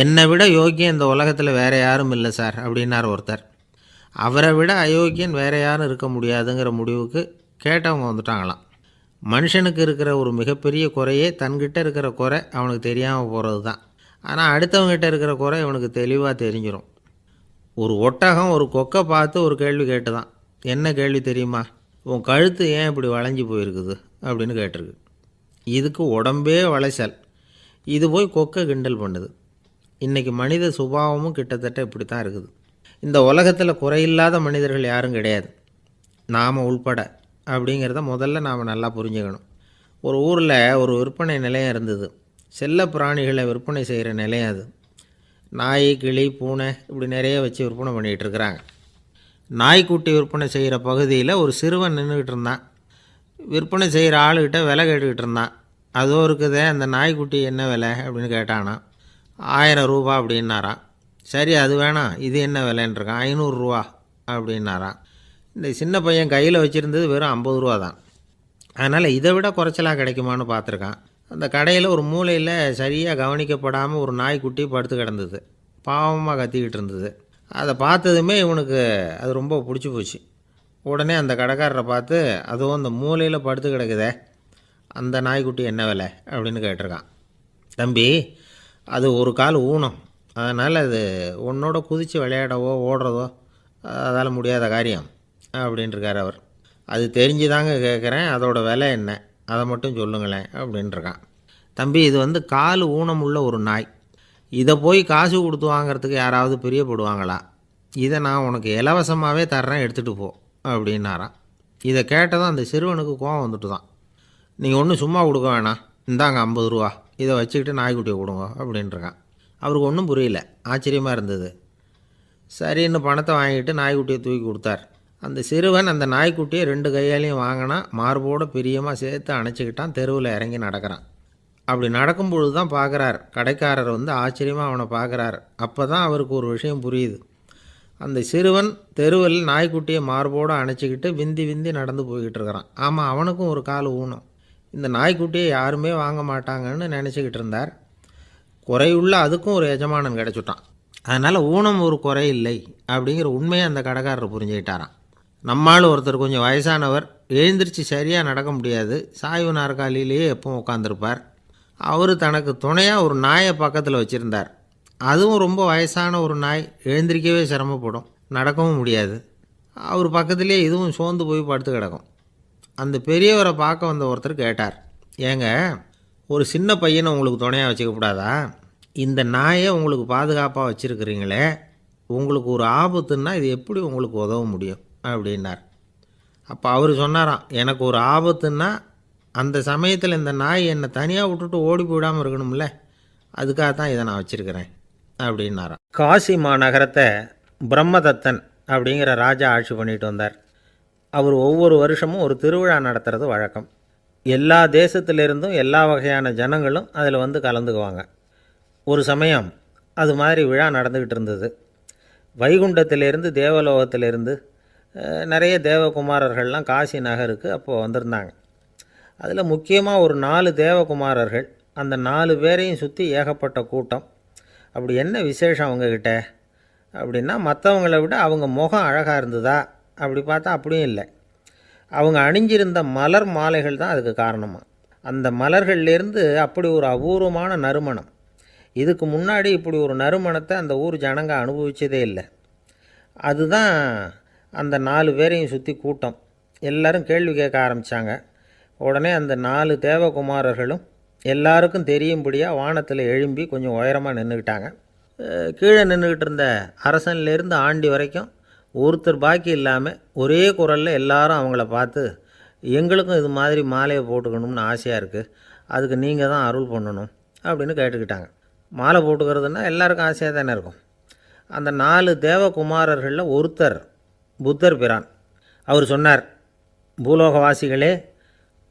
என்னை விட யோக்கியம் இந்த உலகத்தில் வேறு யாரும் இல்லை சார் அப்படின்னார் ஒருத்தர். அவரை விட அயோக்கியன் வேறு யாரும் இருக்க முடியாதுங்கிற முடிவுக்கு கேட்டவங்க வந்துட்டாங்களாம். மனுஷனுக்கு இருக்கிற ஒரு மிகப்பெரிய குறையே தன்கிட்ட இருக்கிற குறை அவனுக்கு தெரியாமல் போகிறது தான். ஆனால் அடுத்தவங்ககிட்ட இருக்கிற குறை இவனுக்கு தெளிவாக தெரிஞ்சிடும். ஒரு ஒட்டகம் ஒரு கொக்கை பார்த்து ஒரு கேள்வி கேட்டு தான். என்ன கேள்வி தெரியுமா? உன் கழுத்து ஏன் இப்படி வளைஞ்சி போயிருக்குது அப்படின்னு கேட்டிருக்கு. இதுக்கு உடம்பே வளைச்சல். இது போய் கொக்கை கிண்டல் பண்ணுது. இன்றைக்கி மனித சுபாவமும் கிட்டத்தட்ட இப்படி தான் இருக்குது. இந்த உலகத்தில் குறையில்லாத மனிதர்கள் யாரும் கிடையாது, நாம் உள்பட. அப்படிங்கிறத முதல்ல நாம் நல்லா புரிஞ்சுக்கணும். ஒரு ஊரில் ஒரு விற்பனை நிலையம் இருந்தது. செல்ல பிராணிகளை விற்பனை செய்கிற நிலையம் அது. நாய், கிளி, பூனை இப்படி நிறைய வச்சு விற்பனை பண்ணிகிட்டு இருக்கிறாங்க. நாய்க்குட்டி விற்பனை செய்கிற பகுதியில் ஒரு சிறுவன் நின்றுக்கிட்டு இருந்தான். விற்பனை செய்கிற ஆளுக்கிட்ட விலை கேட்டுக்கிட்டு இருந்தான். அதோ இருக்குதே அந்த நாய்க்குட்டி என்ன விலை அப்படின்னு கேட்டானா. 1000 ரூபா அப்படின்னாரான். சரி அது வேணாம், இது என்ன விலைன்றிருக்கான். 500 ரூபா அப்படின்னாரான். இந்த சின்ன பையன் கையில் வச்சுருந்தது வெறும் 50 ரூபா தான். அதனால் இதை விட குறைச்சலாக கிடைக்குமான்னு பார்த்துருக்கான். அந்த கடையில் ஒரு மூலையில் சரியாக கவனிக்கப்படாமல் ஒரு நாய்க்குட்டி படுத்து கிடந்தது. பாவமாக கத்திக்கிட்டு இருந்தது. அதை பார்த்ததுமே இவனுக்கு அது ரொம்ப பிடிச்சி போச்சு. உடனே அந்த கடைக்காரரை பார்த்து, அதுவும் அந்த மூலையில் படுத்து கிடக்குதே அந்த நாய்க்குட்டி என்ன விலை அப்படின்னு கேட்டிருக்கான். தம்பி, அது ஒரு கால் ஊனம், அதனால் அது உன்னோட குதித்து விளையாடவோ ஓடுறதோ அதால் முடியாத காரியம் அப்படின்ட்டுருக்கார் அவர். அது தெரிஞ்சு தாங்க கேட்குறேன், அதோட விலை என்ன அதை மட்டும் சொல்லுங்களேன் அப்படின்ட்டுருக்கான். தம்பி, இது கால் ஊனம் உள்ள ஒரு நாய். இதை போய் காசு கொடுத்து வாங்கிறதுக்கு யாராவது பிரியப்படுவாங்களா? இதை நான் உனக்கு இலவசமாகவே தர்றேன், எடுத்துகிட்டு போ அப்படின்னாரான். இதை கேட்டதும் அந்த சிறுவனுக்கு கோவம் வந்துட்டு தான். நீங்கள் ஒன்றும் சும்மா கொடுக்க வேணாம், இந்தாங்க 50 ரூபா, இதை வச்சுக்கிட்டு நாய்க்குட்டியை கொடுங்க அப்படின்ட்டுருக்கான். அவருக்கு ஒன்றும் புரியல, ஆச்சரியமாக இருந்தது. சரின்னு பணத்தை வாங்கிட்டு நாய்க்குட்டியை தூக்கி கொடுத்தார். அந்த சிறுவன் அந்த நாய்க்குட்டியை 2 கையாலையும் வாங்கினா, மார்போடு பிரியமாக சேர்த்து அணைச்சிக்கிட்டான். தெருவில் இறங்கி நடக்கிறான். அப்படி நடக்கும்பொழுது தான் பார்க்குறார், கடைக்காரர் ஆச்சரியமாக அவனை பார்க்குறார். அப்போ தான் அவருக்கு ஒரு விஷயம் புரியுது. அந்த சிறுவன் தெருவில் நாய்க்குட்டியை மார்போடு அணைச்சிக்கிட்டு விந்தி விந்தி நடந்து போய்கிட்டு இருக்கிறான். ஆமாம், அவனுக்கும் ஒரு கால் ஊனம். இந்த நாய்க்குட்டியை யாருமே வாங்க மாட்டாங்கன்னு நினச்சிக்கிட்டு இருந்தார். குறையுள்ள அதுக்கும் ஒரு எஜமானன் கிடச்சிட்டான். அதனால் ஊனம் ஒரு குறை இல்லை அப்படிங்கிற உண்மையை அந்த கடைக்காரர் புரிஞ்சுக்கிட்டாரான். நம்மால் ஒருத்தர் கொஞ்சம் வயசானவர், எழுந்திரிச்சு சரியாக நடக்க முடியாது, சாய்வு நாற்காலியிலேயே எப்பவும் உட்காந்துருப்பார். அவர் தனக்கு துணையாக ஒரு நாயை பக்கத்தில் வச்சுருந்தார். அதுவும் ரொம்ப வயசான ஒரு நாய், எழுந்திரிக்கவே சிரமப்படும், நடக்கவும் முடியாது. அவர் பக்கத்துலேயே இதுவும் சோர்ந்து போய் படுத்து கிடக்கும். அந்த பெரியவரை பார்க்க வந்த ஒருத்தர் கேட்டார், ஏங்க, ஒரு சின்ன பையனை உங்களுக்கு துணையாக வச்சுக்கப்படாதா? இந்த நாயை உங்களுக்கு பாதுகாப்பாக வச்சுருக்கிறீங்களே, உங்களுக்கு ஒரு ஆபத்துன்னா இது எப்படி உங்களுக்கு உதவ முடியும் அப்படின்னார். அப்போ அவர் சொன்னாராம், எனக்கு ஒரு ஆபத்துன்னா அந்த சமயத்தில் இந்த நாய் என்னை தனியாக விட்டுட்டு ஓடி போயிடாமல் இருக்கணும்ல, அதுக்காக தான் இதை நான் வச்சுருக்கிறேன் அப்படின்னாராம். காசி மாநகரத்தை பிரம்மதத்தன் அப்படிங்கிற ராஜா ஆட்சி பண்ணிட்டு வந்தார். அவர் ஒவ்வொரு வருஷமும் ஒரு திருவிழா நடத்துறது வழக்கம். எல்லா தேசத்திலிருந்தும் எல்லா வகையான ஜனங்களும் அதில் கலந்துக்குவாங்க. ஒரு சமயம் அது மாதிரி விழா நடந்துக்கிட்டு இருந்தது. வைகுண்டத்திலேருந்து தேவலோகத்திலேருந்து நிறைய தேவகுமாரர்கள்லாம் காசி நகருக்கு அப்போது வந்திருந்தாங்க. அதில் முக்கியமாக ஒரு 4 தேவகுமாரர்கள். அந்த 4 பேரையும் சுற்றி ஏகப்பட்ட கூட்டம். அப்படி என்ன விசேஷம் அவங்கக்கிட்ட அப்படின்னா, மற்றவங்கள விட அவங்க முகம் அழகாக இருந்ததா அப்படி பார்த்தா அப்படியும் இல்லை. அவங்க அணிஞ்சிருந்த மலர் மாலைகள் தான் அதுக்கு காரணமாக. அந்த மலர்கள்லேருந்து அப்படி ஒரு அபூர்வமான நறுமணம். இதுக்கு முன்னாடி இப்படி ஒரு நறுமணத்தை அந்த ஊர் ஜனங்க அனுபவித்ததே இல்லை. அதுதான் அந்த 4 பேரையும் சுற்றி கூட்டம். எல்லோரும் கேள்வி கேட்க ஆரம்பித்தாங்க. உடனே அந்த 4 தேவகுமாரர்களும் எல்லாருக்கும் தெரியும்படியாக வானத்தில் எழும்பி கொஞ்சம் உயரமாக நின்றுக்கிட்டாங்க. கீழே நின்றுக்கிட்டு இருந்த அரசன்லேருந்து ஆண்டி வரைக்கும் ஒருத்தர் பாக்கி இல்லாமல் ஒரே குரலில் எல்லாரும் அவங்கள பார்த்து, எங்களுக்கும் இது மாதிரி மாலையை போட்டுக்கணும்னு ஆசையாக இருக்குது, அதுக்கு நீங்கள் தான் அருள் பண்ணணும் அப்படின்னு கேட்டுக்கிட்டாங்க. மாலை போட்டுக்கிறதுனா எல்லாருக்கும் ஆசையாக தானே இருக்கும். அந்த 4 தேவகுமாரர்களில் ஒருத்தர் புத்தர் பிரான். அவர் சொன்னார், பூலோகவாசிகளே,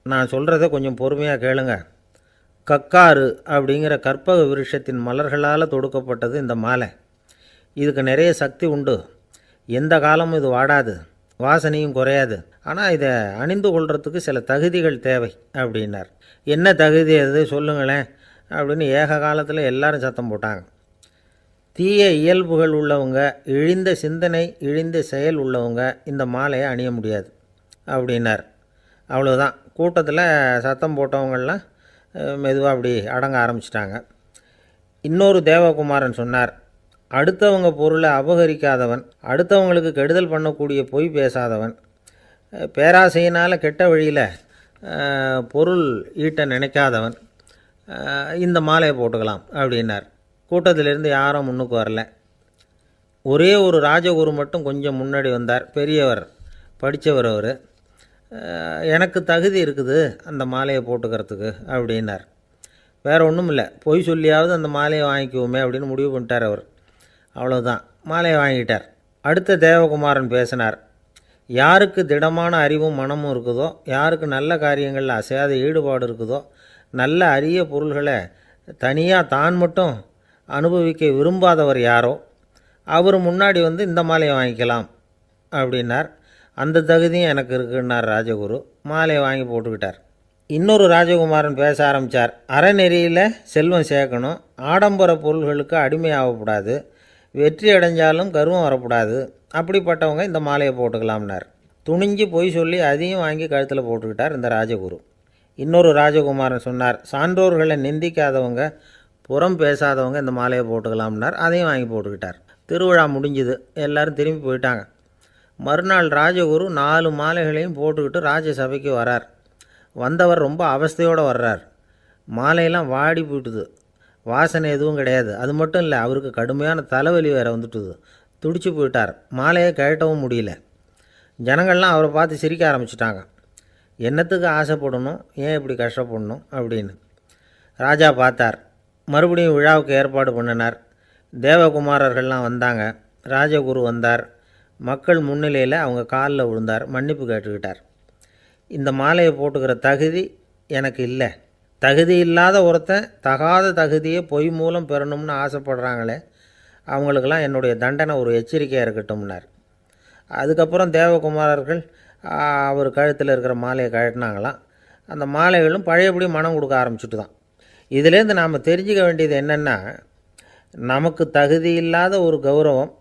நான் சொல்கிறத கொஞ்சம் பொறுமையாக கேளுங்க. கக்காரு அப்படிங்கிற கற்பக விருஷத்தின் மலர்களால் தொடுக்கப்பட்டது இந்த மாலை. இதுக்கு நிறைய சக்தி உண்டு. எந்த காலமும் இது வாடாது, வாசனையும் குறையாது. ஆனால் இதை அணிந்து கொள்கிறதுக்கு சில தகுதிகள் தேவை அப்படின்னார். என்ன தகுதி அது சொல்லுங்களேன் அப்படின்னு ஏக காலத்தில் எல்லாரும் சத்தம் போட்டாங்க. தீய இயல்புகள் உள்ளவங்க, இழிந்த சிந்தனை, இழிந்த செயல் உள்ளவங்க இந்த மாலையை அணிய முடியாது அப்படின்னார். அவ்வளோதான். கூட்டத்தில் சத்தம் போட்டவங்கள்லாம் மெதுவாக அப்படி அடங்க ஆரம்பிச்சிட்டாங்க. இன்னொரு தேவகுமாரன் சொன்னார், அடுத்தவங்க பொருளை அபகரிக்காதவன், அடுத்தவங்களுக்கு கெடுதல் பண்ணக்கூடிய பொய் பேசாதவன், பேராசையினால் கெட்ட வழியில் பொருள் ஈட்ட நினைக்காதவன் இந்த மாலையை போட்டுக்கலாம் அப்படின்னார். கூட்டத்திலிருந்து யாரும் முன்னுக்கு வரல. ஒரே ஒரு ராஜகுரு மட்டும் கொஞ்சம் முன்னாடி வந்தார். பெரியவர், படித்தவர் அவர். எனக்கு தகுதி இருக்குது அந்த மாலையை போட்டுக்கிறதுக்கு அப்படின்னார். வேறு ஒன்றும் இல்லை, பொய் சொல்லியாவது அந்த மாலையை வாங்கிக்குவோமே அப்படின்னு முடிவு பண்ணிட்டார் அவர். அவ்வளோதான், மாலையை வாங்கிட்டார். அடுத்த தேவகுமாரன் பேசினார். யாருக்கு திடமான அறிவும் மனமும் இருக்குதோ, யாருக்கு நல்ல காரியங்களில் அசையாத ஈடுபாடு இருக்குதோ, நல்ல அரிய பொருள்களை தனியாக தான் மட்டும் அனுபவிக்க விரும்பாதவர் யாரோ அவர் முன்னாடி வந்து இந்த மாலையை வாங்கிக்கலாம் அப்படின்னார். அந்த தகுதியும் எனக்கு இருக்குன்னார் ராஜகுரு. மாலையை வாங்கி போட்டுக்கிட்டார். இன்னொரு ராஜகுமாரன் பேச ஆரம்பித்தார். அறநெறியில் செல்வம் சேர்க்கணும், ஆடம்பர பொருள்களுக்கு அடிமையாகக்கூடாது, வெற்றி அடைஞ்சாலும் கர்வம் வரக்கூடாது, அப்படிப்பட்டவங்க இந்த மாலையை போட்டுக்கலாம்னார். துணிஞ்சு பொய் சொல்லி அதையும் வாங்கி கழுத்தில் போட்டுக்கிட்டார் இந்த ராஜகுரு. இன்னொரு ராஜகுமாரன் சொன்னார், சான்றோர்களை நிந்திக்காதவங்க, புறம் பேசாதவங்க இந்த மாலையை போட்டுக்கலாம்னார். அதையும் வாங்கி போட்டுக்கிட்டார். திருவிழா முடிஞ்சுது, எல்லோரும் திரும்பி போயிட்டாங்க. மறுநாள் ராஜகுரு 4 மாலைகளையும் போட்டுக்கிட்டு ராஜசபைக்கு வரார். வந்தவர் ரொம்ப அவஸ்தையோடு வர்றார். மாலையெல்லாம் வாடி போயிட்டுது, வாசனை எதுவும் கிடையாது. அது மட்டும் இல்லை, அவருக்கு கடுமையான தலைவலி வேறு வந்துட்டுது. துடிச்சு போயிட்டார். மாலையை கழட்டவும் முடியல. ஜனங்கள்லாம் அவரை பார்த்து சிரிக்க ஆரம்பிச்சிட்டாங்க. என்னத்துக்கு ஆசைப்படணும், ஏன் இப்படி கஷ்டப்படணும் அப்படின்னு. ராஜா பார்த்தார். மறுபடியும் விழாவுக்கு ஏற்பாடு பண்ணினார். தேவகுமாரர்கள்லாம் வந்தாங்க. ராஜகுரு வந்தார். மக்கள் முன்னிலையில் அவங்க காலில் விழுந்தார், மன்னிப்பு கேட்டுக்கிட்டார். இந்த மாலையை போட்டுக்கிற தகுதி எனக்கு இல்லை. தகுதி இல்லாத ஒருத்தன் தகாத தகுதியை பொய் மூலம் பெறணும்னு ஆசைப்படுறாங்களே, அவங்களுக்கெல்லாம் என்னுடைய தண்டனை ஒரு எச்சரிக்கையாக இருக்கட்டும்னார். அதுக்கப்புறம் தேவகுமாரர்கள் அவர் கழுத்தில் இருக்கிற மாலையை கழட்டினாங்களாம். அந்த மாலைகளும் பழையபடி மனம் கொடுக்க ஆரம்பிச்சுட்டு தான். இதிலேருந்து நாம் தெரிஞ்சுக்க வேண்டியது என்னென்னா, நமக்கு தகுதி இல்லாத ஒரு கௌரவம்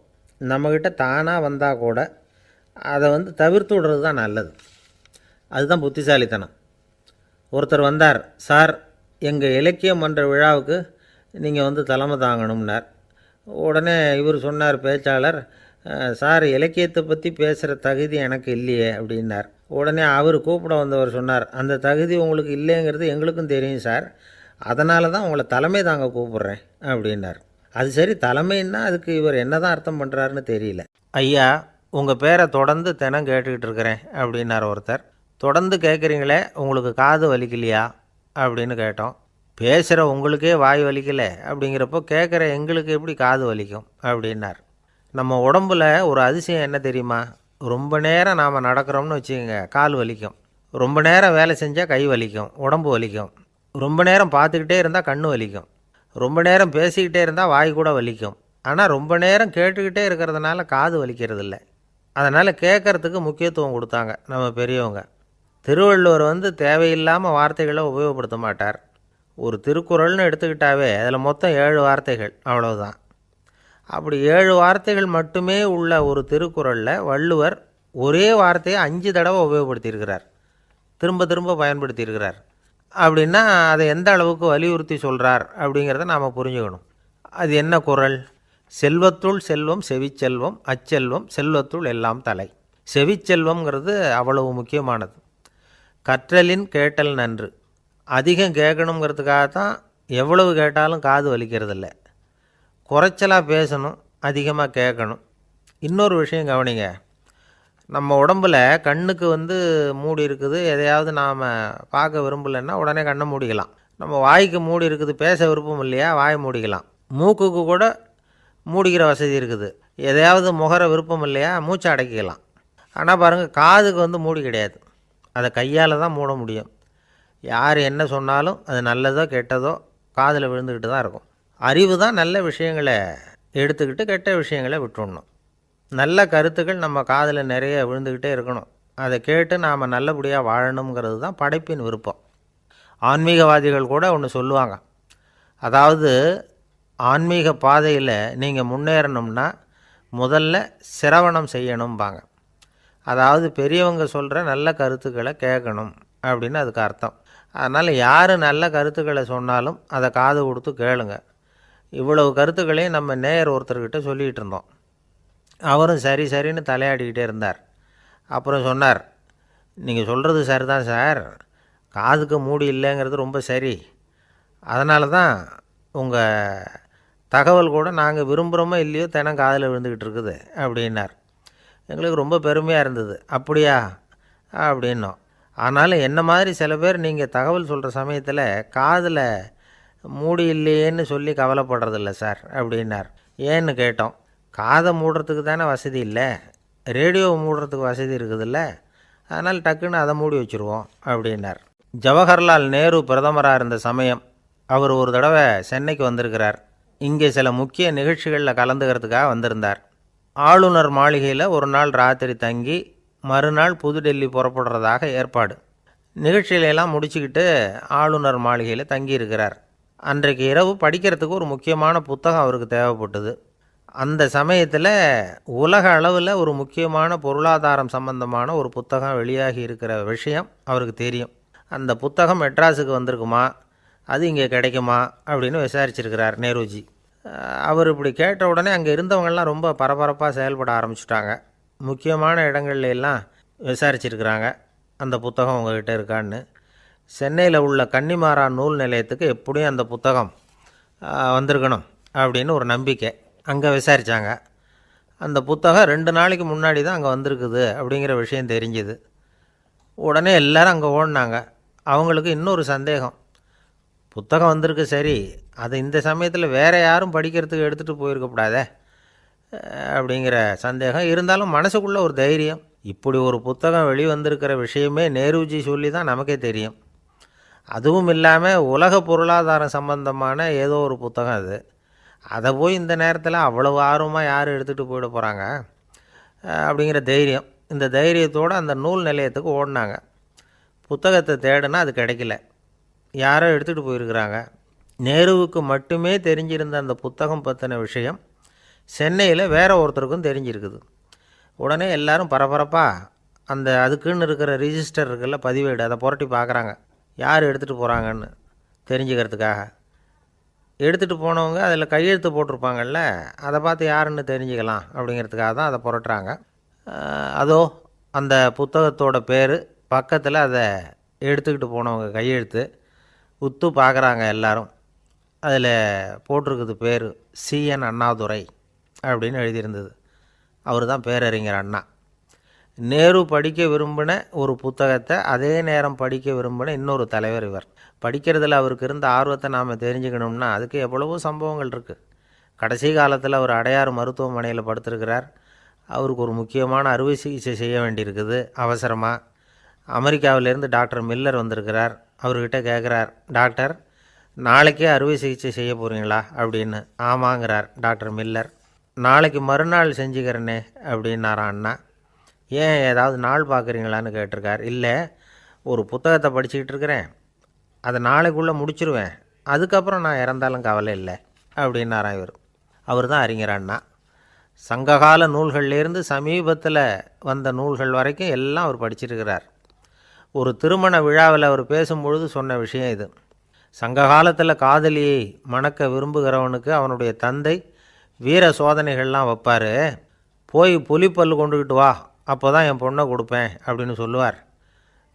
நம்மக்கிட்ட தானாக வந்தால் கூட அதை தவிர்த்து விடுறது தான் நல்லது. அதுதான் புத்திசாலித்தனம். ஒருத்தர் வந்தார். சார், எங்கள் இலக்கிய மன்ற விழாவுக்கு நீங்கள் தலைமை தாங்கணும்னார். உடனே இவர் சொன்னார், பேச்சாளர், சார், இலக்கியத்தை பற்றி பேசுகிற தகுதி எனக்கு இல்லையே அப்படின்னார். உடனே அவர் கூப்பிட வந்தவர் சொன்னார், அந்த தகுதி உங்களுக்கு இல்லைங்கிறது எங்களுக்கும் தெரியும் சார், அதனால தான் உங்களை தலைமை தாங்க கூப்பிட்றேன் அப்படின்னார். அது சரி, தலைமைன்னா அதுக்கு இவர் என்ன தான் அர்த்தம் பண்ணுறாருன்னு தெரியல. ஐயா, உங்கள் பேரை தொடர்ந்து தினம் கேட்டுக்கிட்டு இருக்கிறேன் அப்படின்னார் ஒருத்தர். தொடர்ந்து கேட்குறீங்களே, உங்களுக்கு காது வலிக்கலையா அப்படின்னு கேட்டோம். பேசுகிற உங்களுக்கே வாய் வலிக்கலை அப்படிங்கிறப்போ கேட்குற எங்களுக்கு எப்படி காது வலிக்கும் அப்படின்னார். நம்ம உடம்பில் ஒரு அதிசயம் என்ன தெரியுமா? ரொம்ப நேரம் நாம் நடக்கிறோம்னு வச்சுக்கோங்க, கால் வலிக்கும். ரொம்ப நேரம் வேலை செஞ்சால் கை வலிக்கும், உடம்பு வலிக்கும். ரொம்ப நேரம் பார்த்துக்கிட்டே இருந்தால் கண் வலிக்கும். ரொம்ப நேரம் பேசிக்கிட்டே இருந்தால் வாய் கூட வலிக்கும். ஆனால் ரொம்ப நேரம் கேட்டுக்கிட்டே இருக்கிறதுனால காது வலிக்கிறது இல்லை. அதனால் கேட்குறதுக்கு முக்கியத்துவம் கொடுத்தாங்க நம்ம பெரியவங்க. திருவள்ளுவர் தேவையில்லாமல் வார்த்தைகளை உபயோகப்படுத்த மாட்டார். ஒரு திருக்குறள்னு எடுத்துக்கிட்டாவே அதில் மொத்தம் 7 வார்த்தைகள், அவ்வளோதான். அப்படி 7 வார்த்தைகள் மட்டுமே உள்ள ஒரு திருக்குறளில் வள்ளுவர் ஒரே வார்த்தையை 5 தடவை உபயோகப்படுத்தியிருக்கிறார், திரும்ப திரும்ப பயன்படுத்தியிருக்கிறார். அப்படின்னா அதை எந்த அளவுக்கு வலியுறுத்தி சொல்கிறார் அப்படிங்கிறத நாம் புரிஞ்சுக்கணும். அது என்ன குறள்? செல்வத்துள் செல்வம் செவிச்செல்வம், அச்செல்வம் செல்வத்துள் எல்லாம் தலை. செவிச்செல்வம்ங்கிறது அவ்வளவு முக்கியமானது. கற்றலின் கேட்டல் நன்று. அதிகம் கேட்கணுங்கிறதுக்காகத்தான் எவ்வளவு கேட்டாலும் காது வலிக்கிறதில்ல. குறைச்சலாக பேசணும், அதிகமாக கேட்கணும். இன்னொரு விஷயம் கவனிங்க, நம்ம உடம்பில் கண்ணுக்கு மூடி இருக்குது, எதையாவது நாம் பார்க்க விரும்பலைன்னா உடனே கண்ணை மூடிக்கலாம். நம்ம வாய்க்கு மூடி இருக்குது, பேச விருப்பம் இல்லையா, வாய் மூடிக்கலாம். மூக்குக்கு கூட மூடிக்கிற வசதி இருக்குது, எதையாவது முகர விருப்பம் இல்லையா, மூச்சை அடக்கிக்கலாம். ஆனால் பாருங்கள், காதுக்கு மூடி கிடையாது, அதை கையால் தான் மூட முடியும். யார் என்ன சொன்னாலும் அது நல்லதோ கெட்டதோ காதில் விழுந்துக்கிட்டு தான் இருக்கும். அறிவு தான் நல்ல விஷயங்களை எடுத்துக்கிட்டு கெட்ட விஷயங்களை விட்டுடணும். நல்ல கருத்துக்கள் நம்ம காதில் நிறைய விழுந்துக்கிட்டே இருக்கணும். அதை கேட்டு நாம் நல்லபடியாக வாழணுங்கிறது தான் படைப்பின் விருப்பம். ஆன்மீகவாதிகள் கூட ஒன்று சொல்லுவாங்க, அதாவது ஆன்மீக பாதையில் நீங்கள் முன்னேறணும்னா முதல்ல சிரவணம் செய்யணும்பாங்க. அதாவது பெரியவங்க சொல்கிற நல்ல கருத்துக்களை கேட்கணும் அப்படின்னு அதுக்கு அர்த்தம். அதனால் யார் நல்ல கருத்துக்களை சொன்னாலும் அதை காது கொடுத்து கேளுங்க. இவ்வளவு கருத்துக்களையும் நம்ம நேயர் ஒருத்தர்கிட்ட சொல்லிகிட்டு இருந்தோம். அவரும் சரி சரின்னு தலையாடிக்கிட்டே இருந்தார். அப்புறம் சொன்னார், நீங்கள் சொல்கிறது சரி தான் சார், காதுக்கு மூடி இல்லைங்கிறது ரொம்ப சரி. அதனால தான் உங்கள் தகவல் கூட நாங்கள் விரும்புகிறோமோ இல்லையோ தினம் காதில் விழுந்துக்கிட்டு இருக்குது அப்படின்னார். எங்களுக்கு ரொம்ப பெருமையாக இருந்தது. அப்படியா அப்படின்னோம். ஆனாலும் என்ன மாதிரி சில பேர் நீங்கள் தகவல் சொல்கிற சமயத்தில் காதில் மூடி இல்லையேன்னு சொல்லி கவலைப்படுறதில்ல சார் அப்படின்னார். ஏன்னு கேட்டோம். காதை மூடுறதுக்கு தானே வசதி இல்லை, ரேடியோவை மூடுறதுக்கு வசதி இருக்குதுல்ல, அதனால் டக்குன்னு அதை மூடி வச்சுருவோம் அப்படின்னார். ஜவஹர்லால் நேரு பிரதமராக இருந்த சமயம் அவர் ஒரு தடவை சென்னைக்கு வந்திருக்கிறார். இங்கே சில முக்கிய நிகழ்ச்சிகளில் கலந்துக்கிறதுக்காக வந்திருந்தார். ஆளுநர் மாளிகையில் ஒரு நாள் ராத்திரி தங்கி மறுநாள் புதுடெல்லி புறப்படுறதாக ஏற்பாடு. நிகழ்ச்சியிலெல்லாம் முடிச்சுக்கிட்டு ஆளுநர் மாளிகையில் தங்கியிருக்கிறார். அன்றைக்கு இரவு படிக்கிறதுக்கு ஒரு முக்கியமான புத்தகம் அவருக்கு தேவைப்பட்டது. அந்த சமயத்தில் உலக அளவில் ஒரு முக்கியமான பொருளாதாரம் சம்பந்தமான ஒரு புத்தகம் வெளியாகி இருக்கிற விஷயம் அவருக்கு தெரியும். அந்த புத்தகம் மெட்ராஸுக்கு வந்திருக்குமா, அது இங்கே கிடைக்குமா அப்படின்னு விசாரிச்சிருக்கிறார் நேருஜி. அவர் இப்படி கேட்ட உடனே அங்கே இருந்தவங்கள்லாம் ரொம்ப பரபரப்பாக செயல்பட ஆரம்பிச்சுட்டாங்க. முக்கியமான இடங்கள்ல எல்லாம் விசாரிச்சிருக்கிறாங்க, அந்த புத்தகம் உங்கள்கிட்ட இருக்கான்னு. சென்னையில் உள்ள கன்னிமாரா நூல் நிலையத்துக்கு எப்படியும் அந்த புத்தகம் வந்திருக்கணும் அப்படின்னு ஒரு நம்பிக்கை. அங்கே விசாரித்தாங்க. அந்த புத்தகம் 2 நாளைக்கு முன்னாடி தான் அங்கே வந்திருக்குது அப்படிங்கிற விஷயம் தெரிஞ்சுது. உடனே எல்லோரும் அங்கே ஓடினாங்க. அவங்களுக்கு இன்னொரு சந்தேகம், புத்தகம் வந்திருக்கு சரி, அது இந்த சமயத்தில் வேறு யாரும் படிக்கிறதுக்கு எடுத்துகிட்டு போயிருக்கக்கூடாதே அப்படிங்கிற சந்தேகம் இருந்தாலும் மனசுக்குள்ளே ஒரு தைரியம். இப்படி ஒரு புத்தகம் வெளிவந்திருக்கிற விஷயமே நேருஜி சொல்லி தான் நமக்கே தெரியும். அதுவும் இல்லாமல் உலக பொருளாதாரம் சம்பந்தமான ஏதோ ஒரு புத்தகம் அது. அதை போய் இந்த நேரத்தில் அவ்வளவு ஆர்வமாக யார் எடுத்துகிட்டு போயிட போகிறாங்க அப்படிங்கிற தைரியம். இந்த தைரியத்தோடு அந்த நூல் நிலையத்துக்கு ஓடினாங்க. புத்தகத்தை தேடினா அது கிடைக்கல, யாரோ எடுத்துகிட்டு போயிருக்கிறாங்க. நேருவுக்கு மட்டுமே தெரிஞ்சிருந்த அந்த புத்தகம் பற்றின விஷயம் சென்னையில் வேற ஒருத்தருக்கும் தெரிஞ்சிருக்குது. உடனே எல்லாரும் பரபரப்பாக அந்த அதுக்குன்னு இருக்கிற ரிஜிஸ்டர் இருக்குல்ல, பதிவேடு, அதை புரட்டி பார்க்குறாங்க யார் எடுத்துகிட்டு போகிறாங்கன்னு தெரிஞ்சுக்கிறதுக்காக. எடுத்துகிட்டு போனவங்க அதில் கையெழுத்து போட்டிருப்பாங்கல்ல, அதை பார்த்து யாருன்னு தெரிஞ்சுக்கலாம் அப்படிங்கிறதுக்காக தான் அதை புரட்டுறாங்க. அதோ அந்த புத்தகத்தோட பேர் பக்கத்தில் அதை எடுத்துக்கிட்டு போனவங்க கையெழுத்து உத்து பார்க்குறாங்க எல்லாரும். அதில் போட்டிருக்குது பேர் CN அண்ணாதுரை அப்படின்னு எழுதியிருந்தது. அவர் தான் பேரறிஞர் அண்ணா. நேரு படிக்க விரும்பின ஒரு புத்தகத்தை அதே நேரம் படிக்க விரும்பின இன்னொரு தலைவர் இவர். படிக்கிறதுல அவருக்கு இருந்த ஆர்வத்தை நாம் தெரிஞ்சுக்கணும்னா அதுக்கு எவ்வளவோ சம்பவங்கள் இருக்குது. கடைசி காலத்தில் அவர் அடையாறு மருத்துவமனையில் படுத்திருக்கிறார். அவருக்கு ஒரு முக்கியமான அறுவை சிகிச்சை செய்ய வேண்டியிருக்குது அவசரமாக. அமெரிக்காவிலேருந்து டாக்டர் மில்லர் வந்திருக்கிறார். அவர்கிட்ட கேட்குறார், டாக்டர் நாளைக்கே அறுவை சிகிச்சை செய்ய போகிறீங்களா அப்படின்னு. ஆமாங்கிறார் டாக்டர் மில்லர். நாளைக்கு மறுநாள் செஞ்சுக்கிறேனே அப்படின்னாரான் அண்ணா. ஏன் ஏதாவது நாள் பார்க்குறீங்களான்னு கேட்டிருக்கார். இல்லை, ஒரு புத்தகத்தை படிச்சுக்கிட்டு இருக்கிறேன், அதை நாளைக்குள்ளே முடிச்சிருவேன், அதுக்கப்புறம் நான் இறந்தாலும் கவலை இல்லை அப்படின்னாரான் இவர். அவர் தான் அறிஞர் அண்ணா. சங்ககால நூல்கள்லேருந்து சமீபத்தில் வந்த நூல்கள் வரைக்கும் எல்லாம் அவர் படிச்சிருக்கிறார். ஒரு திருமண விழாவில் அவர் பேசும்பொழுது சொன்ன விஷயம் இது. சங்க காலத்தில் காதலியை மணக்க விரும்புகிறவனுக்கு அவனுடைய தந்தை வீர சோதனைகள்லாம் வைப்பார். போய் புலிப்பல் கொண்டுக்கிட்டு வா, அப்போ தான் என் பொண்ணை கொடுப்பேன் அப்படின்னு சொல்லுவார்.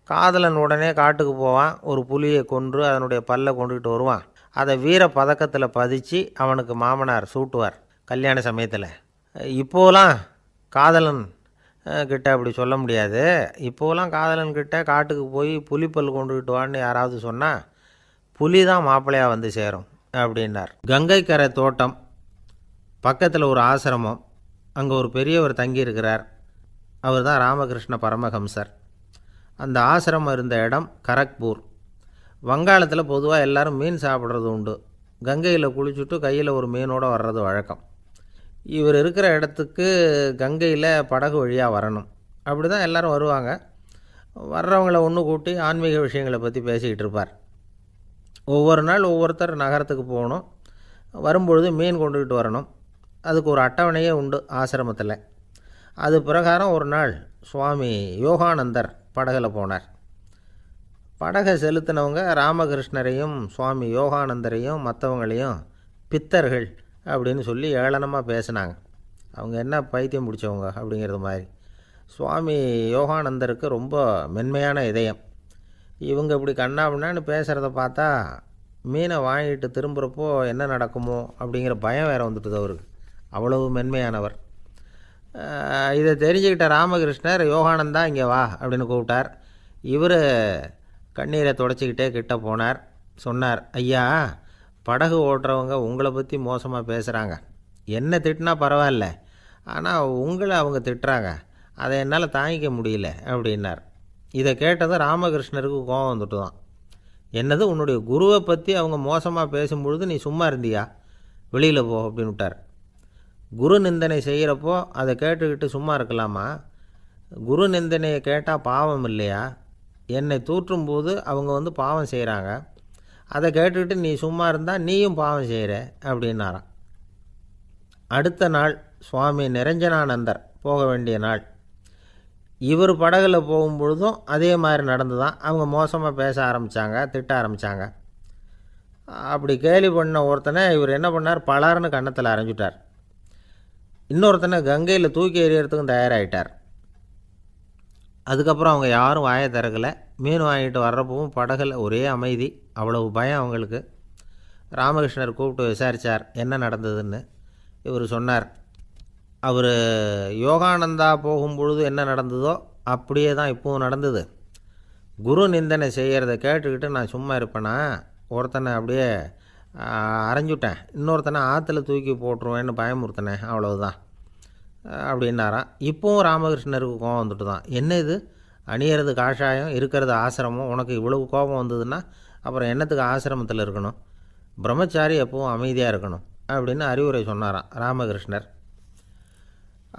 காதலன் உடனே காட்டுக்கு போவான், ஒரு புலியை கொன்று அதனுடைய பல்லை கொண்டுக்கிட்டு வருவான். அதை வீர பதக்கத்தில் பதிச்சு அவனுக்கு மாமனார் சூட்டுவார் கல்யாண சமயத்தில். இப்போலாம் காதலன் கிட்ட அப்படி சொல்ல முடியாது. இப்போலாம் காதலன்கிட்ட காட்டுக்கு போய் புலிப்பல் கொண்டுக்கிட்டு வான்னு யாராவது சொன்னால் புலி தான் மாப்பிள்ளையாக வந்து சேரும் அப்படின்னார். கங்கைக்கரை தோட்டம் பக்கத்தில் ஒரு ஆசிரமம், அங்கே ஒரு பெரியவர் தங்கியிருக்கிறார். அவர் தான் ராமகிருஷ்ண பரமஹம்சர். அந்த ஆசிரமம் இருந்த இடம் கரக்பூர். வங்காளத்தில் பொதுவாக எல்லோரும் மீன் சாப்பிட்றது உண்டு. கங்கையில் குளிச்சுட்டு கையில் ஒரு மீனோடு வர்றது வழக்கம். இவர் இருக்கிற இடத்துக்கு கங்கையில் படகு வழியாக வரணும். அப்படி தான் எல்லோரும் வருவாங்க. வர்றவங்கள ஒன்று கூட்டி ஆன்மீக விஷயங்களை பற்றி பேசிக்கிட்டு இருப்பார். ஒவ்வொரு நாள் ஒவ்வொருத்தர் நகரத்துக்கு போகணும். வரும்பொழுது மீன் கொண்டுக்கிட்டு வரணும். அதுக்கு ஒரு அட்டவணையே உண்டு ஆசிரமத்தில். அது பிரகாரம் ஒரு நாள் சுவாமி யோகானந்தர் படகில் போனார். படகை செலுத்தினவங்க ராமகிருஷ்ணரையும் சுவாமி யோகானந்தரையும் மற்றவங்களையும் பித்தர்கள் அப்படின்னு சொல்லி ஏளனமாக பேசினாங்க. அவங்க என்ன பைத்தியம் பிடிச்சவங்க அப்படிங்கிறது மாதிரி. சுவாமி யோகானந்தருக்கு ரொம்ப மென்மையான இதயம். இவங்க இப்படி கண்ணாபின்னான்னு பேசுகிறத பார்த்தா மீனை வாங்கிட்டு திரும்புகிறப்போ என்ன நடக்குமோ அப்படிங்கிற பயம் வேறு வந்துட்டுது அவருக்கு. அவ்வளவு மென்மையானவர். இதை தெரிஞ்சுக்கிட்ட ராமகிருஷ்ணர், யோகானந்தா இங்கே வா அப்படின்னு கூப்பிட்டார். இவர் கண்ணீரை துடைச்சிக்கிட்டே கிட்ட போனார். சொன்னார், ஐயா, படகு ஓட்டுறவங்க உங்களை பற்றி மோசமாக பேசுகிறாங்க. என்ன திட்டினா பரவாயில்ல, ஆனால் உங்களை அவங்க திட்டுறாங்க. அதை என்னால் தாங்கிக்க முடியல அப்படின்னார். இதை கேட்டதும் ராமகிருஷ்ணருக்கு கோபம் வந்துட்டு தான். என்னது, உன்னுடைய குருவை பற்றி அவங்க மோசமாக பேசும்பொழுது நீ சும்மா இருந்தியா? வெளியில் போ அப்படின்னு விட்டார். குரு நிந்தனை செய்கிறப்போ அதை கேட்டுக்கிட்டு சும்மா இருக்கலாமா? குரு நிந்தனையை கேட்டால் பாவம் இல்லையா? என்னை தூற்றும்போது அவங்க பாவம் செய்கிறாங்க. அதை கேட்டுக்கிட்டு நீ சும்மா இருந்தால் நீயும் பாவம் செய்கிற அப்படின்னாராம். அடுத்த நாள் சுவாமி நிரஞ்சனானந்தர் போக வேண்டிய நாள். இவர் படகுல போகும்பொழுதும் அதே மாதிரி நடந்து தான். அவங்க மோசமாக பேச ஆரம்பித்தாங்க, திட்ட ஆரம்பித்தாங்க. அப்படி கேலி பண்ண ஒருத்தனை இவர் என்ன பண்ணார், பலார்னு கன்னத்தில் அரைஞ்சிட்டார். இன்னொருத்தனை கங்கையில் தூக்கி எறியறதுக்கும் தயாராகிட்டார். அதுக்கப்புறம் அவங்க யாரும் வாயை திறக்கலை. மீன் வாங்கிட்டு வர்றப்பவும் படகுல ஒரே அமைதி. அவ்வளவு பயம் அவங்களுக்கு. ராமகிருஷ்ணர் கூப்பிட்டு விசாரித்தார் என்ன நடந்ததுன்னு. இவர் சொன்னார், அவர் யோகானந்தா போகும்பொழுது என்ன நடந்ததோ அப்படியே தான் இப்போவும் நடந்தது. குரு நிந்தனை செய்கிறத கேட்டுக்கிட்டு நான் சும்மா இருப்பேனா? ஒருத்தனை அப்படியே அரைஞ்சுட்டேன், இன்னொருத்தனை ஆற்றுல தூக்கி போட்டுருவேன்னு பயமுறுத்தினேன், அவ்வளவுதான் அப்படின்னாராம். இப்போவும் ராமகிருஷ்ணருக்கு கோபம் வந்துட்டு தான். என்ன இது, அணியறது காஷாயம், இருக்கிறது ஆசிரமம், உனக்கு இவ்வளவு கோபம் வந்ததுன்னா அப்புறம் என்னத்துக்கு ஆசிரமத்தில் இருக்கணும்? பிரம்மச்சாரி எப்பவும் அமைதியாக இருக்கணும் அப்படின்னு அறிவுரை சொன்னாராம் ராமகிருஷ்ணர்.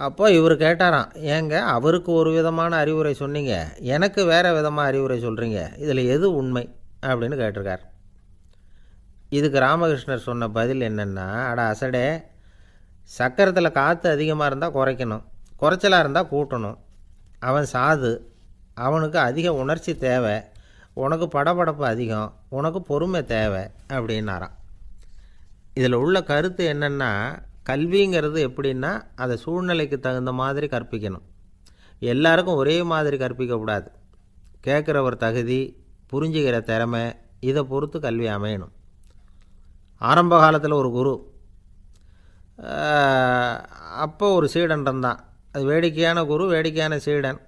அப்போ இவர் கேட்டாராம், ஏங்க அவருக்கு ஒரு விதமான அறிவுரை சொன்னீங்க, எனக்கு வேறு விதமாக அறிவுரை சொல்கிறீங்க, இதில் எது உண்மை அப்படின்னு கேட்டிருக்கார். இதுக்கு ராமகிருஷ்ணர் சொன்ன பதில் என்னென்னா, அட அசடே, சக்கரத்தில் காற்று அதிகமாக இருந்தால் குறைக்கணும், குறைச்சலாக இருந்தால் கூட்டணும். அவன் சாது, அவனுக்கு அதிக உணர்ச்சி தேவை, உனக்கு படபடப்பு அதிகம், உனக்கு பொறுமை தேவை அப்படின்னாராம். இதில் உள்ள கருத்து என்னென்னா, கல்விங்கிறது எப்படின்னா அதை சூழ்நிலைக்கு தகுந்த மாதிரி கற்பிக்கணும். எல்லாருக்கும் ஒரே மாதிரி கற்பிக்கக்கூடாது. கேட்குறவர் தகுதி, புரிஞ்சுக்கிற திறமை, இதை பொறுத்து கல்வி அமையணும். ஆரம்ப காலத்தில் ஒரு குரு, அப்போ ஒரு சீடன் இருந்தான். அது வேடிக்கையான குரு, வேடிக்கையான சீடன்.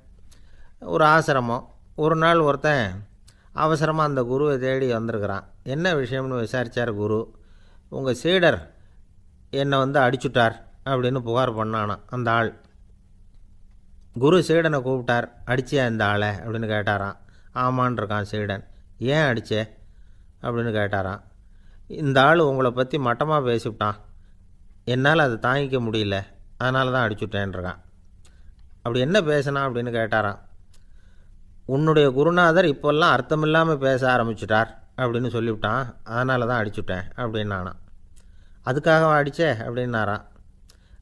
ஒரு ஆசிரமம். ஒரு நாள் ஒருத்தன் அவசரமாக அந்த குருவை தேடி வந்திருக்கிறான். என்ன விஷயம்னு விசாரித்தார் குரு. உங்கள் சீடர் என்னை அடிச்சுட்டார் அப்படின்னு புகார் பண்ணானான் அந்த ஆள். குரு சீடனை கூப்பிட்டார். அடிச்சியா இந்த ஆளை அப்படின்னு கேட்டாரான். ஆமான் இருக்கான் சீடன். ஏன் அடித்தே அப்படின்னு கேட்டாரான். இந்த ஆள் உங்களை பற்றி மட்டமாக பேசிவிட்டான், என்னால் அதை தாங்கிக்க முடியல, அதனால தான் அடிச்சுட்டேன்ருக்கான். அப்படி என்ன பேசினான் அப்படின்னு கேட்டாரான். உன்னுடைய குருநாதர் இப்போல்லாம் அர்த்தமில்லாமல் பேச ஆரம்பிச்சிட்டார் அப்படின்னு சொல்லிவிட்டான், அதனால தான் அடிச்சுட்டேன் அப்படின்னானான். அதுக்காக அடித்தே அப்படின்னாரான்.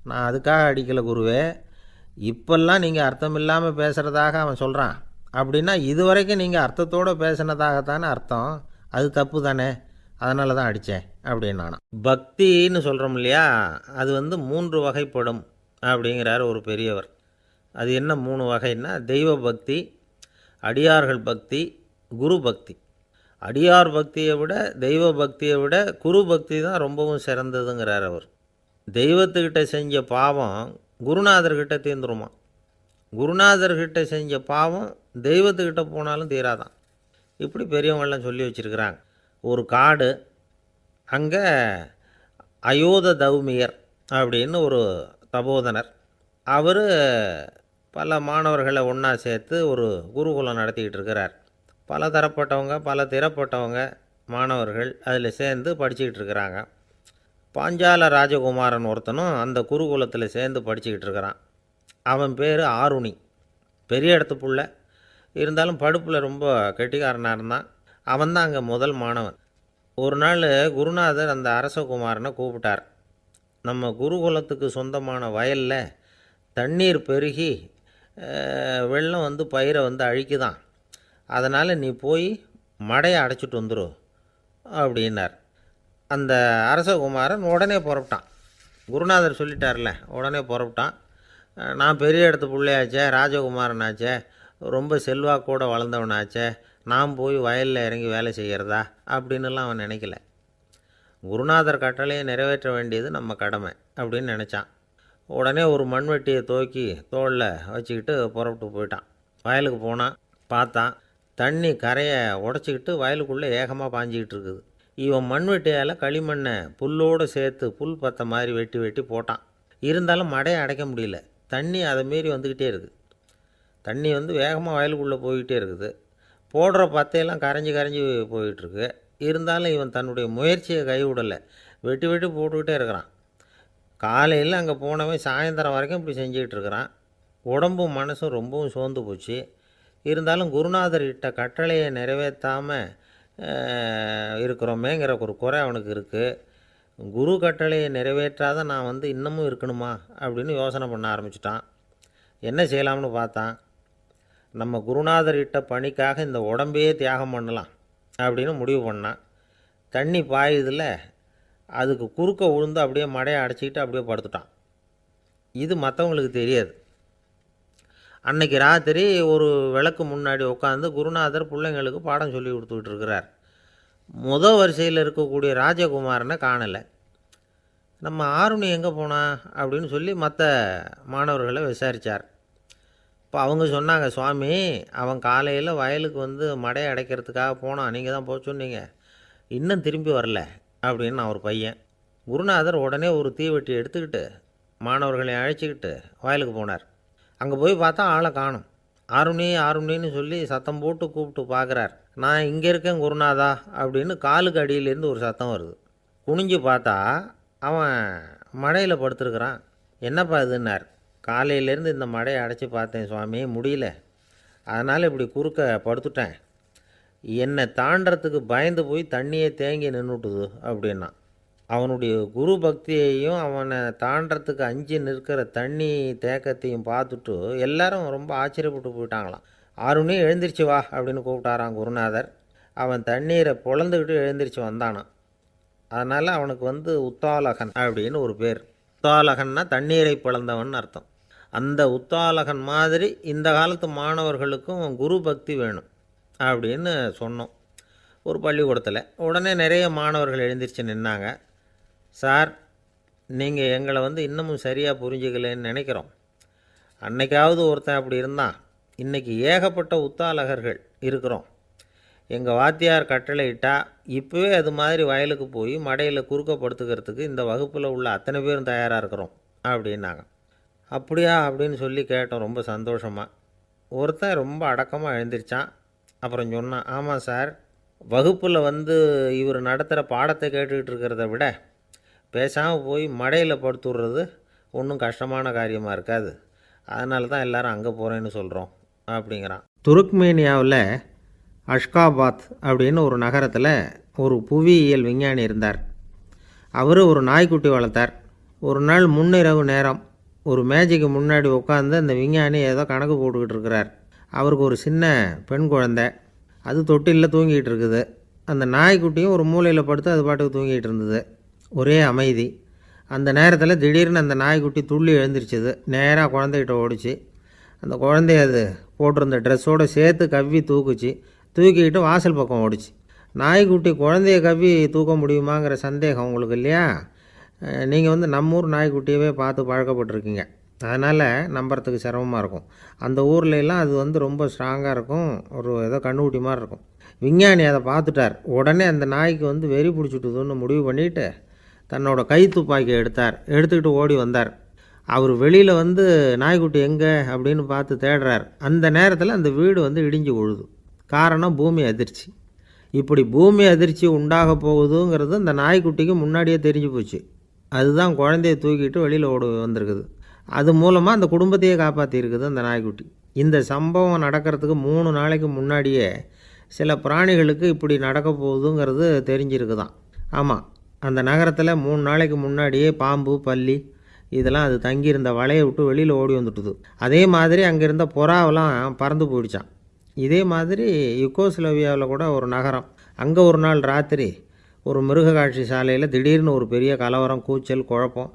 நான் அதுக்காக அடிக்கலை குருவே, இப்போல்லாம் நீங்கள் அர்த்தம் இல்லாமல் பேசுகிறதாக அவன் சொல்கிறான், அப்படின்னா இதுவரைக்கும் நீங்கள் அர்த்தத்தோடு பேசினதாகத்தானே அர்த்தம், அது தப்பு தானே, அதனால தான் அடித்தேன் அப்படின்னானான். பக்தின்னு சொல்கிறோம் இல்லையா, அது 3 வகைப்படும் அப்படிங்கிறார் ஒரு பெரியவர். அது என்ன 3 வகைன்னா, தெய்வ பக்தி, அடியார்கள் பக்தி, குரு பக்தி. அடியார் பக்தியை விட தெய்வ பக்தியை விட குரு பக்தி தான் ரொம்பவும் சிறந்ததுங்கிறார் அவர். தெய்வத்துக்கிட்ட செஞ்ச பாவம் குருநாதர்கிட்ட தீர்ந்துருமா, குருநாதர்கிட்ட செஞ்ச பாவம் தெய்வத்துக்கிட்ட போனாலும் தீராதான். இப்படி பெரியவங்களாம் சொல்லி வச்சுருக்கிறாங்க. ஒரு காடு, அங்கே அயோத தௌமியர் அப்படின்னு ஒரு தபோதனர். அவர் பல மாணவர்களை ஒன்றா சேர்த்து ஒரு குருகுலம் நடத்திக்கிட்டு இருக்கிறார். பல தரப்பட்டவங்க, பல திறப்பட்டவங்க மாணவர்கள் அதில் சேர்ந்து படிச்சுக்கிட்டு இருக்கிறாங்க. பாஞ்சால ராஜகுமாரன் ஒருத்தனும் அந்த குருகுலத்தில் சேர்ந்து படிச்சுக்கிட்டு இருக்கிறான். அவன் பேர் ஆருணி. பெரிய இடத்து புள்ள, இருந்தாலும் படுப்பில் ரொம்ப கெட்டிக்காரனாக இருந்தான். அவன்தான் அங்கே முதல் மாணவன். ஒரு நாள் குருநாதர் அந்த அரசகுமாரனை கூப்பிட்டார். நம்ம குருகுலத்துக்கு சொந்தமான வயலில் தண்ணீர் பெருகி வெள்ளம் வந்து பயிரை வந்து அழிக்குதான். அதனால் நீ போய் மடையை அடைச்சிட்டு வந்துடும் அப்படின்னார். அந்த அரசகுமாரன் உடனே புறப்பட்டான். குருநாதர் சொல்லிட்டார்ல, உடனே புறப்பட்டான். நான் பெரிய இடத்து பிள்ளையாச்சே, ராஜகுமாரனாச்சே, ரொம்ப செல்வாக்கூட வளர்ந்தவனாச்சே, நான் போய் வயலில் இறங்கி வேலை செய்கிறதா அப்படின்னுலாம் அவன் நினைக்கல. குருநாதர் கட்டளையை நிறைவேற்ற வேண்டியது நம்ம கடமை அப்படின்னு நினச்சான். உடனே ஒரு மண்வெட்டியை தூக்கி தோளில் வச்சுக்கிட்டு புறப்பட்டு போயிட்டான். வயலுக்கு போனான். பார்த்தான், தண்ணி கரையை உடச்சிக்கிட்டு வயலுக்குள்ளே ஏகமாக பாஞ்சிக்கிட்டு இருக்குது. இவன் மண்வெட்டியால் களிமண்ணை புல்லோடு சேர்த்து புல் பற்ற மாதிரி வெட்டி வெட்டி போட்டான். இருந்தாலும் மடையை அடைக்க முடியல. தண்ணி அதை மீறி வந்துக்கிட்டே இருக்குது. தண்ணி வந்து வேகமாக வயலுக்குள்ளே போய்கிட்டே இருக்குது. போடுற பத்தையெல்லாம் கரைஞ்சி கரைஞ்சி போயிட்டுருக்கு. இருந்தாலும் இவன் தன்னுடைய முயற்சியை கைவிடலை. வெட்டி வெட்டி போட்டுக்கிட்டே இருக்கிறான். காலையில் அங்கே போனவன் சாயந்தரம் வரைக்கும் இப்படி செஞ்சுக்கிட்டு இருக்கிறான். உடம்பும் மனசும் ரொம்பவும் சோர்ந்து போச்சு. இருந்தாலும் குருநாதர் இட்ட கட்டளையை நிறைவேற்றாமல் இருக்கிறோமேங்கிற ஒரு குறை அவனுக்கு இருக்குது. குரு கட்டளையை நிறைவேற்றாத நான் வந்து இன்னமும் இருக்கணுமா அப்படின்னு யோசனை பண்ண ஆரம்பிச்சிட்டான். என்ன செய்யலாம்னு பார்த்தான். நம்ம குருநாதர் இட்ட பணிக்காக இந்த உடம்பையே தியாகம் பண்ணலாம் அப்படின்னு முடிவு பண்ணான். தண்ணி பாயுதில் அதுக்கு குறுக்க விழுந்து அப்படியே மடையை அடைச்சிக்கிட்டு அப்படியே படுத்துட்டான். இது மற்றவங்களுக்கு தெரியாது. அன்னைக்கு ராத்திரி ஒரு விளக்கு முன்னாடி உட்காந்து குருநாதர் பிள்ளைங்களுக்கு பாடம் சொல்லி கொடுத்துக்கிட்டு இருக்கிறார். வரிசையில் இருக்கக்கூடிய ராஜகுமாரனை காணலை. நம்ம ஆருணி எங்கே போனா அப்படின்னு சொல்லி மற்ற மாணவர்களை விசாரித்தார். இப்போ அவங்க சொன்னாங்க, சுவாமி அவன் காலையில் வயலுக்கு வந்து மடையை அடைக்கிறதுக்காக போனான், நீங்கள் தான் போக சொன்னீங்க, இன்னும் திரும்பி வரல அப்படின்னு அவர் பையன். குருநாதர் உடனே ஒரு தீவெட்டி எடுத்துக்கிட்டு மாணவர்களை அழைச்சிக்கிட்டு வயலுக்கு போனார். அங்கே போய் பார்த்தா ஆளை காணும். ஆருணி ஆருணின்னு சொல்லி சத்தம் போட்டு கூப்பிட்டு பார்க்குறார். நான் இங்கே இருக்கேன் குருநாதா அப்படின்னு காலுக்கு அடியிலேருந்து ஒரு சத்தம் வருது. குனிஞ்சு பார்த்தா அவன் மடையில் படுத்துருக்குறான். என்னப்பா இதுன்னார். காலையிலேருந்து இந்த மடையை அடைச்சி பார்த்தேன் சுவாமி, முடியல, அதனால் இப்படி குறுக்க படுத்துட்டேன். என்னை தாண்டறதுக்கு பயந்து போய் தண்ணியே தேங்கி நின்றுட்டுது அப்படின்னா. அவனுடைய குரு பக்தியையும் அவனை தாண்டறதுக்கு அஞ்சு நிற்கிற தண்ணி தேக்கத்தையும் பார்த்துட்டு எல்லாரும் ரொம்ப ஆச்சரியப்பட்டு போயிட்டாங்களாம். ஆருணி எழுந்திரிச்சு வா அப்படின்னு கூப்பிட்டாரான் குருநாதர். அவன் தண்ணீரை பொழந்துக்கிட்டு எழுந்திரிச்சு வந்தானான். அதனால் அவனுக்கு வந்து உத்தாலகன் அப்படின்னு ஒரு பேர். உத்தாலகன்னா தண்ணீரை பிளந்தவன் அர்த்தம். அந்த உத்தாலகன் மாதிரி இந்த காலத்து மாணவர்களுக்கும் குரு பக்தி வேணும் அப்படின்னு சொன்னோம் ஒரு பள்ளிக்கூடத்தில். உடனே நிறைய மாணவர்கள் எழுந்திரிச்சு நின்னாங்க. சார், நீங்கள் எங்களை வந்து இன்னமும் சரியாக புரிஞ்சுக்கலன்னு நினைக்கிறோம். அன்னைக்காவது ஒருத்தன் அப்படி இருந்தான், இன்றைக்கி ஏகப்பட்ட உத்தாலகர்கள் இருக்கிறோம். எங்கள் வாத்தியார் கட்டளை இட்டால் இப்போவே அது மாதிரி வயலுக்கு போய் மடையில் குறுக்கப்படுத்துக்கிறதுக்கு இந்த வகுப்பில் உள்ள அத்தனை பேரும் தயாராக இருக்கிறோம் அப்படின்னாங்க. அப்படியா அப்படின்னு சொல்லி கேட்டோம் ரொம்ப சந்தோஷமாக. ஒருத்தன் ரொம்ப அடக்கமாக எழுந்திரிச்சான். அப்புறம் சொன்னான், ஆமாம் சார், வகுப்பில் வந்து இவர் நடத்துகிற பாடத்தை கேட்டுக்கிட்டு இருக்கிறத விட பேசாமல் போய் மடையில் படுத்துடுறது ஒன்றும் கஷ்டமான காரியமாக இருக்காது, அதனால தான் எல்லோரும் அங்கே போகிறேன்னு சொல்கிறோம் அப்படிங்கிறான். துருக்மேனியாவில் அஷ்காபாத் அப்படின்னு ஒரு நகரத்தில் ஒரு புவியியல் விஞ்ஞானி இருந்தார். அவர் ஒரு நாய்க்குட்டி வளர்த்தார். ஒரு நாள் முன்னிரவு நேரம் ஒரு மேஜைக்கு முன்னாடி உட்காந்து அந்த விஞ்ஞானி ஏதோ கணக்கு போட்டுக்கிட்டு இருக்கிறார். அவருக்கு ஒரு சின்ன பெண் குழந்தை, அது தொட்டிலில் தூங்கிட்டு இருக்குது. அந்த நாய்க்குட்டியும் ஒரு மூலையில் படுத்து அது பாட்டுக்கு தூங்கிட்டு இருந்தது. ஒரே அமைதி. அந்த நேரத்தில் திடீர்னு அந்த நாய்க்குட்டி துள்ளி எழுந்திரிச்சிது. நேராக குழந்தைகிட்ட ஓடிச்சு. அந்த குழந்தைய அது போட்டிருந்த ட்ரெஸ்ஸோடு சேர்த்து கவ்வி தூக்குச்சு. தூக்கிக்கிட்டு வாசல் பக்கம் ஓடிச்சு. நாய்க்குட்டி குழந்தைய கவ்வி தூக்க முடியுமாங்கிற சந்தேகம் உங்களுக்கு இல்லையா? நீங்கள் வந்து நம்ம ஊர் நாய்க்குட்டியவே பார்த்து பழக்கப்பட்டிருக்கீங்க, அதனால் நம்புறதுக்கு சிரமமாக இருக்கும். அந்த ஊர்லெலாம் அது வந்து ரொம்ப ஸ்ட்ராங்காக இருக்கும், ஒரு ஏதோ கண்ணுக்குட்டி மாதிரி இருக்கும். விஞ்ஞானி அதை பார்த்துட்டார். உடனே அந்த நாய்க்கு வந்து வெறி பிடிச்சிட்டுதுன்னு முடிவு பண்ணிவிட்டு தன்னோட கை துப்பாக்கி எடுத்துக்கிட்டு ஓடி வந்தார். அவர் வெளியில் வந்து நாய்க்குட்டி எங்கே அப்படின்னு பார்த்து தேடுறார். அந்த நேரத்தில் அந்த வீடு வந்து இடிஞ்சு விழுது. காரணம் பூமி அதிர்ச்சி. இப்படி பூமி அதிர்ச்சி உண்டாக போகுதுங்கிறது அந்த நாய்க்குட்டிக்கு முன்னாடியே தெரிஞ்சு போச்சு. அதுதான் குழந்தைய தூக்கிட்டு வெளியில் ஓடி வந்திருக்குது. அது மூலமாக அந்த குடும்பத்தையே காப்பாற்றிருக்குது அந்த நாய்க்குட்டி. இந்த சம்பவம் நடக்கிறதுக்கு 3 நாளைக்கு முன்னாடியே சில பிராணிகளுக்கு இப்படி நடக்க போகுதுங்கிறது தெரிஞ்சிருக்குதான். ஆமாம், அந்த நகரத்தில் 3 நாளைக்கு முன்னாடியே பாம்பு, பல்லி இதெல்லாம் அது தங்கியிருந்த வலையை விட்டு வெளியில் ஓடி வந்துட்டுது. அதே மாதிரி அங்கே இருந்த புறாவெல்லாம் பறந்து போயிடுச்சான். இதே மாதிரி யுகோஸ்லோவியாவில் கூட ஒரு நகரம், அங்கே ஒரு நாள் ராத்திரி ஒரு மிருக காட்சி சாலையில் திடீர்னு ஒரு பெரிய கலவரம், கூச்சல், குழப்பம்.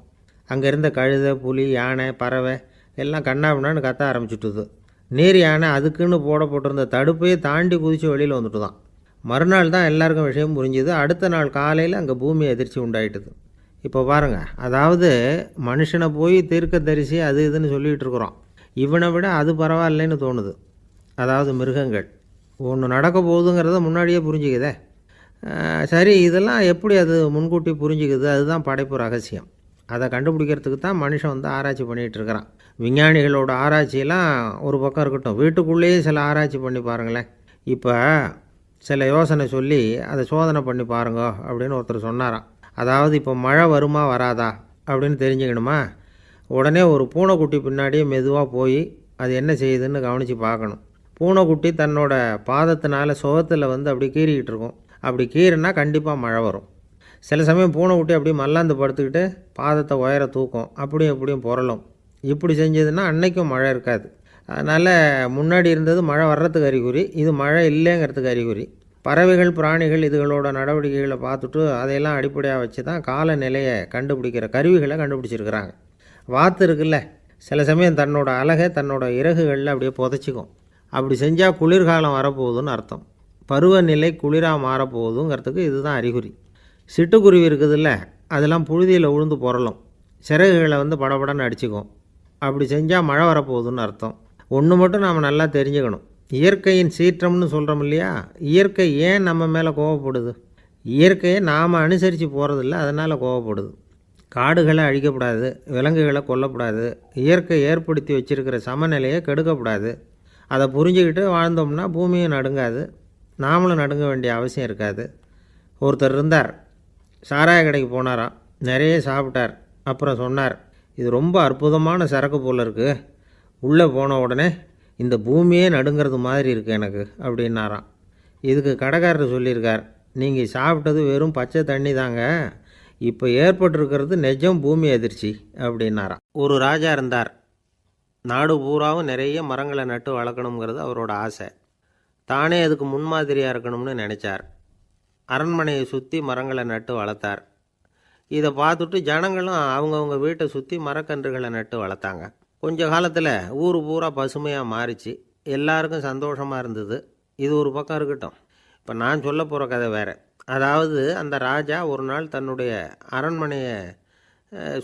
அங்கே இருந்த கழுதை, புலி, யானை, பறவை எல்லாம் கண்ணாபின்னான்னு கத்த ஆரம்பிச்சுட்டுது. நீர் யானை அதுக்குன்னு போடப்பட்டிருந்த தடுப்பையே தாண்டி குதித்து வெளியில் வந்துட்டு தான். மறுநாள் தான் எல்லாருக்கும் விஷயம் புரிஞ்சுது. அடுத்த நாள் காலையில் அங்கே பூமி அதிர்ச்சி உண்டாயிட்டுது. இப்போ பாருங்கள், அதாவது மனுஷனை போய் தீர்க்க தரிசி அது இதுன்னு சொல்லிகிட்டு இருக்கிறோம். இவனை விட அது பரவாயில்லைன்னு தோணுது. அதாவது மிருகங்கள் ஒன்று நடக்க போகுதுங்கிறத முன்னாடியே புரிஞ்சுக்குதே. சரி, இதெல்லாம் எப்படி அது முன்கூட்டி புரிஞ்சுக்குது? அதுதான் படைப்பு ரகசியம். அதை கண்டுபிடிக்கிறதுக்கு தான் மனுஷன் வந்து ஆராய்ச்சி பண்ணிகிட்டு இருக்கிறான். விஞ்ஞானிகளோட ஆராய்ச்சியெல்லாம் ஒரு பக்கம் இருக்கட்டும், வீட்டுக்குள்ளேயே சில ஆராய்ச்சி பண்ணி பாருங்களேன். இப்போ சில யோசனை சொல்லி அதை சோதனை பண்ணி பாருங்க அப்படின்னு ஒருத்தர் சொன்னாராம். அதாவது இப்போ மழை வருமா வராதா அப்படின்னு தெரிஞ்சுக்கணுமா, உடனே ஒரு பூனைக்குட்டி பின்னாடியே மெதுவாக போய் அது என்ன செய்யுதுன்னு கவனித்து பார்க்கணும். பூனைக்குட்டி தன்னோட பாதத்தினால சுகத்தில் வந்து அப்படி கீறிக்கிட்டு இருக்கும். அப்படி கீறினா கண்டிப்பாக மழை வரும். சில சமயம் பூனைக்குட்டி அப்படியே மல்லாந்து படுத்துக்கிட்டு பாதத்தை உயர தூக்கும், அப்படியும் இப்படியும் புரளும். இப்படி செஞ்சதுன்னா அன்னைக்கும் மழை இருக்காது. அதனால் முன்னாடி இருந்தது மழை வர்றதுக்கு அறிகுறி, இது மழை இல்லைங்கிறதுக்கு அறிகுறி. பறவைகள், பிராணிகள் இதுகளோட நடவடிக்கைகளை பார்த்துட்டு அதையெல்லாம் அடிப்படையாக வச்சு தான் காலநிலையை கண்டுபிடிக்கிற கருவிகளை கண்டுபிடிச்சிருக்கிறாங்க. வாத்து இருக்குல்ல, சில சமயம் தன்னோட அழகை தன்னோட இறகுகளில் அப்படியே புதைச்சிக்கும். அப்படி செஞ்சால் குளிர்காலம் வரப்போகுதுன்னு அர்த்தம். பருவநிலை குளிராக மாறப்போகுதுங்கிறதுக்கு இதுதான் அறிகுறி. சிட்டுக்குருவி இருக்குதுல்ல, அதெல்லாம் புழுதியில் உழுந்து புரளும், சிறகுகளை வந்து படபடன்னு அடிச்சுக்கும். அப்படி செஞ்சால் மழை வரப்போகுதுன்னு அர்த்தம். ஒன்று மட்டும் நாம் நல்லா தெரிஞ்சுக்கணும், இயற்கையின் சீற்றம்னு சொல்கிறோம் இல்லையா, இயற்கை ஏன் நம்ம மேலே கோவப்படுது? இயற்கையை நாம் அனுசரித்து போகிறதில்ல, அதனால் கோவப்படுது. காடுகளை அழிக்கப்படாது, விலங்குகளை கொல்லக்கூடாது, இயற்கை ஏற்படுத்தி வச்சுருக்கிற சமநிலையை கெடுக்கக்கூடாது. அதை புரிஞ்சுக்கிட்டு வாழ்ந்தோம்னா பூமியும் நடுங்காது, நாமளும் நடுங்க வேண்டிய அவசியம் இருக்காது. ஒருத்தர் இருந்தார், சாராய கடைக்கு போனாராம், நிறைய சாப்பிட்டார். அப்புறம் சொன்னார், இது ரொம்ப அற்புதமான சரக்கு போல் இருக்குது, உள்ளே போன உடனே இந்த பூமியே நடுங்கிறது மாதிரி இருக்குது எனக்கு அப்படின்னாராம். இதுக்கு கடைக்காரர் சொல்லியிருக்கார், நீங்கள் சாப்பிட்டது வெறும் பச்சை தண்ணி தாங்க, இப்போ ஏற்பட்டிருக்கிறது நிஜம் பூமி அதிர்ச்சி அப்படின்னாராம். ஒரு ராஜா இருந்தார். நாடு பூராவும் நிறைய மரங்களை நட்டு வளர்க்கணுங்கிறது அவரோட ஆசை. தானே அதுக்கு முன்மாதிரியாக இருக்கணும்னு நினச்சார். அரண்மனையை சுற்றி மரங்களை நட்டு வளர்த்தார். இதை பார்த்துட்டு ஜனங்களும் அவங்கவுங்க வீட்டை சுற்றி மரக்கன்றுகளை நட்டு வளர்த்தாங்க. கொஞ்ச காலத்தில் ஊர் பூரா பசுமையாக மாறிச்சு. எல்லாருக்கும் சந்தோஷமாக இருந்தது. இது ஒரு பக்கம் இருக்கட்டும். இப்போ நான் சொல்ல போகிற கதை வேறு. அதாவது அந்த ராஜா ஒரு நாள் தன்னுடைய அரண்மனையை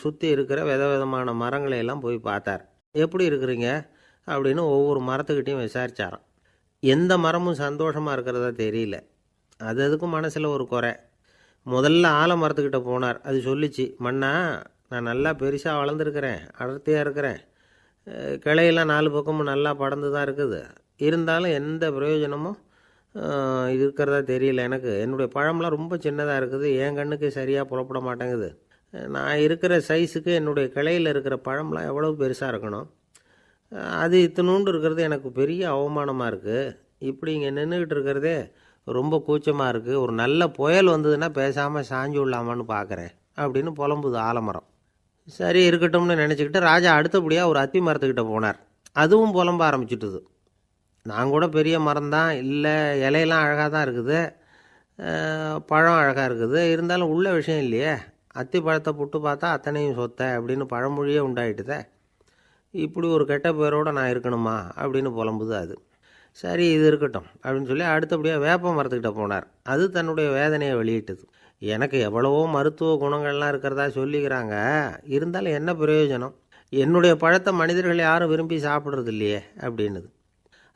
சுற்றி இருக்கிற விதவிதமான மரங்களை எல்லாம் போய் பார்த்தார். எப்படி இருக்கிறீங்க அப்படின்னு ஒவ்வொரு மரத்துக்கிட்டையும் விசாரித்தாராம். எந்த மரமும் சந்தோஷமாக இருக்கிறதா தெரியல. அது அதுக்கும் மனசில் ஒரு குறை. முதல்ல ஆலமரத்துக்கிட்ட போனார். அது சொல்லிச்சு, மண்ணா, நான் நல்லா பெருசாக வளர்ந்துருக்கிறேன், அடர்த்தியாக இருக்கிறேன், கிளையெல்லாம் 4 பக்கமும் நல்லா படர்ந்து தான் இருக்குது, இருந்தாலும் எந்த பிரயோஜனமும் இருக்கிறதா தெரியல எனக்கு. என்னுடைய பழம்லாம் ரொம்ப சின்னதாக இருக்குது, என் கண்ணுக்கு சரியாக புறப்பட மாட்டேங்குது. நான் இருக்கிற சைஸுக்கு என்னுடைய கிளையில் இருக்கிற பழம்லாம் எவ்வளோ பெருசாக இருக்கணும், அது இத்தினூண்டு இருக்கிறது எனக்கு பெரிய அவமானமாக இருக்குது. இப்படி இங்கே நின்றுக்கிட்டு இருக்கிறதே ரொம்ப கூச்சமாக இருக்குது. ஒரு நல்ல புயல் வந்ததுன்னா பேசாமல் சாஞ்சு விடலாமான்னு பார்க்குறேன் அப்படின்னு புலம்புது ஆலமரம். சரி இருக்கட்டும்னு நினச்சிக்கிட்டு ராஜா அடுத்தபடியாக ஒரு அத்தி மரத்துக்கிட்ட போனார். அதுவும் புலம்ப ஆரம்பிச்சுட்டுது. நான் கூட பெரிய மரம்தான், இல்லை இலையெல்லாம் அழகாக தான் இருக்குது, பழம் அழகாக இருக்குது, இருந்தாலும் உள்ள விஷயம் இல்லையே, அத்தி பழத்தை புட்டு பார்த்தா அத்தனையும் சொத்தை அப்படின்னு பழமொழியே உண்டாயிட்டுதே. இப்படி ஒரு கெட்ட பேரோடு நான் இருக்கணுமா அப்படின்னு புலம்புது அது. சரி இது இருக்கட்டும் அப்படின்னு சொல்லி அடுத்தபடியாக வேப்ப மரத்துக்கிட்ட போனார். அது தன்னுடைய வேதனையை வெளியிட்டது. எனக்கு எவ்வளவோ மருத்துவ குணங்கள்லாம் இருக்கிறதா சொல்லிக்கிறாங்க, இருந்தாலும் என்ன பிரயோஜனம், என்னுடைய பழத்தை மனிதர்கள் யாரும் விரும்பி சாப்பிட்றது இல்லையே அப்படின்னுது.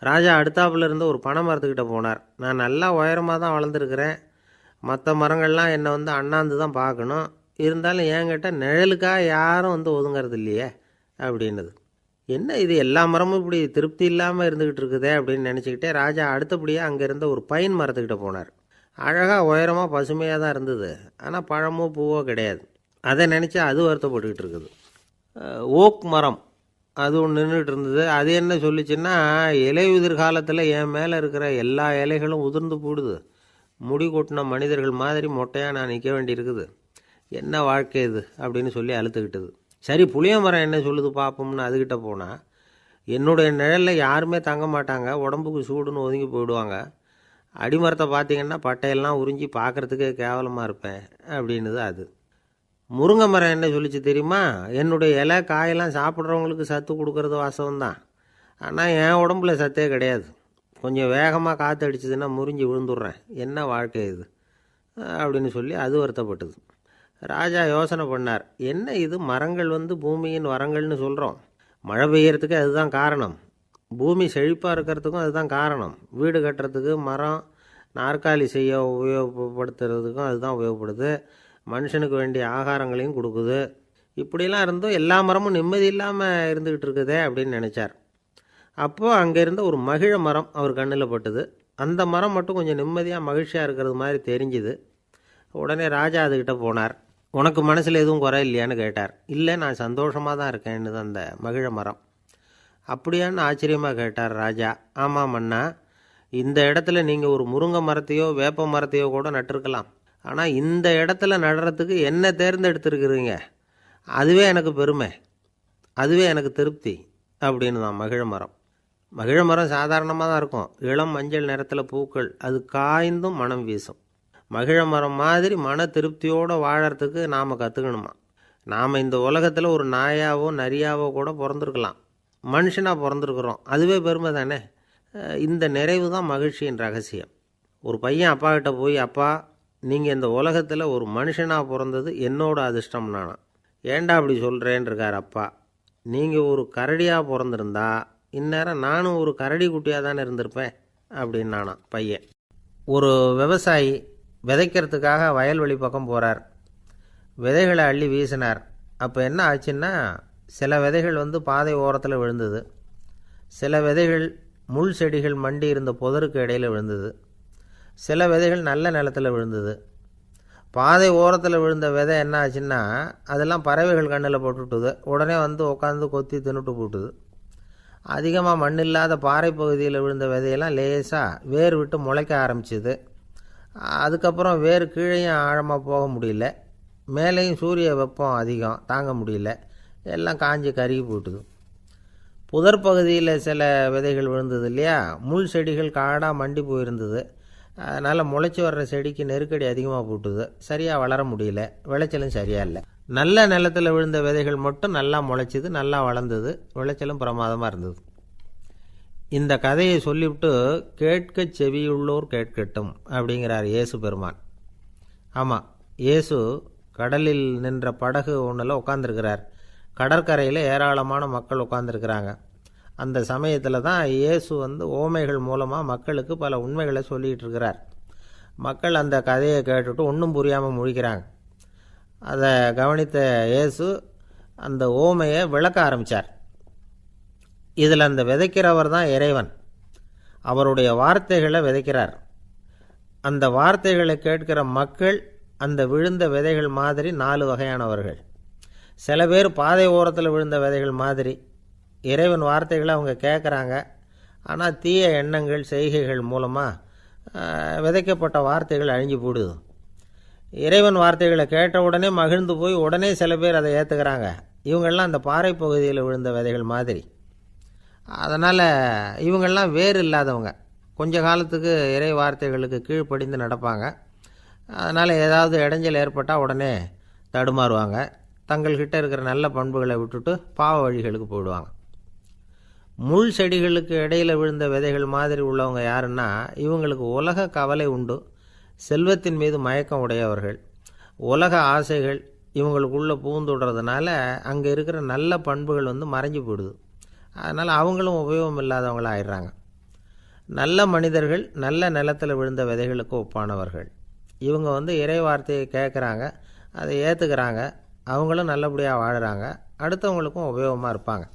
ராஜா அடுத்தாப்புல இருந்த ஒரு பனை மரத்துக்கிட்ட போனார். நான் நல்லா உயரமாக தான் வளர்ந்துருக்கிறேன், மற்ற மரங்கள்லாம் என்னை வந்து அண்ணாந்து தான் பார்க்கணும், இருந்தாலும் என்கிட்ட நிழலுக்காக யாரும் வந்து ஒதுங்கிறது இல்லையே அப்படின்னுது. என்ன இது எல்லா மரமும் இப்படி திருப்தி இல்லாமல் இருந்துக்கிட்டு இருக்குதே அப்படின்னு நினச்சிக்கிட்டே ராஜா அடுத்தபடியாக அங்கே இருந்த ஒரு பைன் மரத்துக்கிட்ட போனார். அழகாக உயரமாக பசுமையாக தான் இருந்தது, ஆனால் பழமோ பூவோ கிடையாது. அதை நினச்சா அது வருத்தப்பட்டுக்கிட்டு இருக்குது. ஓக் மரம் அது ஒன்று நின்றுட்டு இருந்தது. அது என்ன சொல்லிச்சுன்னா, இலையுதிர் காலத்தில் என் மேலே இருக்கிற எல்லா இலைகளும் உதிர்ந்து போடுது, முடி கொட்டின மனிதர்கள் மாதிரி மொட்டையாக நான் நிற்க வேண்டியிருக்குது, என்ன வாழ்க்கை இது அப்படின்னு சொல்லி அழுத்துக்கிட்டது. சரி, புளிய மரம் என்ன சொல்லுது பார்ப்போம்னு அதுக்கிட்ட போனால், என்னுடைய நிழலில் யாருமே தங்க மாட்டாங்க, உடம்புக்கு சூடுன்னு ஒதுங்கி போயிடுவாங்க, அடிமரத்தை பார்த்திங்கன்னா பட்டையெல்லாம் உறிஞ்சி பார்க்குறதுக்கே கேவலமாக இருப்பேன் அப்படின்னுது அது. முருங்கை மரம் என்ன சொல்லிச்சு தெரியுமா, என்னுடைய இலை காயெல்லாம் சாப்பிட்றவங்களுக்கு சத்து கொடுக்கறது வாசம்தான், ஆனால் என் உடம்புல சத்தே கிடையாது, கொஞ்சம் வேகமாக காற்று அடிச்சதுன்னா முறிஞ்சி விழுந்துடுறேன், என்ன வாழ்க்கை இது அப்படின்னு சொல்லி அது வருத்தப்பட்டது. ராஜா யோசனை பண்ணார், என்ன இது மரங்கள் பூமியின் வரங்கள்னு சொல்கிறோம், மழை பெய்யறதுக்கு அதுதான் காரணம், பூமி செழிப்பாக இருக்கிறதுக்கும் அதுதான் காரணம், வீடு கட்டுறதுக்கு மரம், நாற்காலி செய்ய உபயோகப்படுத்துறதுக்கும் அதுதான் உபயோகப்படுது, மனுஷனுக்கு வேண்டிய ஆகாரங்களையும் கொடுக்குது, இப்படிலாம் இருந்தும் எல்லா மரமும் நிம்மதி இல்லாமல் இருந்துக்கிட்டு இருக்குதே அப்படின்னு நினச்சார். அப்போது அங்கே இருந்த ஒரு மகிழ மரம் அவர் கண்ணில் பட்டுது. அந்த மரம் மட்டும் கொஞ்சம் நிம்மதியாக மகிழ்ச்சியாக இருக்கிறது மாதிரி தெரிஞ்சுது. உடனே ராஜா அதுக்கிட்ட போனார். உனக்கு மனசில் எதுவும் குறை இல்லையான்னு கேட்டார். இல்லை, நான் சந்தோஷமாக தான் இருக்கேன்னு அந்த மகிழ மரம். அப்படியான்னு ஆச்சரியமாக கேட்டார் ராஜா. ஆமாம் மன்னா, இந்த இடத்துல நீங்கள் ஒரு முருங்கை மரத்தையோ வேப்ப மரத்தையோ கூட நட்டிருக்கலாம், ஆனால் இந்த இடத்துல நடுறதுக்கு என்ன தேர்ந்தெடுத்துருக்குறீங்க, அதுவே எனக்கு பெருமை, அதுவே எனக்கு திருப்தி அப்படின்னு தான் மகிழ மரம். மகிழ மரம் சாதாரணமாக தான் இருக்கும், இளம் மஞ்சள் நிறத்தில் பூக்கள், அது காய்ந்தும் மனம் வீசும். மகிழ மரம் மாதிரி மன திருப்தியோடு வாழறதுக்கு நாம் கற்றுக்கணுமா. நாம் இந்த உலகத்தில் ஒரு நாயாவோ நரியாவோ கூட பிறந்திருக்கலாம், மனுஷனாக பிறந்திருக்கிறோம், அதுவே பெருமை தானே. இந்த நிறைவு தான் மகிழ்ச்சியின் ரகசியம். ஒரு பையன் அப்பா கிட்ட போய், அப்பா நீங்கள் இந்த உலகத்தில் ஒரு மனுஷனாக பிறந்தது என்னோட அதிர்ஷ்டம் நானா. ஏண்டா அப்படி சொல்கிறேன்னு இருக்கார் அப்பா. நீங்கள் ஒரு கரடியாக பிறந்திருந்தா இந்நேரம் நானும் ஒரு கரடி குட்டியாக தானே இருந்திருப்பேன் அப்படின்னு நானா பையன். ஒரு விவசாயி விதைக்கிறதுக்காக வயல்வெளி பக்கம் போகிறார். விதைகளை அள்ளி வீசினார். அப்போ என்ன ஆச்சுன்னா, சில விதைகள் பாதை ஓரத்தில் விழுந்தது, சில விதைகள் முள் செடிகள் மண்டி இருந்த புதருக்கு இடையில் விழுந்தது, சில விதைகள் நல்ல நிலத்தில் விழுந்தது. பாதை ஓரத்தில் விழுந்த விதை என்ன ஆச்சுன்னா, அதெல்லாம் பறவைகள் கண்ணில் போட்டுவிட்டுது, உடனே உட்காந்து கொத்தி தின்னுட்டு போட்டுது. அதிகமாக மண் இல்லாத பாறை பகுதியில் விழுந்த விதையெல்லாம் லேசாக வேர் விட்டு முளைக்க ஆரம்பிச்சிது. அதுக்கப்புறம் வேறு கீழேயும் ஆழமாக போக முடியல, மேலேயும் சூரிய வெப்பம் அதிகம் தாங்க முடியல, எல்லாம் காஞ்சி கருகி போட்டுது. புதர் பகுதியில் சில விதைகள் விழுந்தது இல்லையா, முள் செடிகள் காடாக மண்டி போயிருந்தது, அதனால் முளைச்சி வர்ற செடிக்கு நெருக்கடி அதிகமாக போட்டுது, சரியாக வளர முடியல, விளைச்சலும் சரியாக இல்லை. நல்ல நிலத்தில் விழுந்த விதைகள் மட்டும் நல்லா முளைச்சிது, நல்லா வளர்ந்தது, விளைச்சலும் பிரமாதமாக இருந்தது. இந்த கதையை சொல்லிவிட்டு கேட்க செவியுள்ளோர் கேட்கட்டும் அப்படிங்கிறார் இயேசு பெருமான். ஆமாம், இயேசு கடலில் நின்ற படகு ஒன்றில் உட்காந்துருக்கிறார். கடற்கரையில் ஏராளமான மக்கள் உட்காந்துருக்கிறாங்க. அந்த சமயத்தில் தான் இயேசு ஓமைகள் மூலமாக மக்களுக்கு பல உண்மைகளை சொல்லிகிட்டு இருக்கிறார். மக்கள் அந்த கதையை கேட்டுட்டு ஒன்றும் புரியாமல் முழிக்கிறாங்க. அதை கவனித்த இயேசு அந்த ஓமையை விளக்க ஆரம்பித்தார். இதில் அந்த விதைக்கிறவர் தான் இறைவன், அவருடைய வார்த்தைகளை விதைக்கிறார். அந்த வார்த்தைகளை கேட்கிற மக்கள் அந்த விழுந்த விதைகள் மாதிரி 4 வகையானவர்கள். சில பேர் பாதை ஓரத்தில் விழுந்த விதைகள் மாதிரி, இறைவன் வார்த்தைகளை அவங்க கேட்குறாங்க, ஆனால் தீய எண்ணங்கள் செய்கைகள் மூலமாக விதைக்கப்பட்ட வார்த்தைகள் அழிஞ்சு போடுது. இறைவன் வார்த்தைகளை கேட்ட உடனே மகிழ்ந்து போய் உடனே சில பேர் அதை ஏற்றுக்கிறாங்க. இவங்கெல்லாம் அந்த பாறை பகுதியில் விழுந்த விதைகள் மாதிரி. அதனால் இவங்கெல்லாம் வேறு இல்லாதவங்க, கொஞ்ச காலத்துக்கு இறை வார்த்தைகளுக்கு கீழ்ப்படிந்து நடப்பாங்க. அதனால் ஏதாவது இடைஞ்சல் ஏற்பட்டால் உடனே தடுமாறுவாங்க, தங்கள்கிட்ட இருக்கிற நல்ல பண்புகளை விட்டுட்டு பாவ வழிகளுக்கு போயிடுவாங்க. முள் செடிகளுக்கு இடையில் விழுந்த விதைகள் மாதிரி உள்ளவங்க யாருன்னா, இவங்களுக்கு உலக கவலை உண்டு, செல்வத்தின் மீது மயக்கம் உடையவர்கள், உலக ஆசைகள் இவங்களுக்குள்ளே பூந்துடுறதுனால அங்கே இருக்கிற நல்ல பண்புகள் மறைஞ்சு போயிடுது. அதனால் அவங்களும் உபயோகம் இல்லாதவங்களாக ஆயிடுறாங்க. நல்ல மனிதர்கள் நல்ல நிலத்தில் விழுந்த விதைகளுக்கு ஒப்பானவர்கள். இவங்க இறை வார்த்தையை கேட்குறாங்க, அதை ஏற்றுக்கிறாங்க, அவங்களும் நல்லபடியாக வாழுறாங்க, அடுத்தவங்களுக்கும் உபயோகமாக இருப்பாங்க.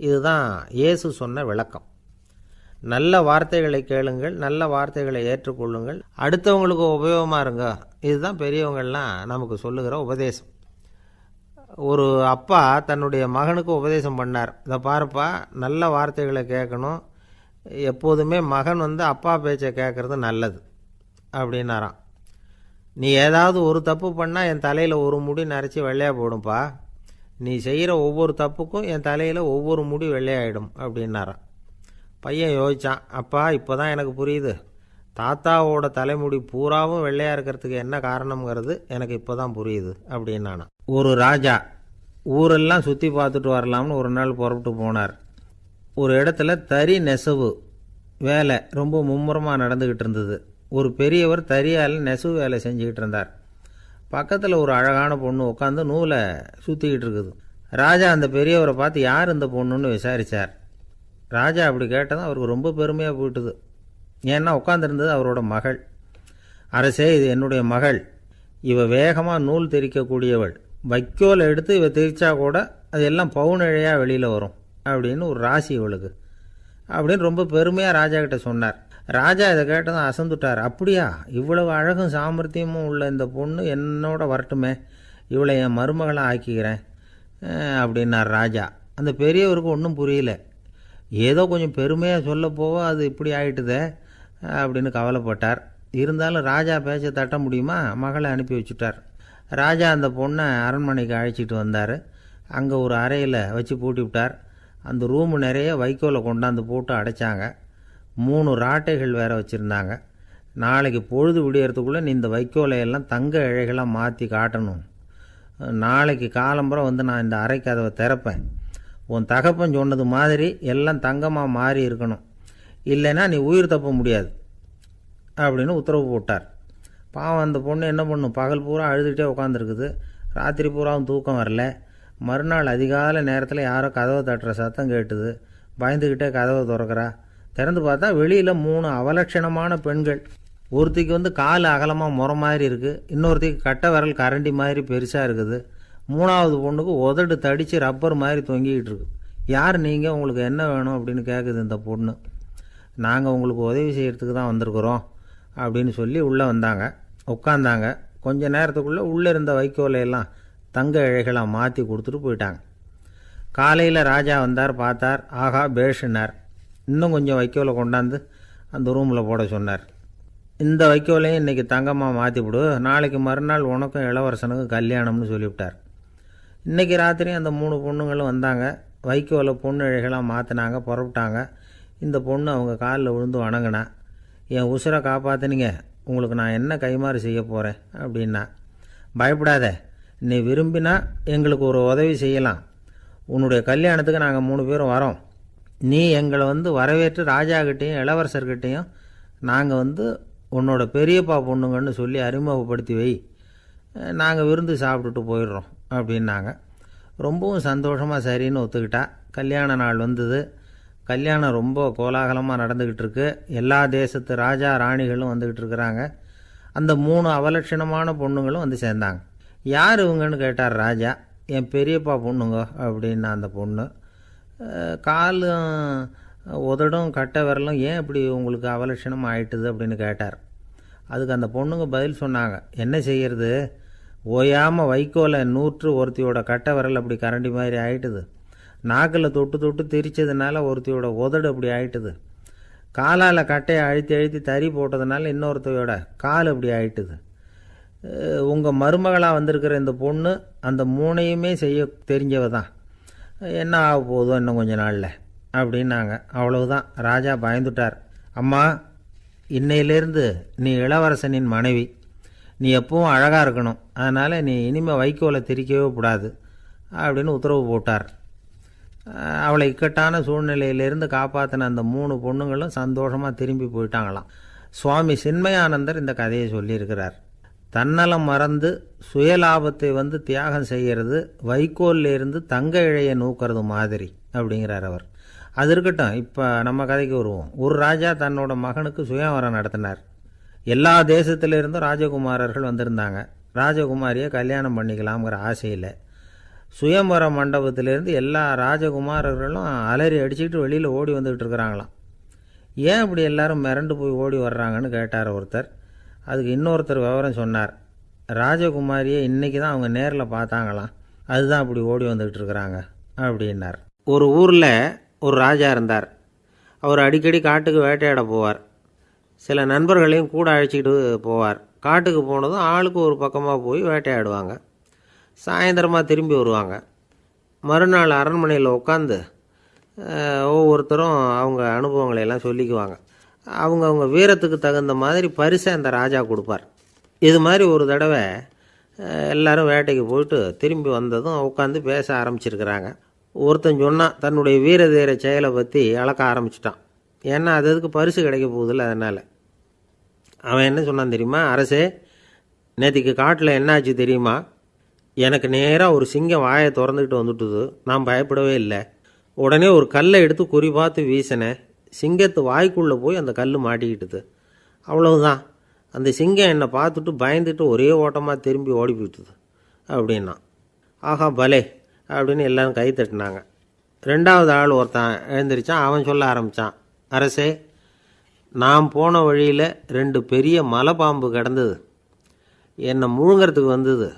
இதுதான் இயேசு சொன்ன விளக்கம். நல்ல வார்த்தைகளை கேளுங்கள், நல்ல வார்த்தைகளை ஏற்றுக்கொள்ளுங்கள், அடுத்தவங்களுக்கு உபயோகமாக இருங்க. இதுதான் பெரியவங்கள்லாம் நமக்கு சொல்லுகிற உபதேசம். ஒரு அப்பா தன்னுடைய மகனுக்கு உபதேசம் பண்ணார். இதை பாருப்பா, நல்ல வார்த்தைகளை கேட்கணும், எப்போதுமே மகன் அப்பா பேச்சை கேட்குறது நல்லது அப்படின்னாராம். நீ ஏதாவது ஒரு தப்பு பண்ணால் என் தலையில் ஒரு முடி நரைச்சி வெள்ளையாக போடும்பா, நீ செய்கிற ஒவ்வொரு தப்புக்கும் என் தலையில் ஒவ்வொரு முடி வெள்ளையாயிடும் அப்படின்னாராம். பையன் யோசித்தான், அப்பா இப்போ தான் எனக்கு புரியுது, தாத்தாவோட தலைமுடி பூராவும் வெள்ளையாக இருக்கிறதுக்கு என்ன காரணங்கிறது எனக்கு இப்போ தான் புரியுது அப்படின்னானா. ஒரு ராஜா ஊரெல்லாம் சுற்றி பார்த்துட்டு வரலாம்னு ஒரு நாள் புறப்பட்டு போனார். ஒரு இடத்துல தறி நெசவு வேலை ரொம்ப மும்முரமாக நடந்துக்கிட்டு இருந்தது. ஒரு பெரியவர் தறியால் நெசவு வேலை செஞ்சுக்கிட்டு இருந்தார். பக்கத்தில் ஒரு அழகான பொண்ணு உட்காந்து நூலை சுற்றிக்கிட்டு இருக்குது. ராஜா அந்த பெரியவரை பார்த்து யார் இந்த பொண்ணுன்னு விசாரித்தார். ராஜா அப்படி கேட்டதும் அவருக்கு ரொம்ப பெருமையாக போயிட்டுது. ஏன்னா உட்காந்துருந்தது அவரோட மகள். அரசே, இது என்னுடைய மகள், இவ வேகமாக நூல் தெரிக்கக்கூடியவள், வைக்கோலை எடுத்து இவ தெரிச்சா கூட அது எல்லாம் பவுனிழையாக வெளியில் வரும் அப்படின்னு ஒரு ராசி இவளுக்கு அப்படின்னு ரொம்ப பெருமையாக ராஜா கிட்ட சொன்னார். ராஜா இதை கேட்டதும் அசந்துட்டார். அப்படியா, இவ்வளவு அழகும் சாமர்த்தியமும் உள்ள இந்த பொண்ணு என்னோட வரட்டுமே, இவளை என் மருமகளாக ஆக்கிக்கிறேன் அப்படின்னார் ராஜா. அந்த பெரியவருக்கு ஒன்றும் புரியல. ஏதோ கொஞ்சம் பெருமையாக சொல்ல போவோ அது இப்படி ஆயிட்டுதே அப்படின்னு கவலைப்பட்டார். இருந்தாலும் ராஜா பேச்ச தட்ட முடியுமா, மகளை அனுப்பி வச்சுட்டார். ராஜா அந்த பொண்ணை அரண்மனைக்கு அழைச்சிட்டு வந்தார். அங்கே ஒரு அறையில் வச்சு பூட்டி விட்டார். அந்த ரூமு நிறைய வைக்கோலை கொண்டாந்து போட்டு அடைச்சாங்க. 3 ராட்டைகள் வேறு வச்சுருந்தாங்க. நாளைக்கு பொழுது விடியறதுக்குள்ளே நீ இந்த வைக்கோலையெல்லாம் தங்க இழைகளாக மாற்றி காட்டணும். நாளைக்கு காலம்புற நான் இந்த அறை கதவை திறப்பேன். உன் தகப்பன் சொன்னது மாதிரி எல்லாம் தங்கமாக மாறி இருக்கணும், இல்லைன்னா நீ உயிர் தப்ப முடியாது அப்படின்னு உத்தரவு போட்டார். பாவம் அந்த பொண்ணு என்ன பண்ணும், பகல் பூரா அழுதுகிட்டே உட்காந்துருக்குது. ராத்திரி பூராவும் தூக்கம் வரல. மறுநாள் அதிகாலை நேரத்தில் யாரோ கதவை தட்டுற சத்தம் கேட்டுது. பயந்துக்கிட்டே கதவை திறக்கிறா. திறந்து பார்த்தா வெளியில் 3 அவலட்சணமான பெண்கள். ஒருத்திக்கு கால் அகலமாக முறை மாதிரி இருக்குது, இன்னொருத்திக்கு கட்டை விரல் கரண்டி மாதிரி பெருசாக இருக்குது, 3ஆவது பொண்ணுக்கு உதடு தடித்து ரப்பர் மாதிரி தொங்கிக்கிட்டு இருக்கு. யார் நீங்கள், உங்களுக்கு என்ன வேணும் அப்படின்னு கேட்குது இந்த பொண்ணு. நாங்கள் உங்களுக்கு உதவி செய்கிறதுக்கு தான் வந்திருக்கிறோம் அப்படின்னு சொல்லி உள்ளே வந்தாங்க. உட்காந்தாங்க. கொஞ்ச நேரத்துக்குள்ளே உள்ளே இருந்த வைக்கோலையெல்லாம் தங்க இழைகளாக மாற்றி கொடுத்துட்டு போயிட்டாங்க. காலையில் ராஜா வந்தார், பார்த்தார். ஆகா பேஷுன்னார். இன்னும் கொஞ்சம் வைக்கோலை கொண்டாந்து அந்த ரூமில் போட சொன்னார். இந்த வைக்கோலையும் இன்றைக்கி தங்கமாக மாற்றிவிடு, நாளைக்கு மறுநாள் உனக்கும் இளவரசனுக்கும் கல்யாணம்னு சொல்லிவிட்டார். இன்றைக்கி ராத்திரி அந்த 3 பொண்ணுங்களும் வந்தாங்க. வைக்கோலை பொண்ணு இழைகளாக மாற்றினாங்க, புறப்பட்டாங்க. இந்த பொண்ணு அவங்க காலில் விழுந்து வணங்கினா. என் உசுரை காப்பாற்றினீங்க, உங்களுக்கு நான் என்ன கைமாறு செய்ய போகிறேன் அப்படின்னா. பயப்படாத, நீ விரும்பினா எங்களுக்கு ஒரு உதவி செய்யலாம். உன்னுடைய கல்யாணத்துக்கு நாங்கள் 3 பேரும் வரோம். நீ எங்களை வரவேற்று ராஜாக்கிட்டேயும் இளவரசர்கிட்டையும் நாங்கள் உன்னோட பெரியப்பா பொண்ணுங்கன்னு சொல்லி அறிமுகப்படுத்தி வை, நாங்கள் விருந்து சாப்பிட்டுட்டு போயிடுறோம் அப்படின்னாங்க. ரொம்பவும் சந்தோஷமாக சரின்னு ஒத்துக்கிட்டா. கல்யாண நாள் வந்தது. கல்யாணம் ரொம்ப கோலாகலமாக நடந்துக்கிட்டு இருக்கு. எல்லா தேசத்து ராஜா ராணிகளும் வந்துக்கிட்டு இருக்கிறாங்க. அந்த 3 அவலட்சணமான பொண்ணுங்களும் சேர்ந்தாங்க. யார் இவங்கன்னு கேட்டார் ராஜா. என் பெரியப்பா பொண்ணுங்க அப்படின்னா அந்த பொண்ணு. காலும் உதடும் கட்டை விரலும் ஏன் இப்படி உங்களுக்கு அவலட்சணம் ஆயிட்டுது அப்படின்னு கேட்டார். அதுக்கு அந்த பொண்ணுங்க பதில் சொன்னாங்க. என்ன செய்கிறது, ஓயாமல் வைக்கோலை நூற்று ஒருத்தியோட கட்டை விரல் அப்படி கரண்டி மாதிரி ஆயிட்டுது, நாக்கில் தொட்டு தொட்டு திரிச்சதுனால ஒருத்தியோட உதடு அப்படி ஆயிட்டுது, காலால் கட்டையை அழுத்தி அழுத்தி தறி போட்டதுனால இன்னொருத்தையோட கால் அப்படி ஆயிட்டுது. உங்கள் மருமகளாக வந்திருக்கிற இந்த பொண்ணு அந்த 3ஐயுமே செய்ய தெரிஞ்சவ தான், என்ன ஆக போதும் இன்னும் கொஞ்ச நாளில் அப்படின்னாங்க. அவ்வளவுதான். ராஜா பயந்துட்டார். அம்மா, இன்னையிலேருந்து நீ இளவரசனின் மனைவி, நீ எப்பவும் அழகாக இருக்கணும், அதனால் நீ இனிமேல் வைக்கோலை திரிக்கவே கூடாது அப்படின்னு உத்தரவு போட்டார். அவளை இக்கட்டான சூழ்நிலையிலேருந்து காப்பாற்றின அந்த 3 பொண்ணுங்களும் சந்தோஷமாக திரும்பி போயிட்டாங்களாம். சுவாமி சின்மயானந்தர் இந்த கதையை சொல்லியிருக்கிறார். தன்னலம் மறந்து சுயலாபத்தை தியாகம் செய்கிறது வைக்கோல்லேருந்து தங்க இழையை நூக்கிறது மாதிரி அப்படிங்கிறார் அவர். அது இருக்கட்டும், இப்போ நம்ம கதைக்கு வருவோம். ஒரு ராஜா தன்னோட மகனுக்கு சுயவரம் நடத்தினார். எல்லா தேசத்திலிருந்தும் ராஜகுமாரர்கள் வந்திருந்தாங்க. ராஜகுமாரியை கல்யாணம் பண்ணிக்கலாம்ங்கிற ஆசையில் சுயம்பர மண்டபத்திலேருந்து எல்லா ராஜகுமாரர்களும் அலறி அடிச்சுக்கிட்டு வெளியில் ஓடி வந்துக்கிட்டு இருக்கிறாங்களாம். ஏன் இப்படி எல்லாரும் மிரண்டு போய் ஓடி வர்றாங்கன்னு கேட்டார் ஒருத்தர். அதுக்கு இன்னொருத்தர் விவரம் சொன்னார். ராஜகுமாரியை இன்றைக்கி தான் அவங்க நேரில் பார்த்தாங்களாம். அதுதான் அப்படி ஓடி வந்துக்கிட்டு இருக்கிறாங்க அப்படின்னார். ஒரு ஊரில் ஒரு ராஜா இருந்தார். அவர் அடிக்கடி காட்டுக்கு வேட்டையாட போவார். சில நண்பர்களையும் கூட அழைச்சிக்கிட்டு போவார். காட்டுக்கு போனதும் ஆளுக்கு ஒரு பக்கமாக போய் வேட்டையாடுவாங்க. சாயந்தரமாக திரும்பி வருவாங்க. மறுநாள் அரண்மனையில் உட்காந்து ஒவ்வொருத்தரும் அவங்க அனுபவங்களை எல்லாம் சொல்லிக்குவாங்க. அவங்கவுங்க வீரத்துக்கு தகுந்த மாதிரி பரிசை அந்த ராஜா கொடுப்பார். இது மாதிரி ஒரு தடவை எல்லோரும் வேட்டைக்கு போயிட்டு திரும்பி வந்ததும் உட்காந்து பேச ஆரம்பிச்சிருக்கிறாங்க. ஒருத்தன் சொன்னான், தன்னுடைய வீர தீர செயலை பற்றி அளக்க ஆரம்பிச்சிட்டான். ஏன்னா அது அதுக்கு பரிசு கிடைக்க போகுதில்ல, அதனால். அவன் என்ன சொன்னான் தெரியுமா? அரசே, நேற்றுக்கு காட்டில் என்னாச்சு தெரியுமா? எனக்கு நேராக ஒரு சிங்கம் வாயை திறந்துக்கிட்டு வந்துட்டுது. நான் பயப்படவே இல்லை. உடனே ஒரு கல்லை எடுத்து குறி பார்த்து வீசினேன். சிங்கத்து வாய்க்குள்ளே போய் அந்த கல் மாட்டிக்கிட்டுது. அவ்வளவுதான். அந்த சிங்கம் என்னை பார்த்துட்டு பயந்துட்டு ஒரே ஓட்டமாக திரும்பி ஓடி போயிட்டுது அப்படின்னா. ஆஹா பலே அப்படின்னு எல்லாரும் கை தட்டினாங்க. ரெண்டாவது ஆள் ஒருத்தன் எழுந்திரிச்சான். அவன் சொல்ல ஆரம்பித்தான், அரசே, நான் போன வழியில் 2 பெரிய மலைப்பாம்பு கிடந்தது. என்னை முழுங்கிறதுக்கு வந்தது.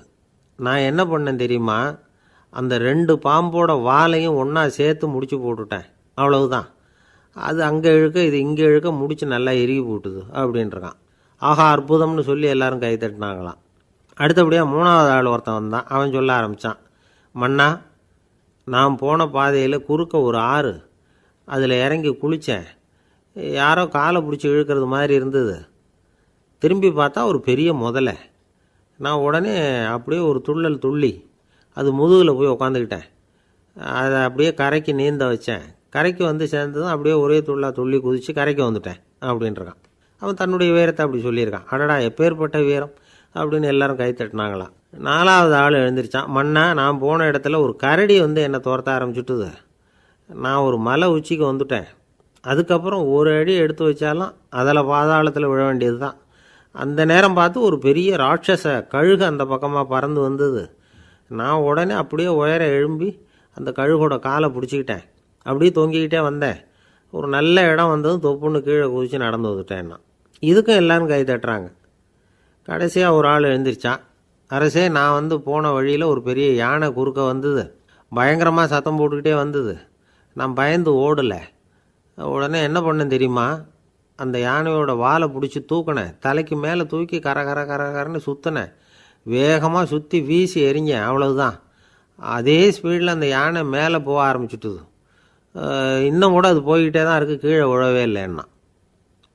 நான் என்ன பண்ணேன் தெரியுமா? அந்த 2 பாம்போட வாலையும் ஒன்றா சேர்த்து முடிச்சு போட்டுட்டேன். அவ்வளவுதான். அது அங்கே இழுக்க இது இங்கே இழுக்க முடிச்சு நல்லா இறுகி போட்டுது அப்படின்றான். ஆஹா அற்புதம்னு சொல்லி எல்லாரும் கை தட்டினாங்களாம். அடுத்தபடியாக 3வது ஆள் ஒருத்தன் வந்தான். அவன் சொல்ல ஆரம்பித்தான், மன்னா, நான் போன பாதையில் குறுக்க ஒரு ஆறு. அதில் இறங்கி குளித்தேன். யாரோ காலை பிடிச்சி இழுக்கிறது மாதிரி இருந்தது. திரும்பி பார்த்தா ஒரு பெரிய முதலை. நான் உடனே அப்படியே ஒரு துள்ளல் துள்ளி அது முதுகில் போய் உக்காந்துக்கிட்டேன். அதை அப்படியே கரைக்கு நீந்த வச்சேன். கரைக்கு வந்து சேர்ந்ததும் அப்படியே ஒரே துள்ளி குதித்து கரைக்கு வந்துட்டேன் அப்படின்றான். அவன் தன்னுடைய வீரத்தை அப்படி சொல்லியிருக்கான். அடடா எப்பேற்பட்ட வீரம் அப்படின்னு எல்லாரும் கை தட்டினாங்களாம். 4வது ஆள் எழுந்திரிச்சான். மன்னா, நான் போன இடத்துல ஒரு கரடி வந்து என்னை துரத்த ஆரம்பிச்சுட்டுது. நான் ஒரு மலை உச்சிக்கு வந்துட்டேன். அதுக்கப்புறம் ஒரு அடி எடுத்து வச்சாலும் அதில் பாதாளத்தில் விழ வேண்டியது தான். அந்த நேரம் பார்த்து ஒரு பெரிய ராட்சச கழுகு அந்த பக்கமாக பறந்து வந்தது. நான் உடனே அப்படியே உயர எழும்பி அந்த கழுகோட காலை பிடிச்சிக்கிட்டேன். அப்படியே தொங்கிக்கிட்டே வந்தேன். ஒரு நல்ல இடம் வந்ததும் தொப்புன்னு கீழே குதித்து நடந்து வந்துட்டேன்னா. இதுக்கும் எல்லோரும் கை தட்டுறாங்க. கடைசியாக ஒரு ஆள் எழுந்திரிச்சான். அரசே, நான் வந்து போன வழியில் ஒரு பெரிய யானை குறுக்க வந்தது. பயங்கரமாக சத்தம் போட்டுக்கிட்டே வந்தது. நான் பயந்து ஓடலை. உடனே என்ன பண்ணேன் தெரியுமா? அந்த யானையோட வாலை பிடிச்சி தூக்கினேன். தலைக்கு மேலே தூக்கி கரன்னு சுற்றினேன். வேகமாக சுற்றி வீசி எறிஞ்சேன். அவ்வளவுதான். அதே ஸ்பீடில் அந்த யானை மேலே போக ஆரம்பிச்சுட்டுது. இன்னும் கூட அது போய்கிட்டே தான் இருக்குது, கீழே விழவே இல்லைன்னா.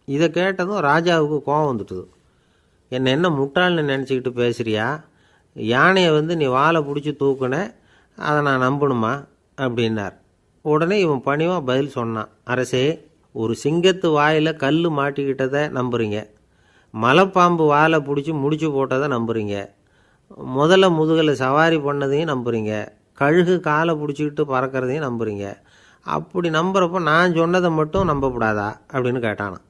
இதை கேட்டதும் ராஜாவுக்கு கோபம் வந்துட்டுது. என்ன முட்டாள்னு நினச்சிக்கிட்டு பேசுகிறியா? யானையை வந்து நீ வாலை பிடிச்சி தூக்குன, அதை நான் நம்பணுமா அப்படின்னார். உடனே இவன் பணிவாக பதில் சொன்னான். அரசே, ஒரு சிங்கத்து வாயில் கல் மாட்டிக்கிட்டதை நம்புறீங்க. மலைப்பாம்பு வாலை பிடிச்சி முடிச்சு போட்டதை நம்புறீங்க. முதல்ல முதுகில் சவாரி பண்ணதையும் நம்புறீங்க. கழுகு காலை பிடிச்சிக்கிட்டு பறக்கிறதையும் நம்புறீங்க. அப்படி நம்புறப்போ நான் சொன்னதை மட்டும் நம்பக்கூடாதா அப்படின்னு கேட்டானான்.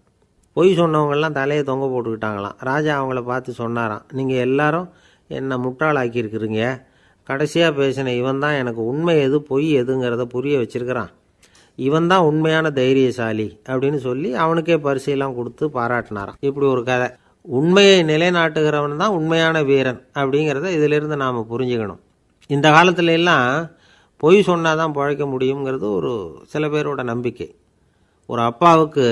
பொய் சொன்னவங்கெல்லாம் தலையை தொங்க போட்டுக்கிட்டாங்களாம். ராஜா அவங்கள பார்த்து சொன்னாராம், நீங்கள் எல்லாரும் என்னை முட்டாளாக்கியிருக்கிறீங்க. கடைசியாக பேசின இவன் தான் எனக்கு உண்மை எது பொய் எதுங்கிறத புரிய வச்சிருக்கிறான். இவன் தான் உண்மையான தைரியசாலி அப்படின்னு சொல்லி அவனுக்கே பரிசையெல்லாம் கொடுத்து பாராட்டினாராம். இப்படி ஒரு கதை. உண்மையை நிலைநாட்டுகிறவன் தான் உண்மையான வீரன் அப்படிங்கிறத இதிலிருந்து நாம் புரிஞ்சுக்கணும். இந்த காலத்துல எல்லாம் பொய் சொன்னால் தான் பிழைக்க முடியுங்கிறது ஒரு சில பேரோட நம்பிக்கை. ஒரு அப்பாவுக்கு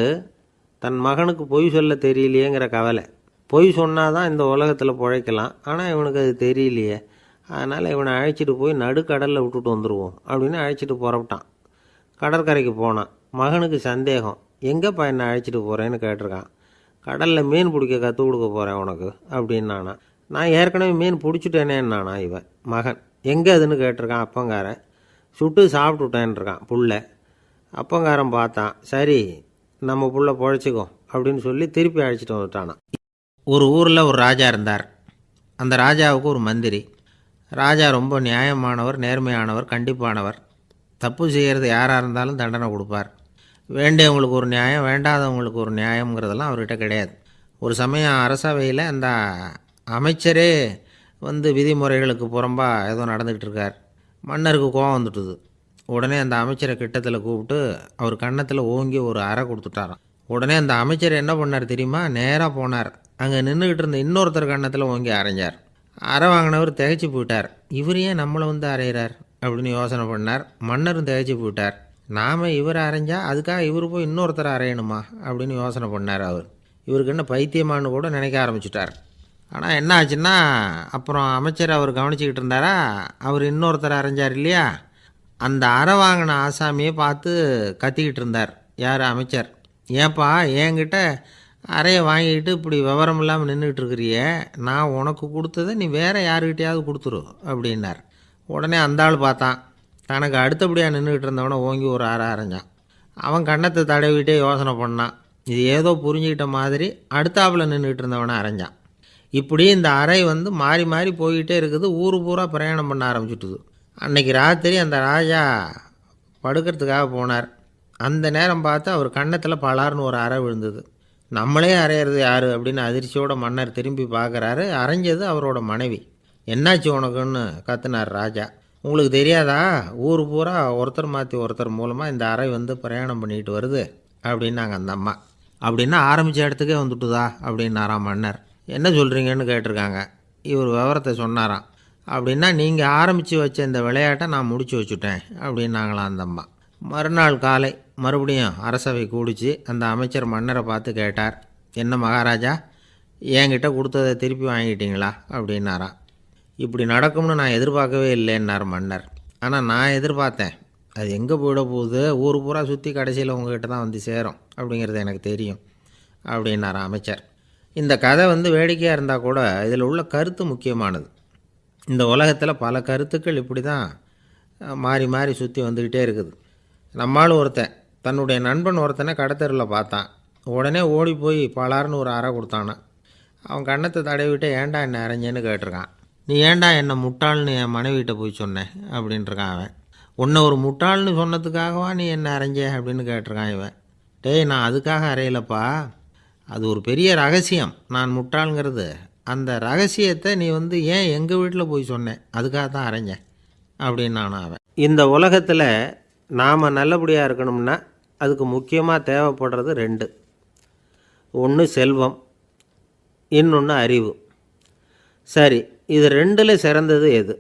தன் மகனுக்கு பொய் சொல்ல தெரியலையேங்கிற கவலை. பொய் சொன்னால் தான் இந்த உலகத்தில் பிழைக்கலாம், ஆனால் இவனுக்கு அது தெரியலையே, அதனால் இவனை அழைச்சிட்டு போய் நடுக்கடலில் விட்டுட்டு வந்துடுவோம் அப்படின்னு அழைச்சிட்டு புறப்பட்டான். கடற்கரைக்கு போனான். மகனுக்கு சந்தேகம், எங்கேப்பா என்னை அழைச்சிட்டு போகிறேன்னு கேட்டிருக்கான். கடலில் மீன் பிடிக்க கற்றுக் கொடுக்க போகிறேன் உனக்கு அப்படின்னானா. நான் ஏற்கனவே மீன் பிடிச்சிட்டேனேன்னானா இவன் மகன். எங்கே அதுன்னு கேட்டிருக்கான் அப்பங்காரன். சுட்டு சாப்பிட்டுட்டேன்ருக்கான் புள்ள. அப்பங்காரன் பார்த்தான், சரி நம்ம புள்ள பொழைச்சிக்கோ அப்படின்னு சொல்லி திருப்பி அழைச்சிட்டு வந்துட்டானா. ஒரு ஊரில் ஒரு ராஜா இருந்தார். அந்த ராஜாவுக்கு ஒரு மந்திரி. ராஜா ரொம்ப நியாயமானவர், நேர்மையானவர், கண்டிப்பானவர். தப்பு செய்கிறது யாராக இருந்தாலும் தண்டனை கொடுப்பார். வேண்டியவங்களுக்கு ஒரு நியாயம், வேண்டாதவங்களுக்கு ஒரு நியாயங்கிறதெல்லாம் அவர்கிட்ட கிடையாது. ஒரு சமயம் அரசவையில் அந்த அமைச்சரே வந்து விதிமுறைகளுக்கு புறம்பாக ஏதோ நடந்துக்கிட்டு இருக்கார். மன்னருக்கு கோபம் வந்துட்டுது. உடனே அந்த அமைச்சரை கிட்டத்தில் கூப்பிட்டு அவர் கன்னத்தில் ஓங்கி ஒரு அறை கொடுத்துட்டாராம். உடனே அந்த அமைச்சர் என்ன பண்ணார் தெரியுமா? நேராக போனார். அங்கே நின்றுக்கிட்டு இருந்த இன்னொருத்தர் கன்னத்தில் ஓங்கி அரைஞ்சார். அறை வாங்கினவர் திகைச்சு போயிட்டார். இவர் ஏன் நம்மளை வந்து அறையிறார் அப்படின்னு யோசனை பண்ணார். மன்னரும் திகைச்சு போயிட்டார். நாம் இவரை அரைஞ்சா அதுக்காக இவர் போய் இன்னொருத்தரை அரையணுமா அப்படின்னு யோசனை பண்ணார் அவர். இவருக்கு என்ன பைத்தியமானு கூட நினைக்க ஆரம்பிச்சிட்டார். ஆனால் என்ன ஆச்சுன்னா, அப்புறம் அமைச்சர் அவர் கவனிச்சிக்கிட்டு இருந்தாரா, அவர் இன்னொருத்தரை அரைஞ்சார் இல்லையா, அந்த அறை வாங்கின ஆசாமியை பார்த்து கத்திக்கிட்டு இருந்தார். யார்? அமைச்சர். ஏன்பா என்கிட்ட அறையை வாங்கிக்கிட்டு இப்படி விவரம் இல்லாமல் நின்றுட்டு இருக்கிறியே, நான் உனக்கு கொடுத்ததை நீ வேறு யாருக்கிட்டையாவது கொடுத்துரு அப்படின்னார். உடனே அந்த ஆள் பார்த்தான், தனக்கு அடுத்தபடியாக நின்றுக்கிட்டு இருந்தவனை ஓங்கி ஒரு அறை அரைஞ்சான். அவன் கன்னத்தை தடவிட்டே யோசனை பண்ணான். இது ஏதோ புரிஞ்சுக்கிட்ட மாதிரி அடுத்தாப்பில் நின்றுக்கிட்டு இருந்தவனை அரைஞ்சான். இப்படி இந்த அறை வந்து மாறி மாறி போய்கிட்டே இருக்குது. ஊர் பூரா பிரயாணம் பண்ண ஆரம்பிச்சுட்டுது. அன்றைக்கி ராத்திரி அந்த ராஜா படுக்கிறதுக்காக போனார். அந்த நேரம் பார்த்து அவர் கன்னத்தில் பலார்னு ஒரு அறை விழுந்தது. நம்மளே அரையிறது யார் அப்படின்னு அதிர்ச்சியோட மன்னர் திரும்பி பார்க்குறாரு. அரைஞ்சது அவரோட மனைவி. என்னாச்சு உனக்குன்னு கத்துனார் ராஜா. உங்களுக்கு தெரியாதா, ஊர் பூரா ஒருத்தர் மாற்றி ஒருத்தர் மூலமாக இந்த அறை வந்து பிரயாணம் பண்ணிட்டு வருது அப்படின்னாங்க அந்த அம்மா. அப்படின்னா ஆரம்பித்த இடத்துக்கே வந்துட்டுதா அப்படின்னாராம் மன்னர். என்ன சொல்கிறீங்கன்னு கேட்டிருக்காங்க. இவர் விவரத்தை சொன்னாராம். அப்படின்னா நீங்கள் ஆரம்பித்து வச்ச இந்த விளையாட்டை நான் முடிச்சு வச்சுட்டேன் அப்படின்னாங்களாம் அந்த அம்மா. மறுநாள் காலை மறுபடியும் அரசவை கூடிச்சு அந்த அமைச்சர் மன்னரை பார்த்து கேட்டார். என்ன மகாராஜா, என்கிட்ட கொடுத்ததை திருப்பி வாங்கிட்டீங்களா அப்படின்னாராம். இப்படி நடக்கும்னு நான் எதிர்பார்க்கவே இல்லைன்னார் மன்னர். ஆனால் நான் எதிர்பார்த்தேன். அது எங்கே போயிட போகுது, ஊர் பூரா சுற்றி கடைசியில் உங்ககிட்ட தான் வந்து சேரும் அப்படிங்கிறது எனக்கு தெரியும் அப்படின்னாராம் அமைச்சர். இந்த கதை வந்து வேடிக்கையாக இருந்தால் கூட இதில் உள்ள கருத்து முக்கியமானது. இந்த உலகத்தில் பல கருத்துக்கள் இப்படி தான் மாறி மாறி சுற்றி வந்துக்கிட்டே இருக்குது. நம்மால் ஒருத்தன் தன்னுடைய நண்பன் ஒருத்தனை கடத்தெருவில் பார்த்தான். உடனே ஓடி போய் பலார்னு ஒரு அறை கொடுத்தானா. அவன் கன்னத்தை தடவிட்டு ஏன்டா என்னை அரைஞ்சேன்னு கேட்டிருக்கான். நீ ஏன்டா என்னை முட்டாள்னு என் மனைவிட்ட போய் சொன்னேன் அப்படின்ட்டுருக்கான் அவன். உன்னை ஒரு முட்டாள்னு சொன்னதுக்காகவா நீ என்னை அரைஞ்ச அப்படின்னு கேட்டிருக்கான் இவன். டேய், நான் அதுக்காக அறையலப்பா, அது ஒரு பெரிய ரகசியம். நான் முட்டாளுங்கிறது அந்த ரகசியத்தை நீ வந்து ஏன் எங்கள் வீட்டில் போய் சொன்னேன், அதுக்காக தான் அரைஞ்சேன் அப்படின்னு நான் அவன். இந்த உலகத்தில் நாம் நல்லபடியாக இருக்கணும்னா அதுக்கு முக்கியமாக தேவைப்படுறது ரெண்டு. ஒன்று செல்வம், இன்னொன்று அறிவு. சரி, இது ரெண்டில் சிறந்தது எது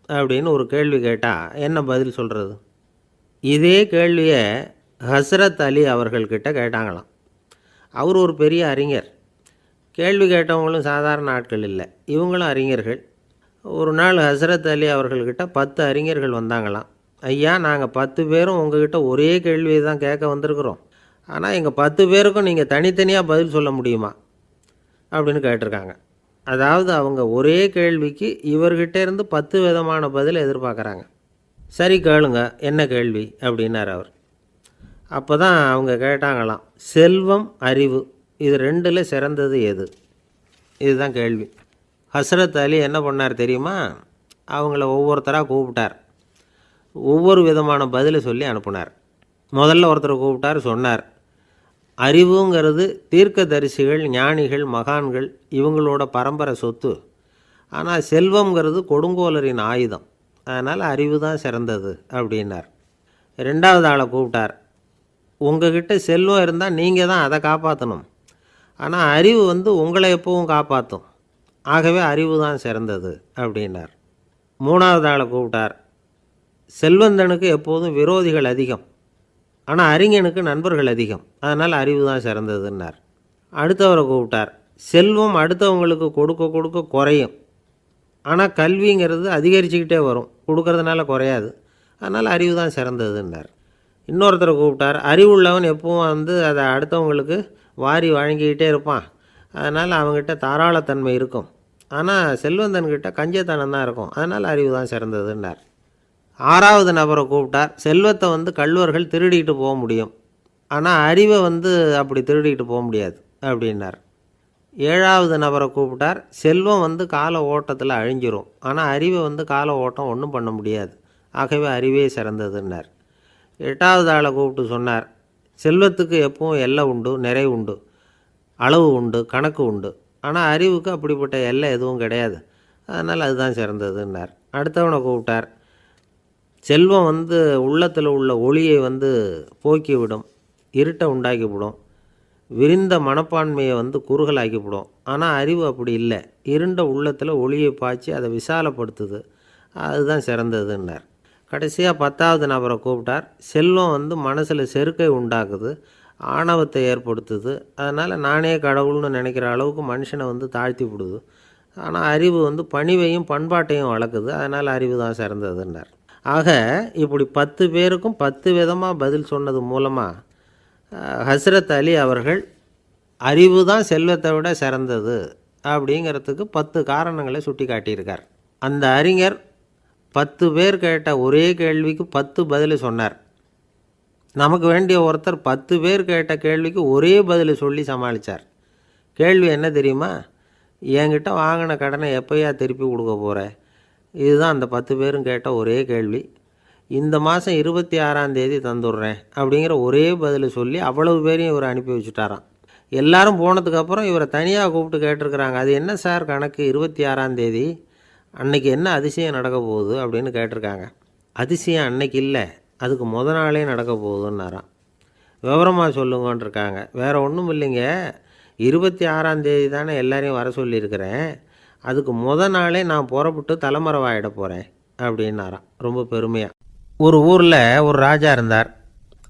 அப்படின்னு ஒரு கேள்வி கேட்டால் என்ன பதில் சொல்கிறது? இதே கேள்வியை ஹஸ்ரத் அலி அவர்கள்கிட்ட கேட்டாங்களாம். அவர் ஒரு பெரிய அறிஞர். கேள்வி கேட்டவங்களும் சாதாரண ஆட்கள் இல்லை, இவங்களும் அறிஞர்கள். ஒரு நாள் ஹஸ்ரத் அலி அவர்கள்கிட்ட 10 அறிஞர்கள் வந்தாங்களாம். ஐயா, நாங்கள் 10 பேரும் உங்ககிட்ட ஒரே கேள்வியை தான் கேட்க வந்திருக்கிறோம், ஆனால் எங்கள் 10 பேருக்கும் நீங்கள் தனித்தனியாக பதில் சொல்ல முடியுமா அப்படின்னு கேட்டிருக்காங்க. அதாவது அவங்க ஒரே கேள்விக்கு இவர்கிட்ட இருந்து 10 விதமான பதில் எதிர்பார்க்குறாங்க. சரி கேளுங்க, என்ன கேள்வி அப்படின்னார் அவர். அப்போ தான் அவங்க கேட்டாங்களாம், செல்வம் அறிவு இது ரெண்டில் சிறந்தது எது? இதுதான் கேள்வி. ஹஸ்ரத் அலி என்ன பண்ணார் தெரியுமா? அவங்கள ஒவ்வொருத்தராக கூப்பிட்டார். ஒவ்வொரு விதமான பதிலை சொல்லி அனுப்புனார். முதல்ல ஒருத்தரை கூப்பிட்டார். சொன்னார், அறிவுங்கிறது தீர்க்கதரிசிகள், ஞானிகள், மகான்கள் இவங்களோட பரம்பரை சொத்து. ஆனால் செல்வங்கிறது கொடுங்கோலரின் ஆயுதம். அதனால் அறிவு தான் சிறந்தது அப்படின்னார். ரெண்டாவது ஆளை கூப்பிட்டார். உங்ககிட்ட செல்வம் இருந்தால் நீங்கள் தான் அதை காப்பாற்றணும், ஆனால் அறிவு வந்து உங்களை எப்பவும் காப்பாற்றும். ஆகவே அறிவு தான் சிறந்தது அப்படின்னார். மூணாவது ஆளை கூப்பிட்டார். செல்வந்தனுக்கு எப்போதும் விரோதிகள் அதிகம், ஆனால் அறிஞனுக்கு நண்பர்கள் அதிகம், அதனால் அறிவு தான் சிறந்ததுன்னார். அடுத்தவரை கூப்பிட்டார். செல்வம் அடுத்தவங்களுக்கு கொடுக்க கொடுக்க குறையும், ஆனால் கல்விங்கிறது அதிகரிச்சுக்கிட்டே வரும், கொடுக்கறதுனால குறையாது, அதனால் அறிவு தான் சிறந்ததுன்னார். இன்னொருத்தரை கூப்பிட்டார். அறிவுள்ளவன் எப்பவும் வந்து அதை அடுத்தவங்களுக்கு வாரி வழங்கிக்கிட்டே இருப்பான், அதனால் அவங்ககிட்ட தாராளத்தன்மை இருக்கும், ஆனால் செல்வந்தன்கிட்ட கஞ்சத்தனம் தான் இருக்கும், அதனால் அறிவு தான் சிறந்ததுன்னார். ஆறாவது நபரை கூப்பிட்டார். செல்வத்தை வந்து கள்வர்கள் திருடிட்டு போக முடியும், ஆனால் அறிவை வந்து அப்படி திருடிட்டு போக முடியாது அப்படின்னார். ஏழாவது நபரை கூப்பிட்டார். செல்வம் வந்து கால ஓட்டத்தில் அழிஞ்சிரும், ஆனால் அறிவை வந்து கால ஓட்டம் ஒன்றும் பண்ண முடியாது, ஆகவே அறிவே சிறந்ததுன்னார். எட்டாவது ஆளை கூப்பிட்டு சொன்னார், செல்வத்துக்கு எப்பவும் எல்லை உண்டு, நிறை உண்டு, அளவு உண்டு, கணக்கு உண்டு, ஆனால் அறிவுக்கு அப்படிப்பட்ட எல்லை எதுவும் கிடையாது, அதனால் அதுதான் சிறந்ததுன்னார். அடுத்தவனை கூப்பிட்டார். செல்வம் வந்து உள்ளத்தில் உள்ள ஒளியை வந்து போக்கிவிடும், இருட்டை உண்டாக்கிவிடும், விரிந்த மனப்பான்மையை வந்து குறுகலாக்கிவிடும், ஆனால் அறிவு அப்படி இல்லை, இருண்ட உள்ளத்தில் ஒளியை பாய்ச்சி அதை விசாலப்படுத்துது, அதுதான் சிறந்ததுன்னார். கடைசியாக 10வது நபரை கூப்பிட்டார். செல்வம் வந்து மனசில் செருக்கை உண்டாக்குது, ஆணவத்தை ஏற்படுத்துது. அதனால் நானே கடவுள்னு நினைக்கிற அளவுக்கு மனுஷனை வந்து தாழ்த்தி விடுது. ஆனால் அறிவு வந்து பணிவையும் பண்பாட்டையும் வளர்க்குது. அதனால் அறிவு தான் சிறந்ததுன்னார். ஆக இப்படி 10 பேருக்கும் 10 விதமாக பதில் சொன்னது மூலமாக ஹஸ்ரத் அலி அவர்கள் அறிவு தான் செல்வத்தை விட சிறந்தது அப்படிங்கிறதுக்கு 10 காரணங்களை சுட்டி காட்டியிருக்கார். அந்த அறிஞர் 10 பேர் கேட்ட ஒரே கேள்விக்கு 10 பதில் சொன்னார். நமக்கு வேண்டிய ஒருத்தர் 10 பேர் கேட்ட கேள்விக்கு ஒரே பதில் சொல்லி சமாளித்தார். கேள்வி என்ன தெரியுமா? என்கிட்ட வாங்கின கடனை எப்போயா திருப்பி கொடுக்க போகிற? இதுதான் அந்த 10 பேரும் கேட்ட ஒரே கேள்வி. இந்த மாதம் 26ஆம் தேதி தந்துடுறேன் அப்படிங்கிற ஒரே பதில் சொல்லி அவ்வளவு பேரையும் இவர் அனுப்பி வச்சுட்டாராம். எல்லாரும் போனதுக்கப்புறம் இவரை தனியாக கூப்பிட்டு கேட்டிருக்கிறாங்க. அது என்ன சார் கணக்கு, 26ஆம் தேதி அன்னைக்கு என்ன அதிசயம் நடக்க போகுது அப்படின்னு கேட்டிருக்காங்க. அதிசயம் அன்னைக்கு இல்லை, அதுக்கு நாளே நடக்க போகுதுன்னாராம். விவரமாக சொல்லுங்கன்னு இருக்காங்க. வேறு ஒன்றும் இல்லைங்க, 26ஆம் தேதி தானே எல்லாரையும் வர சொல்லியிருக்கிறேன், அதுக்கு நாளே நான் புறப்பட்டு தலைமறைவாயிட போகிறேன் அப்படின்னாராம் ரொம்ப பெருமையாக. ஒரு ஊரில் ஒரு ராஜா இருந்தார்.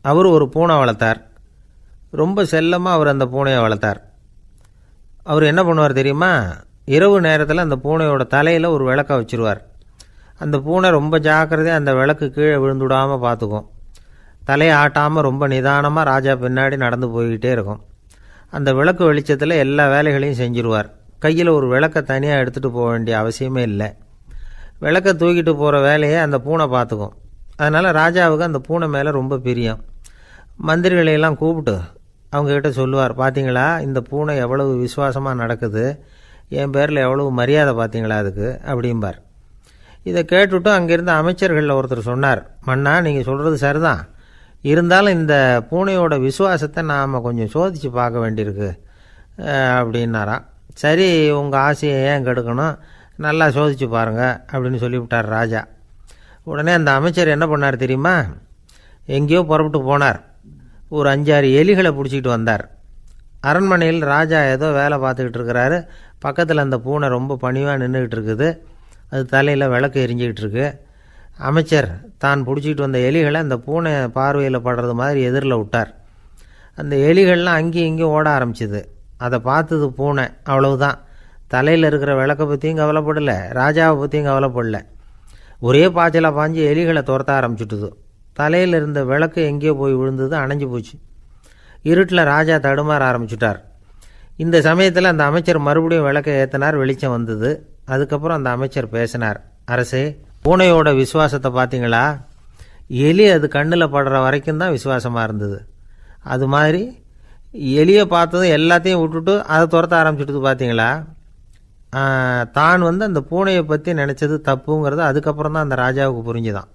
அவர் ஒரு பூனை வளர்த்தார். ரொம்ப செல்லமாக அவர் அந்த பூனையை வளர்த்தார். அவர் என்ன பண்ணுவார் தெரியுமா? இரவு நேரத்தில் அந்த பூனையோட தலையில் ஒரு விளக்கை வச்சுருவார். அந்த பூனை ரொம்ப ஜாக்கிரதையாக அந்த விளக்கு கீழே விழுந்துடாமல் பார்த்துக்கும். தலையை ஆட்டாமல் ரொம்ப நிதானமாக ராஜா பின்னாடி நடந்து போய்கிட்டே இருக்கும். அந்த விளக்கு வெளிச்சத்தில் எல்லா வேலைகளையும் செஞ்சுருவார். கையில் ஒரு விளக்கை தனியாக எடுத்துகிட்டு போக வேண்டிய அவசியமே இல்லை. விளக்கை தூக்கிட்டு போகிற வேலையை அந்த பூனை பார்த்துக்கும். அதனால் ராஜாவுக்கு அந்த பூனை மேலே ரொம்ப பிரியம். மந்திரிகளையெல்லாம் கூப்பிட்டு அவங்கக்கிட்ட சொல்லுவார், பார்த்தீங்களா இந்த பூனை எவ்வளவு விசுவாசமாக நடக்குது, என் பேரில் எவ்வளவு மரியாதை பார்த்தீங்களா அதுக்கு அப்படிம்பார். இதை கேட்டுவிட்டு அங்கேருந்து அமைச்சர்களில் ஒருத்தர் சொன்னார், மன்னா நீங்கள் சொல்கிறது சரிதான், இருந்தாலும் இந்த பூனையோட விசுவாசத்தை நாம் கொஞ்சம் சோதித்து பார்க்க வேண்டியிருக்கு அப்படின்னாராம். சரி, உங்கள் ஆசையை ஏன் கெடுக்கணும், நல்லா சோதித்து பாருங்கள் அப்படின்னு சொல்லிவிட்டார் ராஜா. உடனே அந்த அமைச்சர் என்ன பண்ணார் தெரியுமா? எங்கேயோ புறப்பட்டு போனார். ஒரு 5-6 எலிகளை பிடிச்சிக்கிட்டு வந்தார். அரண்மனையில் ராஜா ஏதோ வேலை பார்த்துக்கிட்டு இருக்கிறாரு. பக்கத்தில் அந்த பூனை ரொம்ப பணிவாக நின்றுக்கிட்டு இருக்குது. அது தலையில் விளக்கு எரிஞ்சிக்கிட்டு இருக்கு. அமைச்சர் தான் பிடிச்சிக்கிட்டு வந்த எலிகளை அந்த பூனை பார்வையில் படுறது மாதிரி எதிரில் விட்டார். அந்த எலிகள்லாம் அங்கேயும் இங்கேயும் ஓட ஆரம்பிச்சிது. அதை பார்த்தது பூனை, அவ்வளவுதான். தலையில் இருக்கிற விளக்கை பற்றியும் கவலைப்படலை, ராஜாவை பற்றியும் கவலைப்படலை. ஒரே பாய்ச்சலாக பாஞ்சு எலிகளை துரத்த ஆரம்பிச்சுட்டுது. தலையில் இருந்த விளக்கு எங்கேயோ போய் விழுந்தது, அணைஞ்சு போச்சு. இருட்டில் ராஜா தடுமாற ஆரம்பிச்சுட்டார். இந்த சமயத்தில் அந்த அமைச்சர் மறுபடியும் விளக்கை ஏற்றினார். வெளிச்சம் வந்தது. அதுக்கப்புறம் அந்த அமைச்சர் பேசினார், அரசே, பூனையோட விசுவாசத்தை பார்த்தீங்களா? எலி அது கண்ணில் படுற வரைக்கும் தான் விசுவாசமாக இருந்தது. அது மாதிரி எலியை பார்த்ததும் எல்லாத்தையும் விட்டுட்டு அதை துரத்த ஆரம்பிச்சுட்டு பார்த்தீங்களா? தான் அந்த பூனையை பற்றி நினச்சது தப்புங்கிறது அதுக்கப்புறம் தான் அந்த ராஜாவுக்கு புரிஞ்சுதான்.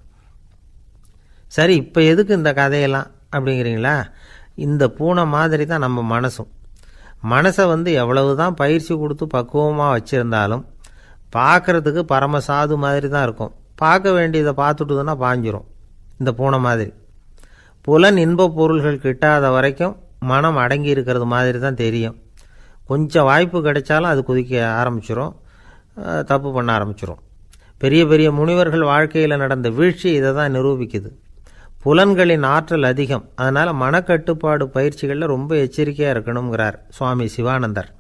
சரி, இப்போ எதுக்கு இந்த கதையெல்லாம் அப்படிங்கிறீங்களா? இந்த பூனை மாதிரி தான் நம்ம மனசும். மனசை எவ்வளவு தான் பயிற்சி கொடுத்து பக்குவமாக வச்சுருந்தாலும் பார்க்குறதுக்கு பரமசாது மாதிரி தான் இருக்கும். பார்க்க வேண்டியதை பார்த்துட்டுதுன்னா பாஞ்சிரும். இந்த பூனை மாதிரி புலன் இன்ப பொருள்கள் கிட்டாத வரைக்கும் மனம் அடங்கி இருக்கிறது மாதிரி தான் தெரியும். கொஞ்சம் வாய்ப்பு கிடைச்சாலும் அது குதிக்க ஆரம்பிச்சிடும், தப்பு பண்ண ஆரம்பிச்சிடும். பெரிய பெரிய முனிவர்கள் வாழ்க்கையில் நடந்த வீழ்ச்சி இதை தான் நிரூபிக்குது. புலன்களின் ஆற்றல் அதிகம். அதனால் மனக்கட்டுப்பாடு பயிற்சிகளில் ரொம்ப எச்சரிக்கையாக இருக்கணுங்கிறார் சுவாமி சிவானந்தர்.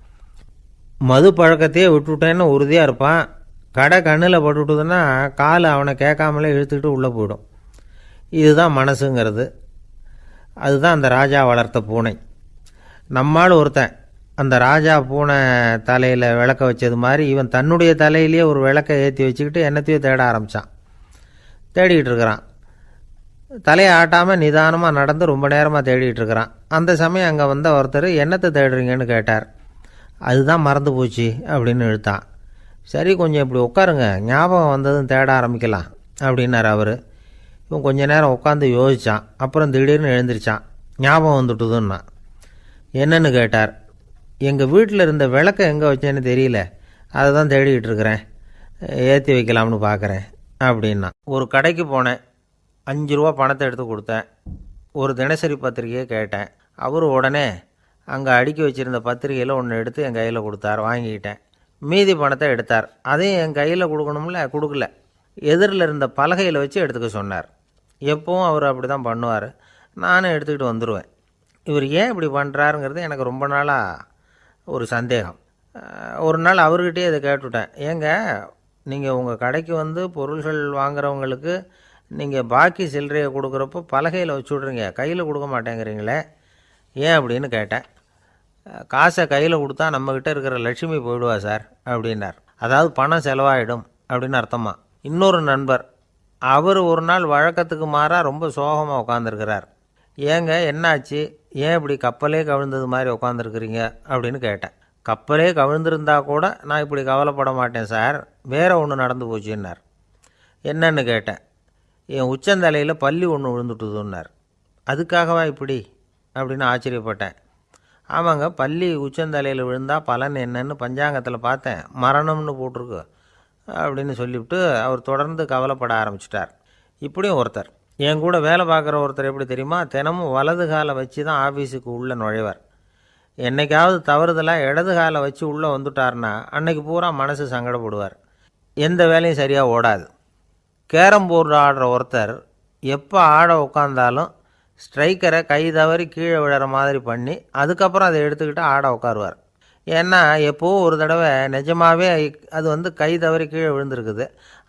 மது பழக்கத்தையே விட்டுவிட்டேன்னு உறுதியாக இருப்பான். கடை கண்ணில் பட்டுவிட்டுதுன்னா கால் அவனை கேட்காமலே இழுத்துக்கிட்டு உள்ளே போயிடும். இதுதான் மனசுங்கிறது. அதுதான் அந்த ராஜா வளர்த்த பூனை. நம்மால் ஒருத்தன் அந்த ராஜா பூனை தலையில் விளக்க வச்சது மாதிரி இவன் தன்னுடைய தலையிலேயே ஒரு விளக்கை ஏற்றி வச்சுக்கிட்டு என்னத்தையோ தேட ஆரம்பித்தான். தேடிக்கிட்டு இருக்கிறான். தலையை ஆட்டாமல் நிதானமாக நடந்து ரொம்ப நேரமாக தேடிகிட்டு இருக்கிறான். அந்த சமயம் அங்கே வந்த ஒருத்தர், என்னத்தை தேடுறீங்கன்னு கேட்டார். அதுதான் மறந்து போச்சு அப்படின்னு இழுத்தான். சரி, கொஞ்சம் இப்படி உட்காருங்க, ஞாபகம் வந்ததும் தேட ஆரம்பிக்கலாம் அப்படின்னார் அவர். இவன் கொஞ்ச நேரம் உட்காந்து யோசித்தான். அப்புறம் திடீர்னு எழுந்திரிச்சான். ஞாபகம் வந்துட்டுதுன்னா. என்னன்னு கேட்டார். எங்கள் வீட்டில் இருந்த விளக்கை எங்கே வச்சேன்னு தெரியல, அதை தான் தேடிக்கிட்டு இருக்கிறேன், ஏற்றி வைக்கலாம்னு பார்க்குறேன் அப்படின்னா. ஒரு கடைக்கு போனேன், 5 ரூபா பணத்தை எடுத்து கொடுத்தேன். ஒரு தினசரி பத்திரிகையை கேட்டேன். அவர் உடனே அங்கே அடுக்கி வச்சுருந்த பத்திரிகையில் ஒன்று எடுத்து என் கையில் கொடுத்தார். வாங்கிக்கிட்டேன். மீதி பணத்தை எடுத்தார். அதையும் என் கையில் கொடுக்கணும்ல, கொடுக்கல. எதிரில் இருந்த பலகையில் வச்சு எடுத்துக்க சொன்னார். எப்பவும் அவர் அப்படி தான் பண்ணுவார். நானும் எடுத்துக்கிட்டு வந்துடுவேன். இவர் ஏன் இப்படி பண்ணுறாருங்கிறது எனக்கு ரொம்ப நாளாக ஒரு சந்தேகம். ஒரு நாள் அவர்கிட்டயே இதை கேட்டுவிட்டேன். ஏங்க, நீங்கள் உங்கள் கடைக்கு வந்து பொருள்கள் வாங்குறவங்களுக்கு நீங்கள் பாக்கி சில்லறையை கொடுக்குறப்போ பலகையில் வச்சு விட்றீங்க, கையில் கொடுக்க மாட்டேங்கிறீங்களே, ஏன் அப்படின்னு கேட்டேன். காசை கையில் கொடுத்தா நம்மக்கிட்ட இருக்கிற லட்சுமி போயிடுவா சார் அப்படின்னார். அதாவது பணம் செலவாயிடும் அப்படின்னு அர்த்தமா. இன்னொரு நண்பர், அவர் ஒரு நாள் வழக்கத்துக்கு மாறாக ரொம்ப சோகமாக உட்காந்துருக்கிறார். ஏங்க என்னாச்சு, ஏன் இப்படி கப்பலே கவிழ்ந்தது மாதிரி உட்காந்துருக்குறீங்க அப்படின்னு கேட்டேன். கப்பலே கவிழ்ந்திருந்தா கூட நான் இப்படி கவலைப்பட மாட்டேன் சார், வேறு ஒன்று நடந்து போச்சுன்னார். என்னன்னு கேட்டேன். என் உச்சந்தலையில் பல்லி ஒன்று விழுந்துட்டுதுன்னார். அதுக்காகவா இப்படி அப்படின்னு ஆச்சரியப்பட்டேன். ஆமாங்க, பல்லி உச்சந்தலையில் விழுந்தால் பலன் என்னன்னு பஞ்சாங்கத்தில் பார்த்தேன், மரணம்னு போட்டிருக்கு அப்படின்னு சொல்லிவிட்டு அவர் தொடர்ந்து கவலைப்பட ஆரம்பிச்சிட்டார். இப்படியும் ஒருத்தர், என் கூட வேலை பார்க்குற ஒருத்தர் எப்படி தெரியுமா, தினமும் வலது காலை வச்சு தான் ஆஃபீஸுக்கு உள்ளே நுழைவார். என்றைக்காவது தவறுதலாக இடது காலை வச்சு உள்ளே வந்துட்டார்னா அன்னைக்கு பூரா மனசு சங்கடப்படுவார், எந்த வேலையும் சரியாக ஓடாது. கேரம் போர்டு ஆடுற ஒருத்தர் எப்போ ஆட உட்காந்தாலும் ஸ்ட்ரைக்கரை கை தவறி கீழே விழுற மாதிரி பண்ணி அதுக்கப்புறம் அதை எடுத்துக்கிட்டு ஆட உட்காருவார். ஏன்னா எப்போவும் ஒரு தடவை நிஜமாகவே அது வந்து கை தவறி கீழே விழுந்திருக்குது,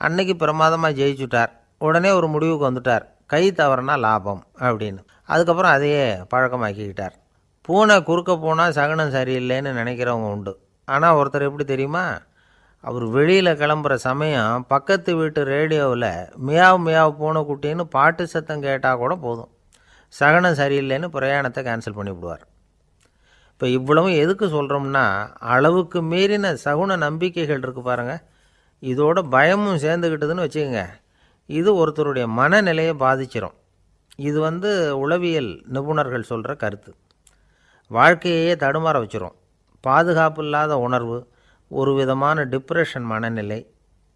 அன்னைக்கு பிரமாதமாக ஜெயிச்சுட்டார். உடனே ஒரு முடிவுக்கு வந்துட்டார், கை தவறுனா லாபம் அப்படின்னு. அதுக்கப்புறம் அதையே பழக்கமாக்கிக்கிட்டார். பூனை குறுக்க போனால் சகுனம் சரியில்லைன்னு நினைக்கிறவங்க உண்டு. ஆனால் ஒருத்தர் எப்படி தெரியுமா, அவர் வெளியில் கிளம்புற சமயம் பக்கத்து வீட்டு ரேடியோவில் மியாவ் மியாவ் பூனை குட்டின்னு பாட்டு சத்தம் கேட்டால் கூட போதும், சகனம் சரியில்லைன்னு பிரயாணத்தை கேன்சல் பண்ணிவிடுவார். இப்போ இவ்வளவும் எதுக்கு சொல்கிறோம்னா, அளவுக்கு மீறின சகுன நம்பிக்கைகள் இருக்குது பாருங்கள், இதோட பயமும் சேர்ந்துக்கிட்டதுன்னு வச்சுக்கோங்க, இது ஒருத்தருடைய மனநிலையை பாதிச்சிடும். இது வந்து உளவியல் நிபுணர்கள் சொல்கிற கருத்து. வாழ்க்கையே தடுமாற வச்சிரும். பாதுகாப்பு இல்லாத உணர்வு, ஒரு விதமான டிப்ரெஷன் மனநிலை,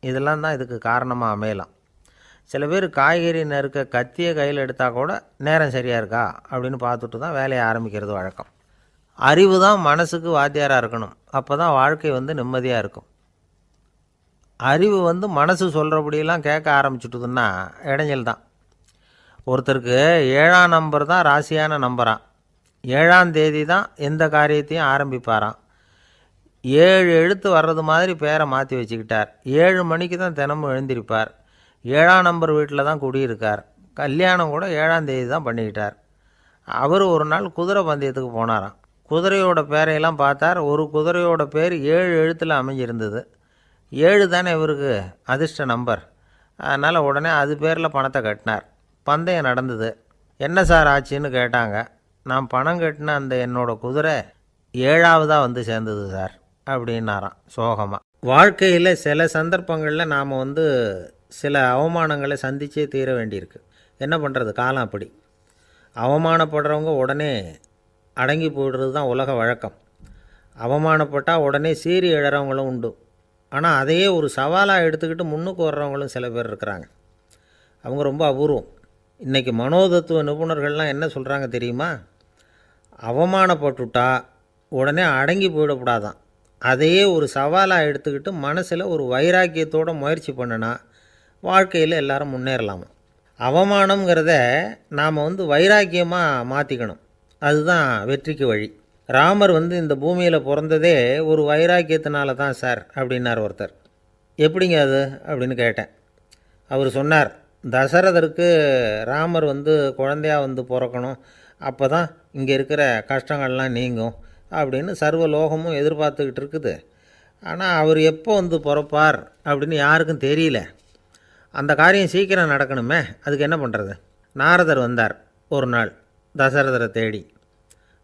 இதெல்லாம் தான் இதுக்கு காரணமாக அமையலாம். சில பேர் காய்கறி நறுக்க கத்தியை கையில் எடுத்தால் கூட நேரம் சரியாக இருக்கா அப்படின்னு பார்த்துட்டு தான் வேலையை ஆரம்பிக்கிறது வழக்கம். அறிவு தான் மனசுக்கு வாத்தியாராக இருக்கணும், அப்போ தான் வாழ்க்கை வந்து நிம்மதியாக இருக்கும். அறிவு வந்து மனசு சொல்கிறபடியெல்லாம் கேட்க ஆரம்பிச்சுட்டுதுன்னா இடைஞ்சல் தான். ஒருத்தருக்கு 7ஆம் நம்பர் தான் ராசியான நம்பரான், 7ஆம் தேதி தான் எந்த காரியத்தையும் ஆரம்பிப்பாராம். 7 எழுத்து வர்றது மாதிரி பேரை மாற்றி வச்சுக்கிட்டார். 7 மணிக்கு தான் தினமும் எழுந்திருப்பார். 7ஆம் நம்பர் வீட்டில் தான் குடியிருக்கார். கல்யாணம் கூட 7ஆம் தேதி தான் பண்ணிக்கிட்டார். அவர் ஒரு நாள் குதிரை பந்தயத்துக்கு போனாராம். குதிரையோட பேரையெல்லாம் பார்த்தார். ஒரு குதிரையோட பேர் 7 எழுத்தில் அமைஞ்சிருந்தது. 7 தானே இவருக்கு அதிர்ஷ்ட நம்பர், அதனால் உடனே அது பேரில் பணத்தை கட்டினார். பந்தயம் நடந்தது. என்ன சார் ஆச்சுன்னு கேட்டாங்க. நான் பணம் கட்டின அந்த என்னோடய குதிரை 7ஆவதாக வந்து சேர்ந்தது சார் அப்படின்னாராம் சோகமாக. வாழ்க்கையில் சில சந்தர்ப்பங்களில் நாம் வந்து சில அவமானங்களை சந்தித்தே தீர வேண்டியிருக்கு. என்ன பண்ணுறது, காலம் அப்படி. அவமானப்படுறவங்க உடனே அடங்கி போய்டுறது தான் உலக வழக்கம். அவமானப்பட்டால் உடனே சீறி எழறவங்களும் உண்டு. ஆனால் அதையே ஒரு சவாலாக எடுத்துக்கிட்டு முன்னுக்கு வர்றவங்களும் சில பேர் இருக்கிறாங்க. அவங்க ரொம்ப அபூர்வம். இன்றைக்கி மனோதத்துவ நிபுணர்கள்லாம் என்ன சொல்கிறாங்க தெரியுமா, அவமானப்பட்டுட்டா உடனே அடங்கி போயிடக்கூடாதான், அதையே ஒரு சவாலாக எடுத்துக்கிட்டு மனசில் ஒரு வைராக்கியத்தோடு முயற்சி பண்ணினா வாழ்க்கையில் எல்லாரும் முன்னேறலாமா. அவமானங்கிறத நாம் வந்து வைராக்கியமாக மாற்றிக்கணும், அதுதான் வெற்றிக்கு வழி. ராமர் வந்து இந்த பூமியில் பிறந்ததே ஒரு வைராக்கியத்தினால தான் சார் அப்படின்னார் ஒருத்தர். எப்படிங்க அது அப்படின்னு கேட்டேன். அவர் சொன்னார், தசரதருக்கு ராமர் வந்து குழந்தையாக வந்து பிறக்கணும், அப்போ தான் இங்கே இருக்கிற கஷ்டங்கள்லாம் நீங்கும் அப்படின்னு சர்வ லோகமும் எதிர்பார்த்துக்கிட்டு இருக்குது. ஆனால் அவர் எப்போ வந்து பிறப்பார் அப்படின்னு யாருக்கும் தெரியல. அந்த காரியம் சீக்கிரம் நடக்கணுமே, அதுக்கு என்ன பண்ணுறது. நாரதர் வந்தார் ஒரு நாள் தசரதரை தேடி.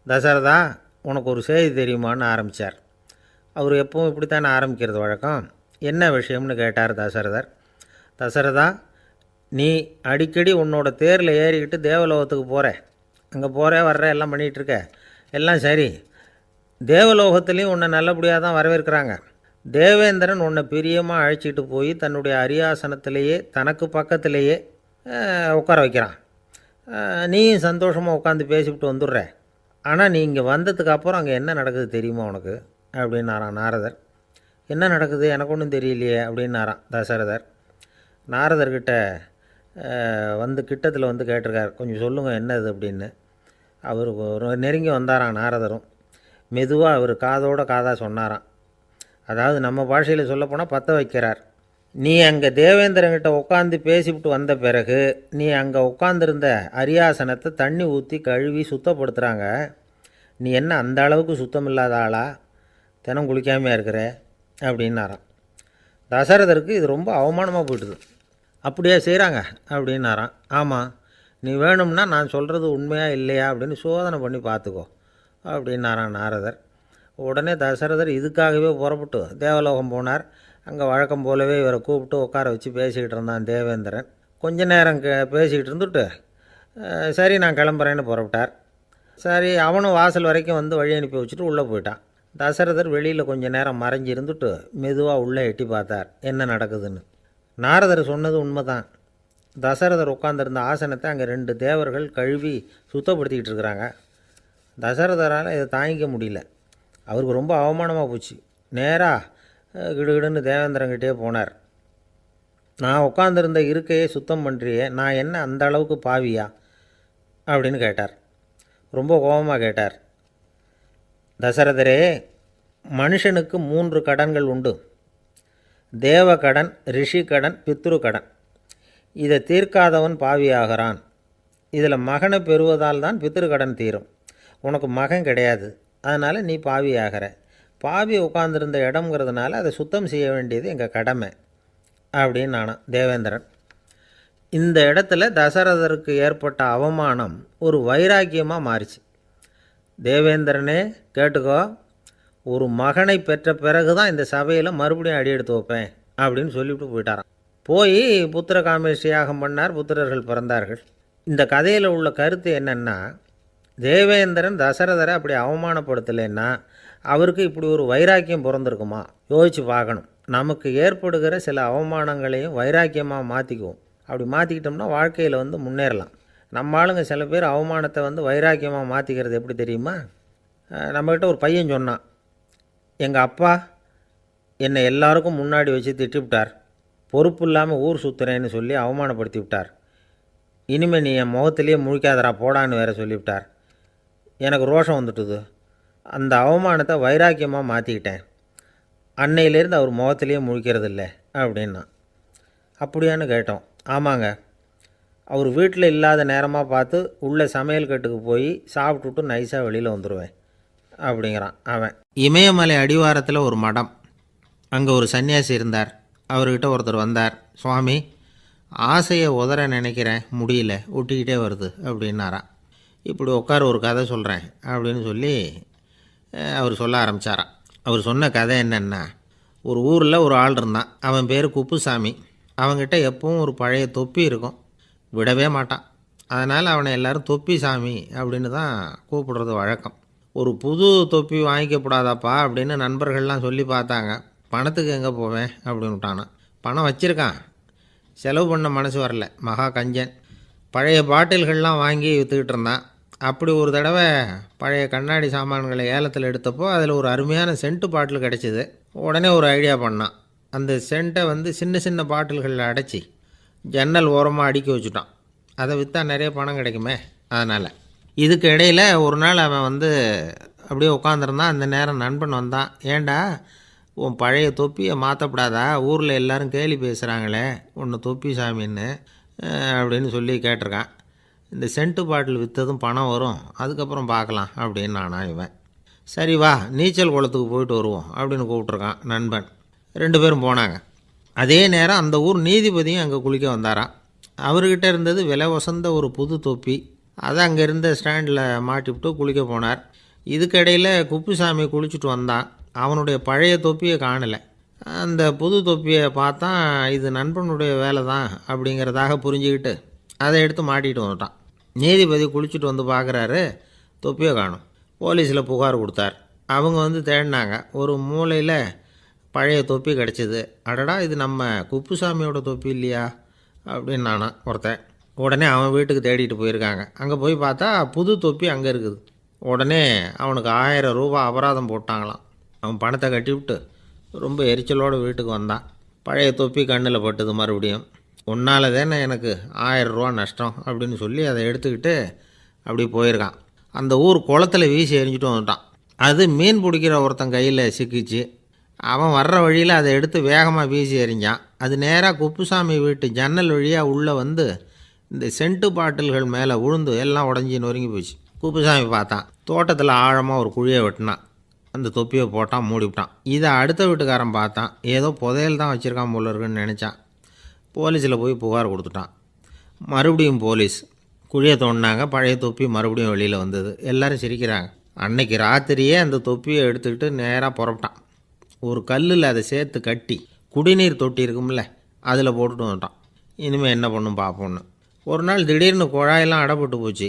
தசரதா, உனக்கு ஒரு செய்தி தெரியுமான்னு ஆரம்பித்தார். அவர் எப்பவும் இப்படித்தானே ஆரம்பிக்கிறது வழக்கம். என்ன விஷயம்னு கேட்டார் தசரதர். தசரதா, நீ அடிக்கடி உன்னோட தேரில் ஏறிக்கிட்டு தேவலோகத்துக்கு போகிற, அங்கே போகிற வர்ற எல்லாம் பண்ணிகிட்ருக்க, எல்லாம் சரி. தேவலோகத்துலேயும் உன்னை நல்லபடியாக தான் வரவேற்கிறாங்க. தேவேந்திரன் உன்னை பிரியமாக அழைச்சிட்டு போய் தன்னுடைய அரியாசனத்திலேயே தனக்கு பக்கத்திலேயே உட்கார வைக்கிறான். நீயும் சந்தோஷமாக உட்காந்து பேசிவிட்டு வந்துடுற. ஆனால் நீ இங்கே வந்ததுக்கு அப்புறம் அங்கே என்ன நடக்குது தெரியுமா உனக்கு அப்படின்னாரான் நாரதர். என்ன நடக்குது எனக்கு ஒன்றும் தெரியலையே அப்படின்னாரான் தசரதர். நாரதர்கிட்ட வந்து கிட்டத்தில் வந்து கேட்டிருக்கார், கொஞ்சம் சொல்லுங்கள் என்னது அப்படின்னு. அவர் நெருங்கி வந்தாராம். நாரதரும் மெதுவாக அவர் காதோட காதாக சொன்னாராம். அதாவது நம்ம பாஷையில் சொல்லப்போனால் பற்ற வைக்கிறார். நீ அங்கே தேவேந்திரங்கிட்ட உட்காந்து பேசிவிட்டு வந்த பிறகு நீ அங்கே உட்காந்துருந்த அரியாசனத்தை தண்ணி ஊற்றி கழுவி சுத்தப்படுத்துகிறாங்க. நீ என்ன அந்த அளவுக்கு சுத்தம் இல்லாத ஆளா, தினம் குளிக்காமையாக இருக்கிற அப்படின்னாராம். தசரதருக்கு இது ரொம்ப அவமானமாக போயிட்டுது. அப்படியே செய்கிறாங்க அப்படின்னாராம். ஆமாம், நீ வேணும்னா நான் சொல்கிறது உண்மையாக இல்லையா அப்படின்னு சோதனை பண்ணி பார்த்துக்கோ அப்படின்னாரான் நாரதர். உடனே தசரதர் இதுக்காகவே புறப்பட்டு தேவலோகம் போனார். அங்கே வழக்கம் போலவே இவரை கூப்பிட்டு உட்கார வச்சு பேசிக்கிட்டு இருந்தான் தேவேந்திரன். கொஞ்ச நேரம் பேசிக்கிட்டு இருந்துட்டு சரி நான் கிளம்புறேன்னு புறப்பட்டார். சரி, அவனும் வாசல் வரைக்கும் வந்து வழி அனுப்பி வச்சுட்டு உள்ளே போயிட்டான். தசரதர் வெளியில் கொஞ்சம் நேரம் மறைஞ்சி இருந்துட்டு மெதுவாக உள்ளே எட்டி பார்த்தார் என்ன நடக்குதுன்னு. நாரதர் சொன்னது உண்மைதான். தசரதர் உட்காந்துருந்த ஆசனத்தை அங்கே 2 தேவர்கள் கழுவி சுத்தப்படுத்திக்கிட்டு இருக்கிறாங்க. தசரதரால் இதை தாங்கிக்க முடியல. அவருக்கு ரொம்ப அவமானமாக போச்சு. நேராக கிடுகிடுன்னு தேவேந்திரங்கிட்டே போனார். நான் உட்காந்துருந்த இருக்கையே சுத்தம் பண்ணுறியே, நான் என்ன அந்த அளவுக்கு பாவியா அப்படின்னு கேட்டார். ரொம்ப கோபமாக கேட்டார். தசரதரே, மனுஷனுக்கு 3 கடன்கள் உண்டு. தேவ கடன், ரிஷி கடன், பித்ரு கடன். இதை தீர்க்காதவன் பாவியாகிறான். இதில் மகனை பெறுவதால் தான் பித்ரு கடன் தீரும். உனக்கு மகன் கிடையாது, அதனால் நீ பாவியாகிற. பாவி உட்கார்ந்துருந்த இடம்ங்கிறதுனால அதை சுத்தம் செய்ய வேண்டியது எங்கள் கடமை அப்படின்னு நானாம் தேவேந்திரன். இந்த இடத்துல தசரதருக்கு ஏற்பட்ட அவமானம் ஒரு வைராக்கியமாக மாறிச்சு. தேவேந்திரனே கேட்டுக்கோ, ஒரு மகனை பெற்ற பிறகு தான் இந்த சபையில் மறுபடியும் அடி எடுத்து வைப்பேன் அப்படின்னு சொல்லிவிட்டு போயிட்டாராம். போய் புத்திர காமேஷ்டி யாகம் பண்ணார். புத்திரர்கள் பிறந்தார்கள். இந்த கதையில் உள்ள கருத்து என்னென்னா, தேவேந்திரன் தசரதரை அப்படி அவமானப்படுத்தலைன்னா அவருக்கு இப்படி ஒரு வைராக்கியம் பிறந்திருக்குமா யோசித்து பார்க்கணும். நமக்கு ஏற்படுகிற சில அவமானங்களையும் வைராக்கியமாக மாற்றிக்குவோம். அப்படி மாற்றிக்கிட்டோம்னா வாழ்க்கையில் வந்து முன்னேறலாம். நம்ம ஆளுங்க சில பேர் அவமானத்தை வந்து வைராக்கியமாக மாற்றிக்கிறது எப்படி தெரியுமா? நம்மக்கிட்ட ஒரு பையன் சொன்னான், எங்கள் அப்பா என்னை எல்லாருக்கும் முன்னாடி வச்சு திட்டிவிட்டார், பொறுப்பு இல்லாமல் ஊர் சுற்றுறேன்னு சொல்லி அவமானப்படுத்தி விட்டார். இனிமேல் நீ என் முகத்திலேயே முழிக்காதரா போடான்னு வேறு சொல்லிவிட்டார். எனக்கு ரோஷம் வந்துட்டுது. அந்த அவமானத்தை வைராக்கியமாக மாற்றிக்கிட்டேன். அன்னையிலேருந்து அவர் முகத்திலேயே முழிக்கிறதில்ல அப்படின்னா. அப்படியான்னு கேட்டோம். ஆமாங்க, அவர் வீட்டில் இல்லாத நேரமாக பார்த்து உள்ளே சமையல் கட்டுக்கு போய் சாப்பிட்டுட்டு நைஸாக வெளியில் வந்துடுவேன் அப்படிங்கிறான் அவன். இமயமலை அடிவாரத்தில் ஒரு மடம். அங்கே ஒரு சன்னியாசி இருந்தார். அவர்கிட்ட ஒருத்தர் வந்தார். சுவாமி, ஆசையை உதற நினைக்கிறேன், முடியல, ஒட்டிக்கிட்டே வருது அப்படின்னாராம். இப்படி உட்கார ஒரு கதை சொல்கிறேன் அப்படின்னு சொல்லி அவர் சொல்ல ஆரம்பித்தாராம். அவர் சொன்ன கதை என்னென்னா, ஒரு ஊரில் ஒரு ஆள் இருந்தான். அவன் பேர் குப்புசாமி. அவன்கிட்ட எப்பவும் ஒரு பழைய தொப்பி இருக்கும், விடவே மாட்டான். அதனால் அவனை எல்லோரும் தொப்பி சாமி அப்படின்னு தான் கூப்பிடுறது வழக்கம். ஒரு புது தொப்பி வாங்கிக்கப்படாதாப்பா அப்படின்னு நண்பர்கள்லாம் சொல்லி பார்த்தாங்க. பணத்துக்கு எங்கே போவேன் அப்படின்னு விட்டானான். பணம் வச்சுருக்கான், செலவு பண்ண மனசு வரல, மகா கஞ்சன். பழைய பாட்டில்கள்லாம் வாங்கி விற்றுக்கிட்டு இருந்தான். அப்படி ஒரு தடவை பழைய கண்ணாடி சாமான்களை ஏலத்தில் எடுத்தப்போ அதில் ஒரு அருமையான சென்ட்டு பாட்டில் கிடச்சிது. உடனே ஒரு ஐடியா பண்ணான். அந்த சென்ட்டை வந்து சின்ன சின்ன பாட்டில்களில் அடைச்சி ஜன்னல் ஓரமாக அடுக்கி வச்சுட்டான். அதை விற்றா நிறைய பணம் கிடைக்குமே. அதனால் இதுக்கு இடையில் ஒரு நாள் அவன் வந்து அப்படியே உட்காந்துருந்தான். அந்த நேரம் நண்பன் வந்தான். ஏண்டா, உன் பழைய தொப்பியை மாற்றப்படாதா, ஊரில் எல்லோரும் கேலி பேசுகிறாங்களே உன்னை தொப்பி சாமின்னு அப்படின்னு சொல்லி கேட்டிருக்கான். இந்த சென்ட்டு பாட்டில் விற்றதும் பணம் வரும், அதுக்கப்புறம் பார்க்கலாம் அப்படின்னு நானா இவன். சரி வா, நீச்சல் குளத்துக்கு போயிட்டு வருவோம் அப்படின்னு கூப்பிட்ருக்கான் நண்பன். 2 பேரும் போனாங்க. அதே நேரம் அந்த ஊர் நீதிபதியும் அங்கே குளிக்க வந்தாராம். அவர்கிட்ட இருந்தது விலை வசந்த ஒரு புது தொப்பி. அதை அங்கே இருந்த ஸ்டாண்டில் மாட்டிவிட்டு குளிக்க போனார். இதுக்கிடையில் குப்புசாமி குளிச்சுட்டு வந்தான். அவனுடைய பழைய தொப்பியை காணலை. அந்த புது தொப்பியை பார்த்தா இது நண்பனுடைய வேலை தான் அப்படிங்கிறதாக புரிஞ்சுக்கிட்டு அதை எடுத்து மாட்டிகிட்டு வந்துட்டான். நீதிபதி குளிச்சுட்டு வந்து பார்க்குறாரு, தொப்பியை காணும். போலீஸில் புகார் கொடுத்தார். அவங்க வந்து தேடினாங்க. ஒரு மூலையில் பழைய தொப்பி கிடச்சிது. அடடா, இது நம்ம குப்புசாமியோட தொப்பி இல்லையா அப்படின்னு நானா ஒருத்தன். உடனே அவன் வீட்டுக்கு தேடிட்டு போயிருக்காங்க. அங்கே போய் பார்த்தா புது தொப்பி அங்கே இருக்குது. உடனே அவனுக்கு 1000 ரூபா அபராதம் போட்டாங்களாம். அவன் பணத்தை கட்டிவிட்டு ரொம்ப எரிச்சலோடு வீட்டுக்கு வந்தான். பழைய தொப்பி கண்ணில் பட்டுது மறுபடியும். உன்னால தானே எனக்கு 1000 ரூபா நஷ்டம் அப்படின்னு சொல்லி அதை எடுத்துக்கிட்டு அப்படி போயிருக்கான். அந்த ஊர் குளத்துல வீசி எறிஞ்சிட்டு வந்துட்டான். அது மீன் பிடிக்கிற ஒருத்தன் கையில் சிக்கிச்சு. அவன் வர்ற வழியில் அதை எடுத்து வேகமாக வீசி எறிஞ்சான். அது நேராக குப்புசாமி வீட்டு ஜன்னல் வழியாக உள்ளே வந்து இந்த சென்ட்டு பாட்டில்கள் மேலே விழுந்து எல்லாம் உடஞ்சி நொறுங்கி போச்சு. குப்புசாமி பார்த்தான். தோட்டத்தில் ஆழமாக ஒரு குழியை வெட்டினான். அந்த தொப்பியை போட்டான், மூடிவிட்டான். இதை அடுத்த வீட்டுக்காரன் பார்த்தான். ஏதோ புதையல் தான் வச்சுருக்கான் போல இருக்குன்னு நினச்சான். போலீஸில் போய் புகார் கொடுத்துட்டான். மறுபடியும் போலீஸ் குழியை தோண்டினாங்க. பழைய தொப்பி மறுபடியும் வெளியில் வந்தது. எல்லோரும் சிரிக்கிறாங்க. அன்னைக்கு ராத்திரியே அந்த தொப்பியை எடுத்துக்கிட்டு நேராக புறப்பட்டான். ஒரு கல்லில் அதை சேர்த்து கட்டி குடிநீர் தொட்டி இருக்கும்ல, அதில் போட்டுட்டு வந்துட்டான். இனிமேல் என்ன பண்ணும் பார்ப்போன்னு. ஒரு நாள் திடீர்னு குழாயெல்லாம் அடைப்பட்டு போச்சு.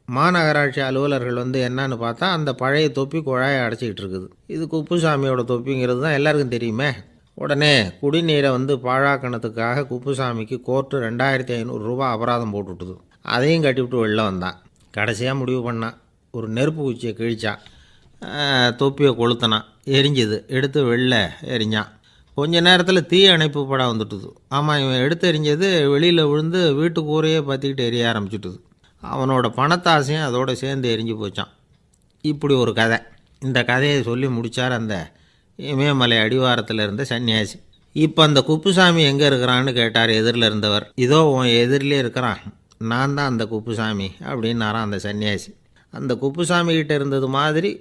மாநகராட்சி அலுவலர்கள் வந்து என்னன்னு பார்த்தா அந்த பழைய தொப்பி குழாயை அடைச்சிக்கிட்டு இருக்குது. இது குப்புசாமியோட தொப்பிங்கிறது தான் எல்லாருக்கும் தெரியுமே. உடனே குடிநீரை வந்து பாழாக்கணத்துக்காக குப்புசாமிக்கு கோர்ட்டு 2500 ரூபா அபராதம் போட்டுவிட்டுது. அதையும் கட்டிவிட்டு வெளில வந்தான். கடைசியாக முடிவு பண்ணான். ஒரு நெருப்பு குச்சியை கிழிச்சான். தொப்பியை கொளுத்தினான். எரிஞ்சுது. எடுத்து வெளில எரிஞ்சான். கொஞ்ச நேரத்தில் தீ அணைப்பு படம் வந்துட்டுது. ஆமாம், இவன் எடுத்து எரிஞ்சது வெளியில் விழுந்து வீட்டு கூரையே பற்றிக்கிட்டு எரிய ஆரம்பிச்சுட்டுது. அவனோட பணத்தாசையும் அதோடு சேர்ந்து எரிஞ்சு போச்சான். இப்படி ஒரு கதை. இந்த கதையை சொல்லி முடித்தார் அந்த இமயமலை அடிவாரத்தில் இருந்த சன்னியாசி. இப்போ அந்த குப்புசாமி எங்கே இருக்கிறான்னு கேட்டார் எதிரில் இருந்தவர். இதோ உன் எதிரிலே இருக்கிறான், நான் தான் அந்த குப்புசாமி அப்படின்னாரான் அந்த சன்னியாசி. அந்த குப்புசாமிகிட்ட இருந்தது மாதிரி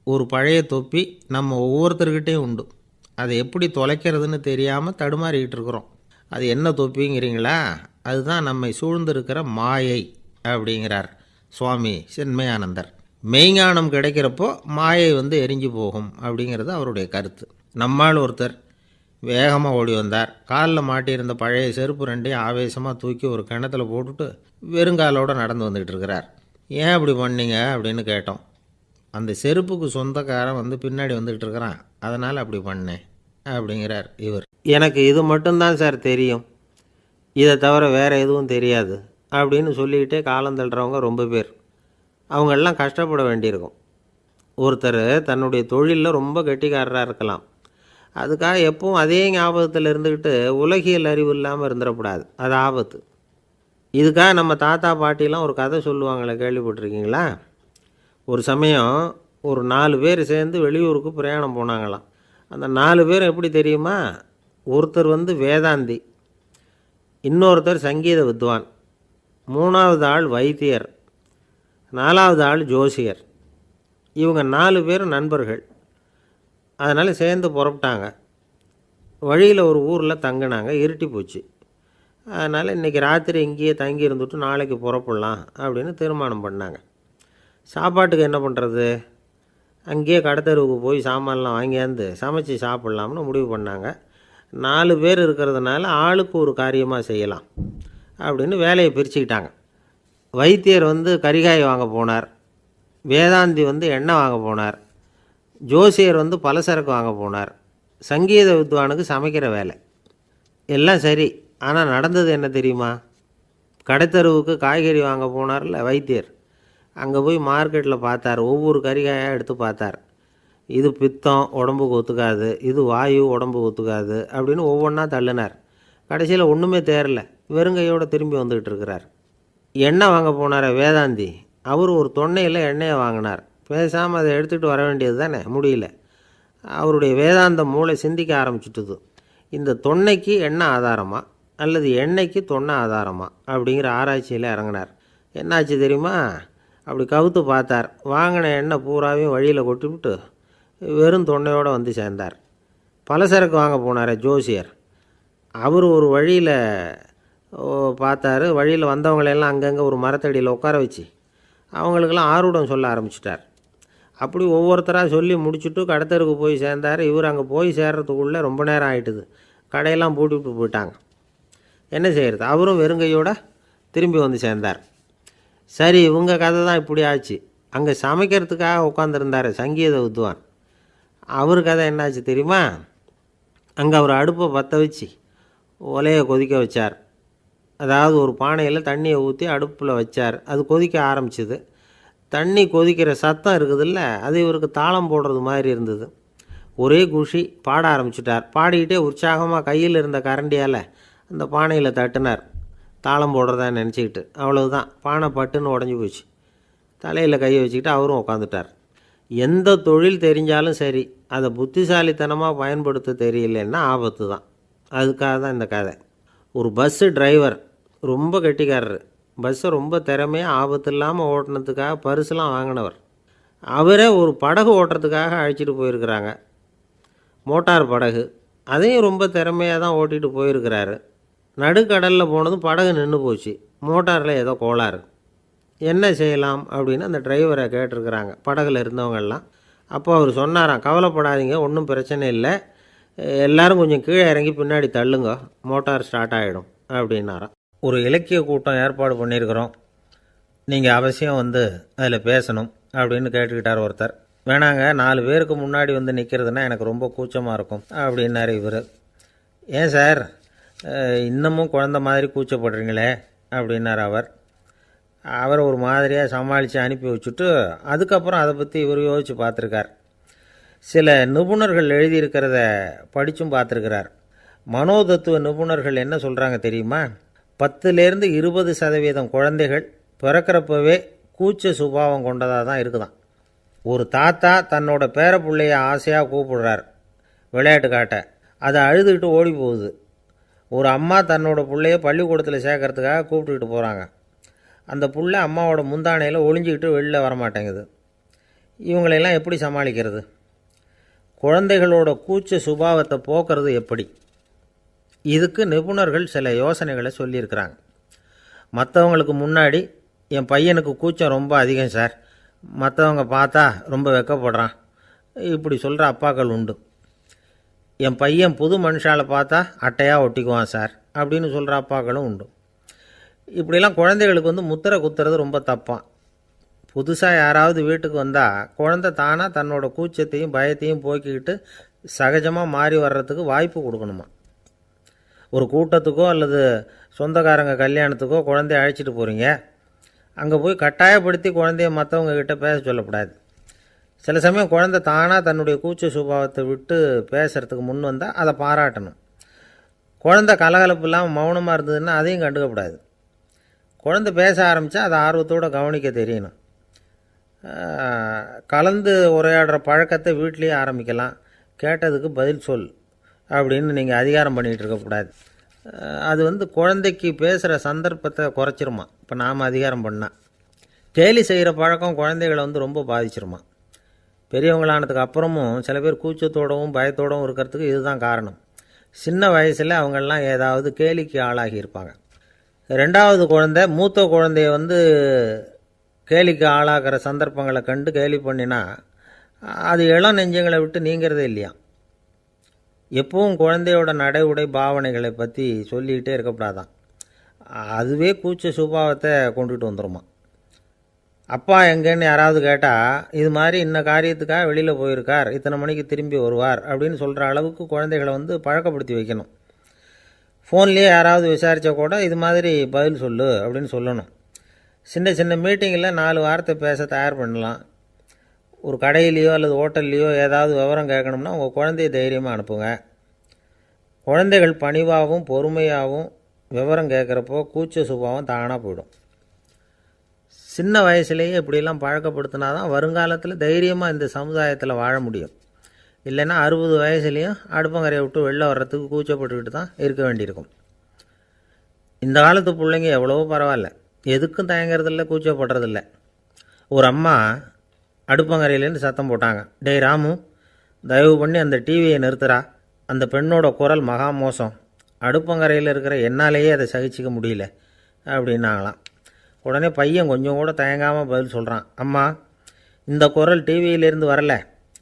ஒரு பழைய தொப்பி நம்ம ஒவ்வொருத்தர்கிட்டையும் உண்டு. அதை எப்படி தொலைக்கிறதுன்னு தெரியாமல் தடுமாறிக்கிட்டு இருக்கிறோம். அது என்ன தொப்பிங்கிறீங்களா? அதுதான் நம்மை சூழ்ந்திருக்கிற மாயை அப்படிங்கிறார் சுவாமி சின்மயானந்தர். மெய்ஞானம் கிடைக்கிறப்போ மாயை வந்து எரிஞ்சு போகும் அப்படிங்கிறது அவருடைய கருத்து. நம்மால் ஒருத்தர் வேகமாக ஓடி வந்தார். காலில் மாட்டியிருந்த பழைய செருப்பு ரெண்டையும் ஆவேசமாக தூக்கி ஒரு கிணத்துல போட்டுட்டு வெறுங்காலோடு நடந்து வந்துக்கிட்டு இருக்கிறார். ஏன் அப்படி பண்ணீங்க அப்படின்னு கேட்டோம். அந்த செருப்புக்கு சொந்தக்காரன் வந்து பின்னாடி வந்துக்கிட்டு இருக்கிறான், அதனால் அப்படி பண்ணேன் அப்படிங்கிறார் இவர். எனக்கு இது மட்டும்தான் சார் தெரியும், இதை தவிர வேறு எதுவும் தெரியாது அப்படின்னு சொல்லிக்கிட்டே காலம் தள்ளுறவங்க ரொம்ப பேர். அவங்களெல்லாம் கஷ்டப்பட வேண்டியிருக்கும். ஒருத்தர் தன்னுடைய தொழிலில் ரொம்ப கெட்டிக்காரராக இருக்கலாம். அதுக்காக எப்பவும் அதே ஞாபகத்தில் இருந்துக்கிட்டு உலகியல் அறிவு இல்லாமல் இருந்துடக்கூடாது. அது ஆபத்து. இதுக்காக நம்ம தாத்தா பாட்டிலாம் ஒரு கதை சொல்லுவாங்களே, கேள்விப்பட்டிருக்கீங்களா? ஒரு சமயம் ஒரு 4 பேர் சேர்ந்து வெளியூருக்கு பிரயாணம் போனாங்களாம். அந்த 4 பேர் எப்படி தெரியுமா? ஒருத்தர் வந்து வேதாந்தி, இன்னொருத்தர் சங்கீத வித்வான், 3வது ஆள் வைத்தியர், 4வது ஆள் ஜோசியர். இவங்க 4 பேரும் நண்பர்கள். அதனால் சேர்ந்து புறப்பட்டாங்க. வழியில் ஒரு ஊரில் தங்கினாங்க. இருட்டி போச்சு. அதனால் இன்றைக்கி ராத்திரி இங்கேயே தங்கி இருந்துட்டு நாளைக்கு புறப்படலாம் அப்படின்னு தீர்மானம் பண்ணாங்க. சாப்பாட்டுக்கு என்ன பண்ணுறது? அங்கேயே கடத்தெருவுக்கு போய் சாமான்லாம் வாங்கியாந்து சமைச்சு சாப்பிட்லாம்னு முடிவு பண்ணாங்க. 4 பேர் இருக்கிறதுனால ஆளுக்கு ஒரு காரியமாக செய்யலாம் அப்படின்னு வேலையை பிரிச்சுக்கிட்டாங்க. வைத்தியர் வந்து கரிகாய் வாங்க போனார். வேதாந்தி வந்து எண்ணெய் வாங்க போனார். ஜோசியர் வந்து பலசரக்கு வாங்க போனார். சங்கீத வித்வானுக்கு சமைக்கிற வேலை. எல்லாம் சரி. ஆனால் நடந்தது என்ன தெரியுமா? கடைத்தெருவுக்கு காய்கறி வாங்க போனார்ல வைத்தியர், அங்கே போய் மார்க்கெட்டில் பார்த்தார். ஒவ்வொரு கறிகாயாக எடுத்து பார்த்தார். இது பித்தம், உடம்புக்கு ஒத்துக்காது, இது வாயு, உடம்புக்கு ஒத்துக்காது அப்படின்னு ஒவ்வொன்றா தள்ளினார். கடைசியில் ஒன்றுமே தேரல. வெறுங்கையோடு திரும்பி வந்துக்கிட்டு இருக்கிறார். எண்ணெய் வாங்க போனார் வேதாந்தி. அவர் ஒரு தொன்னையில் எண்ணெயை வாங்கினார். பேசாமல் அதை எடுத்துகிட்டு வர வேண்டியது தானே, முடியல. அவருடைய வேதாந்த மூளை சிந்திக்க ஆரம்பிச்சுட்டுது. இந்த தொன்னைக்கு எண்ணெய் ஆதாரமா அல்லது எண்ணெய்க்கு தொன்னை ஆதாரமா அப்படிங்கிற ஆராய்ச்சியில் இறங்கினார். என்னாச்சு தெரியுமா? அப்படி கவுத்து பார்த்தார். வாங்கின எண்ணெய் பூராவையும் வழியில் கொட்டிவிட்டு வெறும் தொன்னையோடு வந்து சேர்ந்தார். பலசரக்கு வாங்க போனார் ஜோசியர். அவர் ஒரு வழியில் பார்த்தார். வழியில் வந்தவங்களெல்லாம் அங்கங்கே ஒரு மரத்தடியில் உட்கார வச்சு அவங்களுக்கெல்லாம் ஆர்வம் சொல்ல ஆரம்பிச்சிட்டார். அப்படி ஒவ்வொருத்தராக சொல்லி முடிச்சுட்டு கடத்தருக்கு போய் சேர்ந்தார். இவர் அங்கே போய் சேர்றதுக்குள்ளே ரொம்ப நேரம் ஆகிட்டுது. கடையெல்லாம் பூட்டிவிட்டு போயிட்டாங்க. என்ன செய்கிறது? அவரும் வெறுங்கையோடு திரும்பி வந்து சேர்ந்தார். சரி, இவங்க கதை தான் இப்படி ஆச்சு. அங்கே சமைக்கிறதுக்காக உட்காந்துருந்தார் சங்கீத வித்வான். அவர் கதை என்னாச்சு தெரியுமா? அங்கே அவர் அடுப்பை பற்ற வச்சு ஒலையை கொதிக்க வச்சார். அதாவது ஒரு பானையில் தண்ணியை ஊற்றி அடுப்பில் வச்சார். அது கொதிக்க ஆரம்பிச்சிது. தண்ணி கொதிக்கிற சத்தம் இருக்குதுல்ல, அது இவருக்கு தாளம் போடுறது மாதிரி இருந்தது. ஒரே குஷி. பாட ஆரம்பிச்சிட்டார். பாடிக்கிட்டே உற்சாகமாக கையில் இருந்த கரண்டியால் அந்த பானையில் தட்டினார், தாளம் போடுறதா நினச்சிக்கிட்டு. அவ்வளவுதான், பானை பட்டுன்னு உடஞ்சி போச்சு. தலையில் கையை வச்சுக்கிட்டு அவரும் உட்காந்துட்டார். எந்த தொழில் தெரிஞ்சாலும் சரி, அதை புத்திசாலித்தனமாக பயன்படுத்த தெரியலன்னா ஆபத்து தான். அதுக்காக தான் இந்த கதை. ஒரு பஸ்ஸு டிரைவர் ரொம்ப கெட்டிக்காரர். பஸ்ஸை ரொம்ப திறமையாக ஆபத்து இல்லாமல் ஓட்டினதுக்காக பரிசுலாம் வாங்கினவர். அவரே ஒரு படகு ஓட்டுறதுக்காக அழைச்சிட்டு போயிருக்கிறாங்க, மோட்டார் படகு. அதையும் ரொம்ப திறமையாக தான் ஓட்டிகிட்டு போயிருக்கிறாரு. நடுக்கடலில் போனதும் படகு நின்று போச்சு. மோட்டாரில் ஏதோ கோளாறு. என்ன செய்யலாம் அப்படின்னு அந்த டிரைவரை கேட்டிருக்கிறாங்க படகுல இருந்தவங்கெல்லாம். அப்போ அவர் சொன்னாராம், கவலைப்படாதீங்க, ஒன்றும் பிரச்சனை இல்லை, எல்லோரும் கொஞ்சம் கீழே இறங்கி பின்னாடி தள்ளுங்க, மோட்டார் ஸ்டார்ட் ஆகிடும் அப்படின்னாராம். ஒரு இலக்கிய கூட்டம் ஏற்பாடு பண்ணியிருக்கிறோம், நீங்கள் அவசியம் வந்து அதில் பேசணும் அப்படின்னு கேட்டுக்கிட்டார் ஒருத்தர். வேணாங்க, 4 பேருக்கு முன்னாடி வந்து நிற்கிறதுனா எனக்கு ரொம்ப கூச்சமாக இருக்கும் அப்படின்னாரு இவர். ஏன் சார் இன்னமும் குழந்த மாதிரி கூச்சப்படுறீங்களே அப்படின்னார் அவர். அவரை ஒரு மாதிரியாக சமாளித்து அனுப்பி வச்சுட்டு அதுக்கப்புறம் அதை பற்றி இவர் யோசித்து பார்த்துருக்கார். சில நிபுணர்கள் எழுதியிருக்கிறத படித்தும் பார்த்துருக்கிறார். மனோதத்துவ நிபுணர்கள் என்ன சொல்கிறாங்க தெரியுமா? 10லேருந்து 20% குழந்தைகள் பிறக்கிறப்பவே கூச்ச சுபாவம் கொண்டதாக தான் இருக்குதான். ஒரு தாத்தா தன்னோட பேர பிள்ளைய ஆசையாக கூப்பிடுறார் விளையாட்டு காட்ட, அதை அழுதுகிட்டு ஓடி போகுது. ஒரு அம்மா தன்னோட பிள்ளைய பள்ளிக்கூடத்தில் சேர்க்கறதுக்காக கூப்பிட்டுக்கிட்டு போகிறாங்க. அந்த புள்ள அம்மாவோட முந்தானையில் ஒளிஞ்சிக்கிட்டு வெளில வரமாட்டேங்குது. இவங்களெல்லாம் எப்படி சமாளிக்கிறது? குழந்தைகளோட கூச்ச சுபாவத்தை போக்குறது எப்படி? இதுக்கு நிபுணர்கள் சில யோசனைகளை சொல்லியிருக்கிறாங்க. மற்றவங்களுக்கு முன்னாடி என் பையனுக்கு கூச்சம் ரொம்ப அதிகம் சார், மற்றவங்க பார்த்தா ரொம்ப வெக்கப்படுறான், இப்படி சொல்கிற அப்பாக்கள் உண்டு. என் பையன் புது மனுஷாலை பார்த்தா அட்டையாக ஒட்டிக்குவான் சார் அப்படின்னு சொல்கிற அப்பாக்களும் உண்டு. இப்படிலாம் குழந்தைகளுக்கு வந்து முத்திரை குத்துறது ரொம்ப தப்பான். புதுசாக யாராவது வீட்டுக்கு வந்தால் குழந்தை தானாக தன்னோட கூச்சத்தையும் பயத்தையும் போக்கிக்கிட்டு சகஜமாக மாறி வர்றதுக்கு வாய்ப்பு கொடுக்கணுமா. ஒரு கூட்டத்துக்கோ அல்லது சொந்தக்காரங்க கல்யாணத்துக்கோ குழந்தைய அழைச்சிட்டு போகிறீங்க, அங்கே போய் கட்டாயப்படுத்தி குழந்தைய மற்றவங்க கிட்ட பேச சொல்லக்கூடாது. சில சமயம் குழந்தை தானாக தன்னுடைய கூச்ச சுபாவத்தை விட்டு பேசுகிறதுக்கு முன் வந்தால் அதை பாராட்டணும். குழந்தை கலகலப்பு இல்லாமல் மௌனமாக இருந்ததுன்னா அதையும் கண்டுக்கக்கூடாது. குழந்தை பேச ஆரம்பித்தா அதை ஆர்வத்தோடு கவனிக்க தெரியணும். கலந்து உரையாடுற பழக்கத்தை வீட்லேயே ஆரம்பிக்கலாம். கேட்டதுக்கு பதில் சொல் அப்படின்னு நீங்கள் அதிகாரம் பண்ணிகிட்டு இருக்கக்கூடாது. அது வந்து குழந்தைக்கு பேசுகிற சந்தர்ப்பத்தை குறைச்சிருமா. இப்போ நாம் அதிகாரம் பண்ணால் கேலி செய்கிற பழக்கம் குழந்தைகளை வந்து ரொம்ப பாதிச்சிருமா. பெரியவங்களானதுக்கு அப்புறமும் சில பேர் கூச்சத்தோடவும் பயத்தோடவும் இருக்கிறதுக்கு இதுதான் காரணம். சின்ன வயசில் அவங்கெல்லாம் ஏதாவது கேலிக்கு ஆளாகி இருப்பாங்க. 2வது குழந்தை மூத்த குழந்தைய வந்து கேலிக்கு ஆளாகிற சந்தர்ப்பங்களை கண்டு கேலி பண்ணினா அது இளம் நெஞ்சங்களை விட்டு நீங்கிறதே இல்லையா. எப்பவும் குழந்தையோட நடை உடை பாவனைகளை பற்றி சொல்லிக்கிட்டே இருக்கக்கூடாதான். அதுவே கூச்ச சுபாவத்தை கொண்டுகிட்டு வந்துடுமா. அப்பா எங்கேன்னு யாராவது கேட்டால் இது மாதிரி இன்ன காரியத்துக்காக வெளியில் போயிருக்கார், இத்தனை மணிக்கு திரும்பி வருவார் அப்படின்னு சொல்கிற அளவுக்கு குழந்தைகளை வந்து பழக்கப்படுத்தி வைக்கணும். ஃபோன்லேயே யாராவது விசாரித்தா கூட இது மாதிரி பதில் சொல்லு அப்படின்னு சொல்லணும். சின்ன சின்ன மீட்டிங்கில் 4 வார்த்தை பேச தயார் பண்ணலாம். ஒரு கடையிலையோ அல்லது ஹோட்டல்லையோ ஏதாவது விவரம் கேட்கணும்னா உங்கள் குழந்தைய தைரியமாக அனுப்புங்க. குழந்தைகள் பணிவாகவும் பொறுமையாகவும் விவரம் கேட்குறப்போ கூச்ச சுபாவம் தானாக போயிடும். சின்ன வயசுலேயே இப்படிலாம் பழக்கப்படுத்தினா தான் வருங்காலத்தில் தைரியமாக இந்த சமுதாயத்தில் வாழ முடியும். இல்லைன்னா 60 வயசுலேயும் அடுப்பங்கரையை விட்டு வெளில வர்றதுக்கு கூச்சப்பட்டுக்கிட்டு தான் இருக்க வேண்டியிருக்கும். இந்த காலத்து பிள்ளைங்க எவ்வளவோ பரவாயில்ல, எதுக்கும் தயங்குறதில்ல, கூச்சப்படுறதில்ல. ஒரு அம்மா அடுப்பங்கரையிலேருந்து சத்தம் போட்டாங்க, டேய் ராமு, தயவு பண்ணி அந்த டிவியை நிறுத்துறா, அந்த பெண்ணோட குரல் மகா மோசம், அடுப்பங்கரையில் இருக்கிற என்னாலேயே அதை சகிச்சிக்க முடியல அப்படின்னாங்களாம். உடனே பையன் கொஞ்சம் கூட தயங்காமல் பதில் சொல்கிறான், அம்மா இந்த குரல் டிவியிலேருந்து வரல,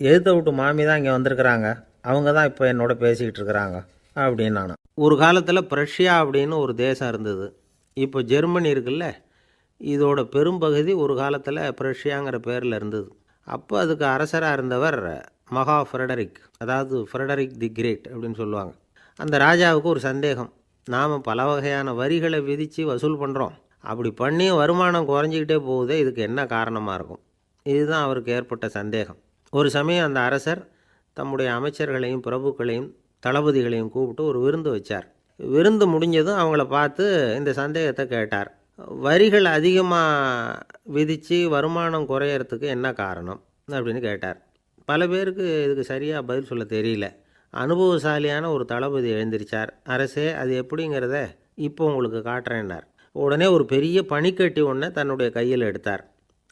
எழுத்த விட்டு மாமி தான் இங்கே வந்திருக்கிறாங்க, அவங்க தான் இப்போ என்னோட பேசிக்கிட்டு இருக்கிறாங்க அப்படின்னு நான். ஒரு காலத்தில் பிரஷ்யா அப்படின்னு ஒரு தேசம் இருந்தது. இப்போ ஜெர்மனி இருக்குல்ல, இதோட பெரும்பகுதி ஒரு காலத்தில் பிரஷ்யாங்கிற பேரில் இருந்தது. அப்போ அதுக்கு அரசராக இருந்தவர் மகா ஃப்ரெடரிக், அதாவது ஃப்ரெடரிக் தி கிரேட் அப்படின்னு சொல்லுவாங்க. அந்த ராஜாவுக்கு ஒரு சந்தேகம், நாம் பல வகையான வரிகளை விதித்து வசூல் பண்ணுறோம், அப்படி பண்ணி வருமானம் குறைஞ்சிக்கிட்டே போகுதே, இதுக்கு என்ன காரணமாக இருக்கும்? இதுதான் அவருக்கு ஏற்பட்ட சந்தேகம். ஒரு சமயம் அந்த அரசர் தம்முடைய அமைச்சர்களையும் பிரபுக்களையும் தளபதிகளையும் கூப்பிட்டு ஒரு விருந்து வச்சார். விருந்து முடிஞ்சதும் அவங்கள பார்த்து இந்த சந்தேகத்தை கேட்டார். வரிகள் அதிகமாக விதித்து வருமானம் குறையறதுக்கு என்ன காரணம் அப்படின்னு கேட்டார். பல பேருக்கு இதுக்கு சரியாக பதில் சொல்ல தெரியல. அனுபவசாலியான ஒரு தளபதி எழுந்திரிச்சார். அரசே, அது எப்படிங்கிறத இப்போ உங்களுக்கு காட்டுறேன்னார். உடனே ஒரு பெரிய பனிக்கட்டி ஒன்றை தன்னுடைய கையில் எடுத்தார்.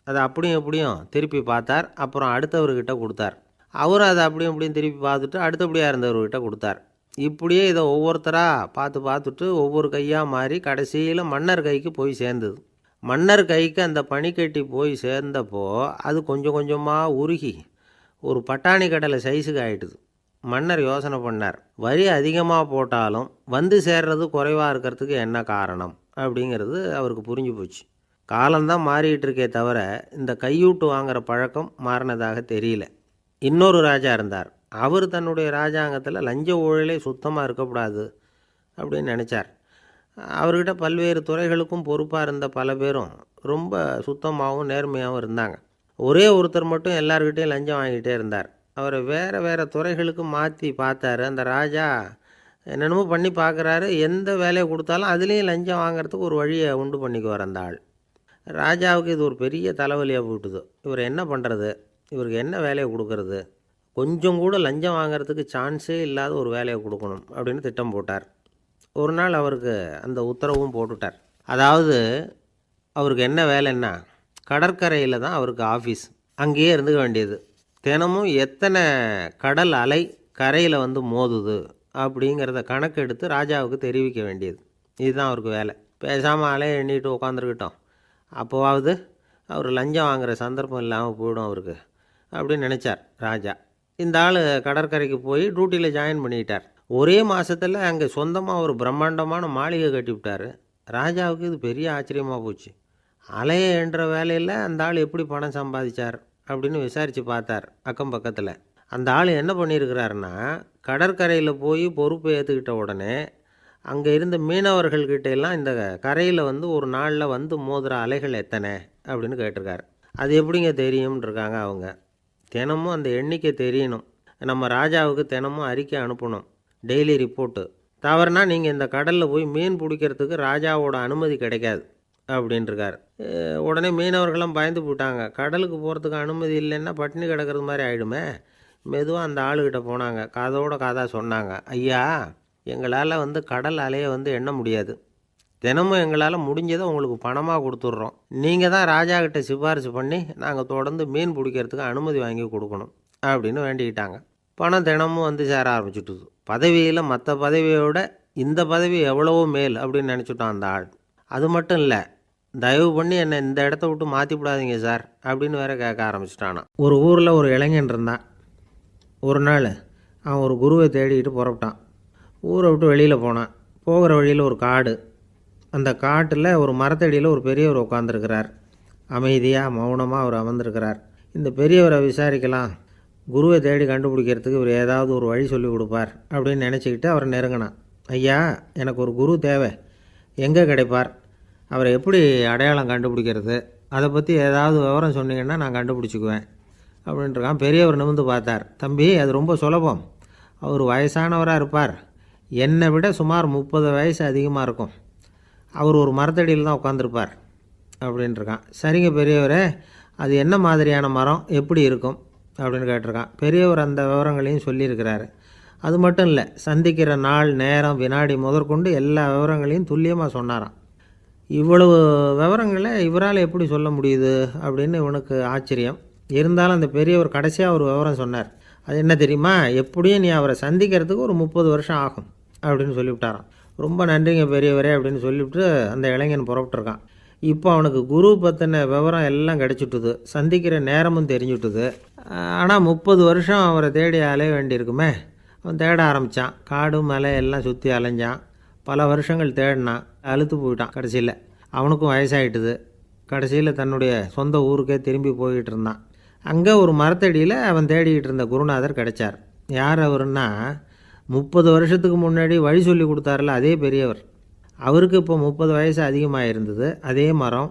அதை அப்படியும் எப்படியும் திருப்பி பார்த்தார். அப்புறம் அடுத்தவர்கிட்ட கொடுத்தார். அவரும் அதை அப்படியும் இப்படியும் திருப்பி பார்த்துட்டு அடுத்தபடியாக இருந்தவர்கிட்ட கொடுத்தார். இப்படியே இதை ஒவ்வொருத்தராக பார்த்துட்டு ஒவ்வொரு கையாக மாறி கடைசியில் மன்னர் கைக்கு போய் சேர்ந்தது. மன்னர் கைக்கு அந்த பனிக்கட்டி போய் சேர்ந்தப்போ அது கொஞ்சம் கொஞ்சமாக உருகி ஒரு பட்டாணி கடலை சைஸுக்கு ஆகிட்டுது. மன்னர் யோசனை பண்ணார், வரி அதிகமாக போட்டாலும் வந்து சேர்றது குறைவாக இருக்கிறதுக்கு என்ன காரணம் அப்படிங்கிறது அவருக்கு புரிஞ்சு போச்சு. காலம்தான் மாறிட்டு இருக்கே தவிர இந்த கையூட்டு வாங்குகிற பழக்கம் மாறினதாக தெரியல. இன்னொரு ராஜா இருந்தார். அவர் தன்னுடைய ராஜாங்கத்தில் லஞ்ச ஊழலே சுத்தமாக இருக்கக்கூடாது அப்படின்னு நினச்சார். அவர்கிட்ட பல்வேறு துறைகளுக்கும் பொறுப்பாக இருந்த பல பேரும் ரொம்ப சுத்தமாகவும் நேர்மையாகவும் இருந்தாங்க. ஒரே ஒருத்தர் மட்டும் எல்லார்கிட்டையும் லஞ்சம் வாங்கிட்டே இருந்தார். அவரை வேறு வேறு துறைகளுக்கு மாற்றி பார்த்தாரு. அந்த ராஜா என்னென்னமோ பண்ணி பார்க்குறாரு. எந்த வேலையை கொடுத்தாலும் அதுலேயும் லஞ்சம் வாங்கிறதுக்கு ஒரு வழியை உண்டு பண்ணிக்குவார் அந்த ஆள். ராஜாவுக்கு இது ஒரு பெரிய தலைவலியாக போட்டுது. இவர் என்ன பண்ணுறது, இவருக்கு என்ன வேலையை கொடுக்கறது, கொஞ்சம் கூட லஞ்சம் வாங்கிறதுக்கு சான்ஸே இல்லாத ஒரு வேலையை கொடுக்கணும் அப்படின்னு திட்டம் போட்டார். ஒரு நாள் அவருக்கு அந்த உத்தரவும் போட்டுட்டார். அதாவது அவருக்கு என்ன வேலைன்னா, கடற்கரையில் தான் அவருக்கு ஆஃபீஸ். அங்கேயே இருந்துக்க வேண்டியது. தினமும் எத்தனை கடல் அலை கரையில் வந்து மோதுது அப்படிங்கிறத கணக்கெடுத்து ராஜாவுக்கு தெரிவிக்க வேண்டியது. இதுதான் அவருக்கு வேலை. பேசாமல் அலையை எண்ணிட்டு உட்காந்துருக்கிட்டோம், அப்போவாவது அவர் லஞ்சம் வாங்குகிற சந்தர்ப்பம் இல்லாமல் போயிடும் அவருக்கு அப்படின்னு நினச்சார் ராஜா. இந்த ஆள் கடற்கரைக்கு போய் டியூட்டியில் ஜாயின் பண்ணிக்கிட்டார். ஒரே மாதத்தில் அங்கே சொந்தமாக ஒரு பிரம்மாண்டமான மாளிகை கட்டிவிட்டார். ராஜாவுக்கு இது பெரிய ஆச்சரியமாக போச்சு. அலையை என்ற வேலையில் அந்த ஆள் எப்படி பணம் சம்பாதிச்சார் அப்படின்னு விசாரித்து பார்த்தார் அக்கம் பக்கத்தில். அந்த ஆள் என்ன பண்ணியிருக்கிறாருன்னா, கடற்கரையில் போய் பொறுப்பு ஏற்றுக்கிட்ட உடனே அங்கே இருந்த மீனவர்கள்கிட்ட எல்லாம் இந்த கரையில் வந்து ஒரு நாளில் வந்து மோதுகிற அலைகள் எத்தனை அப்படின்னு கேட்டிருக்காரு. அது எப்படிங்க தெரியும்னு இருக்காங்க அவங்க. தினமும் அந்த எண்ணிக்கை தெரியணும். நம்ம ராஜாவுக்கு தினமும் அறிக்கை அனுப்பணும், டெய்லி ரிப்போர்ட்டு. தவறுனா நீங்கள் இந்த கடலில் போய் மீன் பிடிக்கிறதுக்கு ராஜாவோட அனுமதி கிடைக்காது அப்படின்ட்டுருக்கார். உடனே மீனவர்கள்லாம் பயந்து போட்டாங்க. கடலுக்கு போகிறதுக்கு அனுமதி இல்லைன்னா பட்டினி கிடக்கிறது மாதிரி ஆகிடுமே. மெதுவாக அந்த ஆளுகிட்ட போனாங்க. காதோட காதாக சொன்னாங்க, ஐயா, எங்களால் வந்து கடல் அலையை வந்து எண்ண முடியாது. தினமும் எங்களால் முடிஞ்சதை உங்களுக்கு பணமாக கொடுத்துட்றோம். நீங்கள் தான் ராஜா கிட்ட சிபாரிசு பண்ணி நாங்கள் தொடர்ந்து மீன் பிடிக்கிறதுக்கு அனுமதி வாங்கி கொடுக்கணும் அப்படின்னு வேண்டிக்கிட்டாங்க. பணம் தினமும் வந்து சேர ஆரம்பிச்சுட்டுது. பதவியில் மற்ற பதவியோட இந்த பதவி எவ்வளவோ மேல் அப்படின்னு நினச்சிட்டோம் அந்த ஆள். அது மட்டும் இல்லை, தயவு பண்ணி என்னை இந்த இடத்த விட்டு மாற்றிவிடாதீங்க சார் அப்படின்னு வேற கேட்க ஆரம்பிச்சிட்டானான். ஒரு ஊரில் ஒரு இளைஞன் இருந்தான். ஒரு நாள் அவன் ஒரு குருவை தேடிக்கிட்டு புறப்பட்டான். ஊரை விட்டு வெளியில் போனான். போகிற வழியில் ஒரு காடு. அந்த காட்டில் ஒரு மரத்தடியில் ஒரு பெரியவர் உட்காந்துருக்கிறார். அமைதியாக மௌனமாக அவர் அமர்ந்திருக்கிறார். இந்த பெரியவரை விசாரிக்கலாம், குருவை தேடி கண்டுபிடிக்கிறதுக்கு இவர் ஏதாவது ஒரு வழி சொல்லி கொடுப்பார் அப்படின்னு நினச்சிக்கிட்டு அவரை நெருங்கினான். ஐயா, எனக்கு ஒரு குரு தேவை, எங்கே கிடைப்பார், அவரை எப்படி அடையாளம் கண்டுபிடிக்கிறது, அதை பற்றி ஏதாவது விவரம் சொன்னீங்கன்னா நான் கண்டுபிடிச்சிக்குவேன் அப்படின்ட்டுருக்கான். பெரியவர் நிமிர்ந்து பார்த்தார். தம்பி, அது ரொம்ப சுலபம். அவர் வயசானவராக இருப்பார். என்னை விட சுமார் 30 வயசு அதிகமாக இருக்கும். அவர் ஒரு மரத்தடியில் தான் உட்காந்துருப்பார் அப்படின்ட்டுருக்கான். சரிங்க பெரியவரே, அது என்ன மாதிரியான மரம், எப்படி இருக்கும் அப்படின்னு கேட்டிருக்கான். பெரியவர் அந்த விவரங்களையும் சொல்லியிருக்கிறாரு. அது மட்டும் இல்லை, சந்திக்கிற நாள், நேரம், வினாடி முதற்கொண்டு எல்லா விவரங்களையும் துல்லியமாக சொன்னாராம். இவ்வளவு விவரங்களை இவரால் எப்படி சொல்ல முடியுது அப்படின்னு இவனுக்கு ஆச்சரியம். இருந்தாலும் அந்த பெரியவர் கடைசியாக ஒரு விவரம் சொன்னார். அது என்ன தெரியுமா, எப்படியும் நீ அவரை சந்திக்கிறதுக்கு ஒரு 30 வருஷம் ஆகும் அப்படின்னு சொல்லிவிட்டாராம். ரொம்ப நன்றிங்க பெரியவரே அப்படின்னு சொல்லிவிட்டு அந்த இளைஞன் புறப்பட்டுருக்கான். இப்போ அவனுக்கு குரு பற்றின விவரம் எல்லாம் கிடச்சிட்டுது, சந்திக்கிற நேரமும் தெரிஞ்சுட்டுது. ஆனால் 30 வருஷம் அவரை தேடி அலைய வேண்டியிருக்குமே. அவன் தேட ஆரம்பித்தான். காடு மலை எல்லாம் சுற்றி அலைஞ்சான். பல வருஷங்கள் தேடினான். அழுத்து போயிட்டான். கடைசியில் அவனுக்கும் வயசாகிட்டுது. கடைசியில் தன்னுடைய சொந்த ஊருக்கே திரும்பி போய்கிட்டு இருந்தான். அங்கே ஒரு மரத்தடியில் அவன் தேடிக்கிட்டு இருந்த குருநாதர் கிடைச்சார். யார் அவருன்னா, 30 வருஷத்துக்கு முன்னாடி வழி சொல்லி கொடுத்தாருல அதே பெரியவர். அவருக்கு இப்போ 30 வயசு அதிகமாக இருந்தது. அதே மரம்.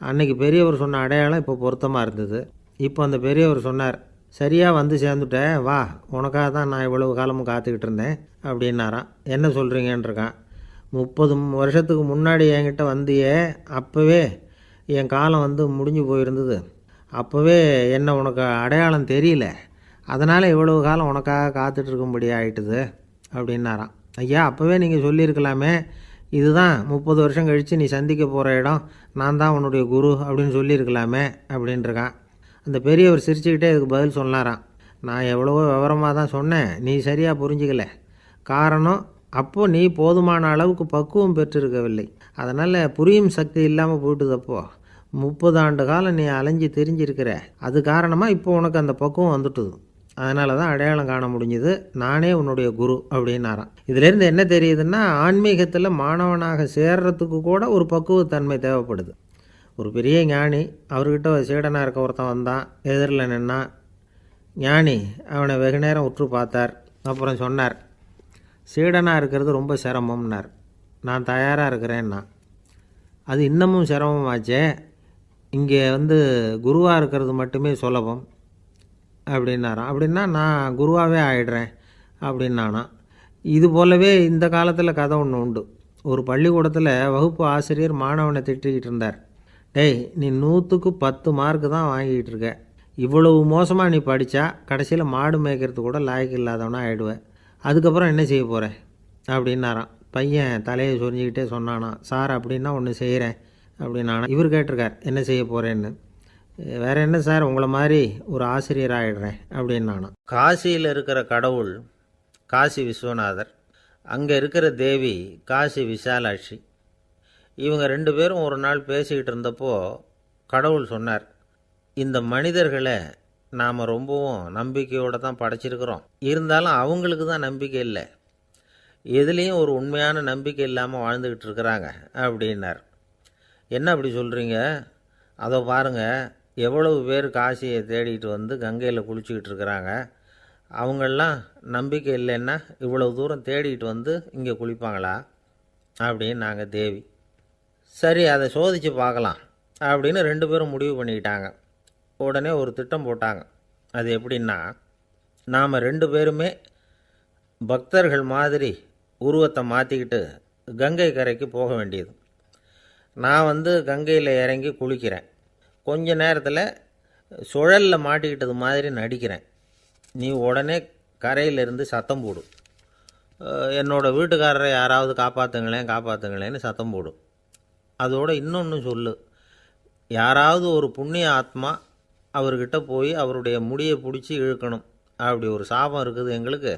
அன்னைக்கு பெரியவர் சொன்ன அடையாளம் இப்போ பொருத்தமாக இருந்தது. இப்போ அந்த பெரியவர் சொன்னார், சரியாக வந்து சேர்ந்துட்டேன், வா, உனக்காக தான் நான் இவ்வளவு காலமும் காத்துக்கிட்டு இருந்தேன் அப்படின்னாராம். என்ன சொல்கிறீங்கன்னு இருக்கான். 30 வருஷத்துக்கு முன்னாடி என்கிட்ட வந்தியே, அப்போவே என் காலம் வந்து முடிஞ்சு போயிருந்தது. அப்போவே என்ன உனக்கு அடையாளம் தெரியல, அதனால் இவ்வளவு காலம் உனக்காக காத்துட்ருக்கும்படி ஆயிட்டுது அப்படின்னாராம். ஐயா, அப்போவே நீங்கள் சொல்லியிருக்கலாமே, இதுதான் 30 வருஷம் கழித்து நீ சந்திக்க போகிற இடம், நான் தான் உன்னுடைய குரு அப்படின்னு சொல்லியிருக்கலாமே அப்படின்ட்டுருக்கான். அந்த பெரியவர் சிரிச்சுக்கிட்டே இதுக்கு பதில் சொன்னாராம். நான் எவ்வளவோ விவரமாக தான் சொன்னேன், நீ சரியாக புரிஞ்சிக்கல. காரணம், அப்போது நீ போதுமான அளவுக்கு பக்குவம் பெற்றிருக்கவில்லை. அதனால் புரியும் சக்தி இல்லாமல் போயிட்டுதப்போ 30 ஆண்டு காலம் நீ அலைஞ்சி தெரிஞ்சிருக்கிற. அது காரணமாக இப்போ உனக்கு அந்த பக்குவம் வந்துட்டுது. அதனால தான் அடையாளம் காண முடிஞ்சுது, நானே உன்னுடைய குரு அப்படின்னாராம். இதிலேருந்து என்ன தெரியுதுன்னா, ஆன்மீகத்தில் மாணவனாக சேர்றதுக்கு கூட ஒரு பக்குவத்தன்மை தேவைப்படுது. ஒரு பெரிய ஞானி, அவர்கிட்ட சீடனாக இருக்க ஒருத்தன் வந்தான், எதிரில் நின்னான். ஞானி அவனை வெகு நேரம் உற்று பார்த்தார். அப்புறம் சொன்னார், சீடனாக இருக்கிறது ரொம்ப சிரமம்னார். நான் தயாராக இருக்கிறேன்னா. அது இன்னமும் சிரமமாச்சே, இங்கே வந்து குருவாக இருக்கிறது மட்டுமே சுலபம் அப்படின்னாராம். அப்படின்னா நான் குருவாகவே ஆயிடுறேன் அப்படின்னானா. இது போலவே இந்த காலத்தில் கதை ஒன்று உண்டு. ஒரு பள்ளிக்கூடத்தில் வகுப்பு ஆசிரியர் மாணவனை திட்டிக்கிட்டு இருந்தார். டேய், நீ 100க்கு 10 மார்க்கு தான் வாங்கிக்கிட்டு இருக்க. இவ்வளவு மோசமாக நீ படித்தா கடைசியில் மாடு மேய்க்கிறது கூட லாய்க்கு இல்லாதவனா ஆகிடுவேன். அதுக்கப்புறம் என்ன செய்ய போகிறேன் அப்படின்னாராம். பையன் தலையை சொரிஞ்சிக்கிட்டே சொன்னானா, சார் அப்படின்னா ஒன்று செய்கிறேன் அப்படின்னானா. இவர் கேட்டிருக்கார், என்ன செய்ய போகிறேன்னு. வேறு என்ன சார், உங்களை மாதிரி ஒரு ஆசிரியர் ஆகிடுறேன் அப்படின்னானா. காசியில் இருக்கிற கடவுள் காசி விஸ்வநாதர், அங்கே இருக்கிற தேவி காசி விசாலாட்சி. இவங்க 2 பேரும் ஒரு நாள் பேசிக்கிட்டு இருந்தப்போ கடவுள் சொன்னார், இந்த மனிதர்களை நாம் ரொம்பவும் நம்பிக்கையோடு தான் படைச்சிருக்கிறோம். இருந்தாலும் அவங்களுக்கு தான் நம்பிக்கை இல்லை, எதுலேயும் ஒரு உண்மையான நம்பிக்கை இல்லாமல் வாழ்ந்துக்கிட்டு இருக்கிறாங்க அப்படின்னார். என்ன அப்படி சொல்கிறீங்க? அதை பாருங்கள், எவ்வளவு பேர் காசியை தேடிட்டு வந்து கங்கையில் குளிச்சுக்கிட்டு இருக்கிறாங்க. அவங்களெலாம் நம்பிக்கை இல்லைன்னா இவ்வளவு தூரம் தேடிட்டு வந்து இங்கே குளிப்பாங்களா அப்படின்னு நாங்கள் தேவி. சரி, அதை சோதித்து பார்க்கலாம் அப்படின்னு 2 பேரும் முடிவு பண்ணிக்கிட்டாங்க. உடனே ஒரு திட்டம் போட்டாங்க. அது எப்படின்னா, நாம் 2 பேருமே பக்தர்கள் மாதிரி உருவத்தை மாற்றிக்கிட்டு கங்கை கரைக்கு போக வேண்டியது. நான் வந்து கங்கையில் இறங்கி குளிக்கிறேன். கொஞ்ச நேரத்தில் சுழலில் மாட்டிக்கிட்டது மாதிரி நடிக்கிறேன். நீ உடனே கரையிலிருந்து சத்தம் போடும், என்னோடய வீட்டுக்காரரை யாராவது காப்பாற்றுங்களேன்னு சத்தம் போடும். அதோடு இன்னொன்று சொல்லு, யாராவது ஒரு புண்ணிய ஆத்மா அவர்கிட்ட போய் அவருடைய முடியை பிடிச்சி இழுக்கணும். அப்படி ஒரு சாபம் இருக்குது எங்களுக்கு.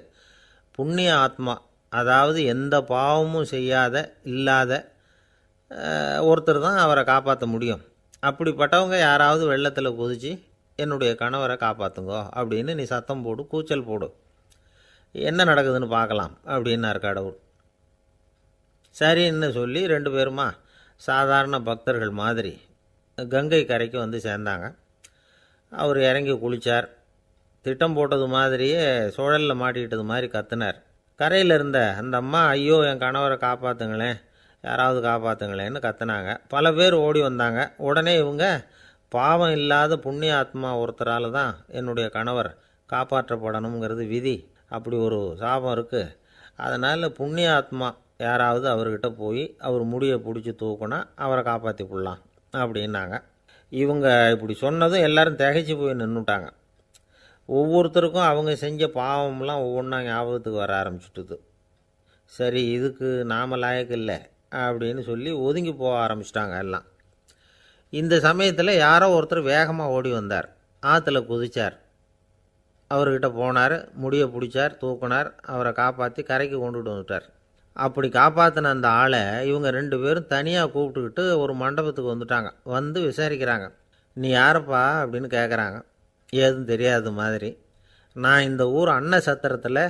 புண்ணிய ஆத்மா, அதாவது எந்த பாவமும் செய்யாத இல்லாத ஒருத்தர் தான் அவரை காப்பாற்ற முடியும். அப்படிப்பட்டவங்க யாராவது வெள்ளத்தில் குதித்து என்னுடைய கணவரை காப்பாற்றுங்கோ அப்படின்னு நீ சத்தம் போடு, கூச்சல் போடு, என்ன நடக்குதுன்னு பார்க்கலாம் அப்படின்னார் கடவுள். சரின்னு சொல்லி 2 பேருமா சாதாரண பக்தர்கள் மாதிரி கங்கை கரைக்கு வந்து சேர்ந்தாங்க. அவர் இறங்கி குளித்தார். திட்டம் போட்டது மாதிரியே சுழலில் மாட்டிக்கிட்டது மாதிரி கத்துனார். கரையில் இருந்த அந்த அம்மா, ஐயோ என் கணவரை காப்பாற்றுங்களேன், யாராவது காப்பாற்றுங்களேன்னு கத்துனாங்க. பல பேர் ஓடி வந்தாங்க. உடனே இவங்க, பாவம் இல்லாத புண்ணிய ஆத்மா ஒருத்தரால் தான் என்னுடைய கணவர் காப்பாற்றப்படணுங்கிறது விதி, அப்படி ஒரு சாபம் இருக்குது, அதனால் புண்ணிய ஆத்மா யாராவது அவர்கிட்ட போய் அவர் முடியை பிடிச்சி தூக்குனா அவரை காப்பாற்றி போடலாம் அப்படின்னாங்க. இவங்க இப்படி சொன்னதும் எல்லோரும் திகைச்சு போய் நின்றுட்டாங்க. ஒவ்வொருத்தருக்கும் அவங்க செஞ்ச பாவம்லாம் ஒவ்வொன்றா ஞாபகத்துக்கு வர ஆரம்பிச்சுட்டுது. சரி, இதுக்கு நாம் லாயக்கு இல்லை அப்படின்னு சொல்லி ஒதுங்கி போக ஆரம்பிச்சிட்டாங்க எல்லாம். இந்த சமயத்தில் யாரோ ஒருத்தர் வேகமாக ஓடி வந்தார். ஆற்றுல குதித்தார். அவர்கிட்ட போனார், முடியை பிடிச்சார், தூக்குனார், அவரை காப்பாற்றி கரைக்கு கொண்டுட்டு வந்துட்டார். அப்படி காப்பாற்றின அந்த ஆளை இவங்க 2 பேரும் தனியாக கூப்பிட்டுக்கிட்டு ஒரு மண்டபத்துக்கு வந்துட்டாங்க. வந்து விசாரிக்கிறாங்க. நீ யாரப்பா அப்படின்னு கேட்குறாங்க. ஏதும் தெரியாத மாதிரி. நான் இந்த ஊர் அன்ன சத்திரத்தில்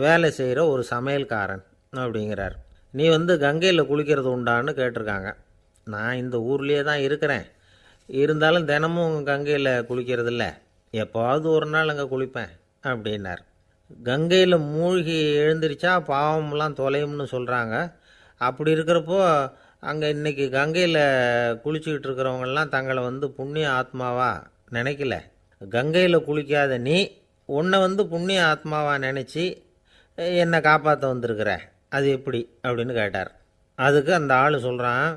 வேலை செய்கிற ஒரு சமையல்காரன் அப்படிங்கிறார். நீ வந்து கங்கையில் குளிக்கிறது உண்டான்னு கேட்டிருக்காங்க. நான் இந்த ஊர்லேயே தான் இருக்கிறேன், இருந்தாலும் தினமும் கங்கையில் குளிக்கிறதில்ல, எப்போவாவது ஒரு நாள் அங்கே குளிப்பேன் அப்படின்னார். கங்கையில் மூழ்கி எழுந்திரிச்சா பாவம்லாம் தொலையும்னு சொல்கிறாங்க. அப்படி இருக்கிறப்போ அங்கே இன்றைக்கி கங்கையில் குளிச்சுக்கிட்டு இருக்கிறவங்கெல்லாம் தங்களை வந்து புண்ணிய ஆத்மாவா நினைக்கல. கங்கையில் குளிக்காத நீ உன்னை வந்து புண்ணிய ஆத்மாவாக நினச்சி என்னை காப்பாற்ற வந்திருக்கிற அது எப்படி அப்படின்னு கேட்டார். அதுக்கு அந்த ஆள் சொல்கிறான்,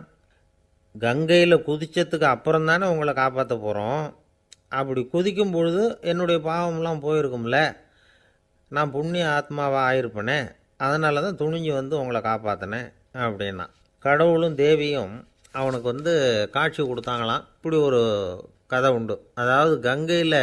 கங்கையில் குதித்ததுக்கு அப்புறம் தானே உங்களை காப்பாற்ற போகிறோம். அப்படி குதிக்கும் பொழுது என்னுடைய பாவம்லாம் போயிருக்கும்ல, நான் புண்ணிய ஆத்மாவாக ஆயிருப்பேனே, அதனால தான் துணிஞ்சு வந்து உங்களை காப்பாற்றினேன் அப்படின்னா. கடவுளும் தேவியும் அவனுக்கு காட்சி கொடுத்தாங்களாம். இப்படி ஒரு கதை உண்டு. அதாவது கங்கையில்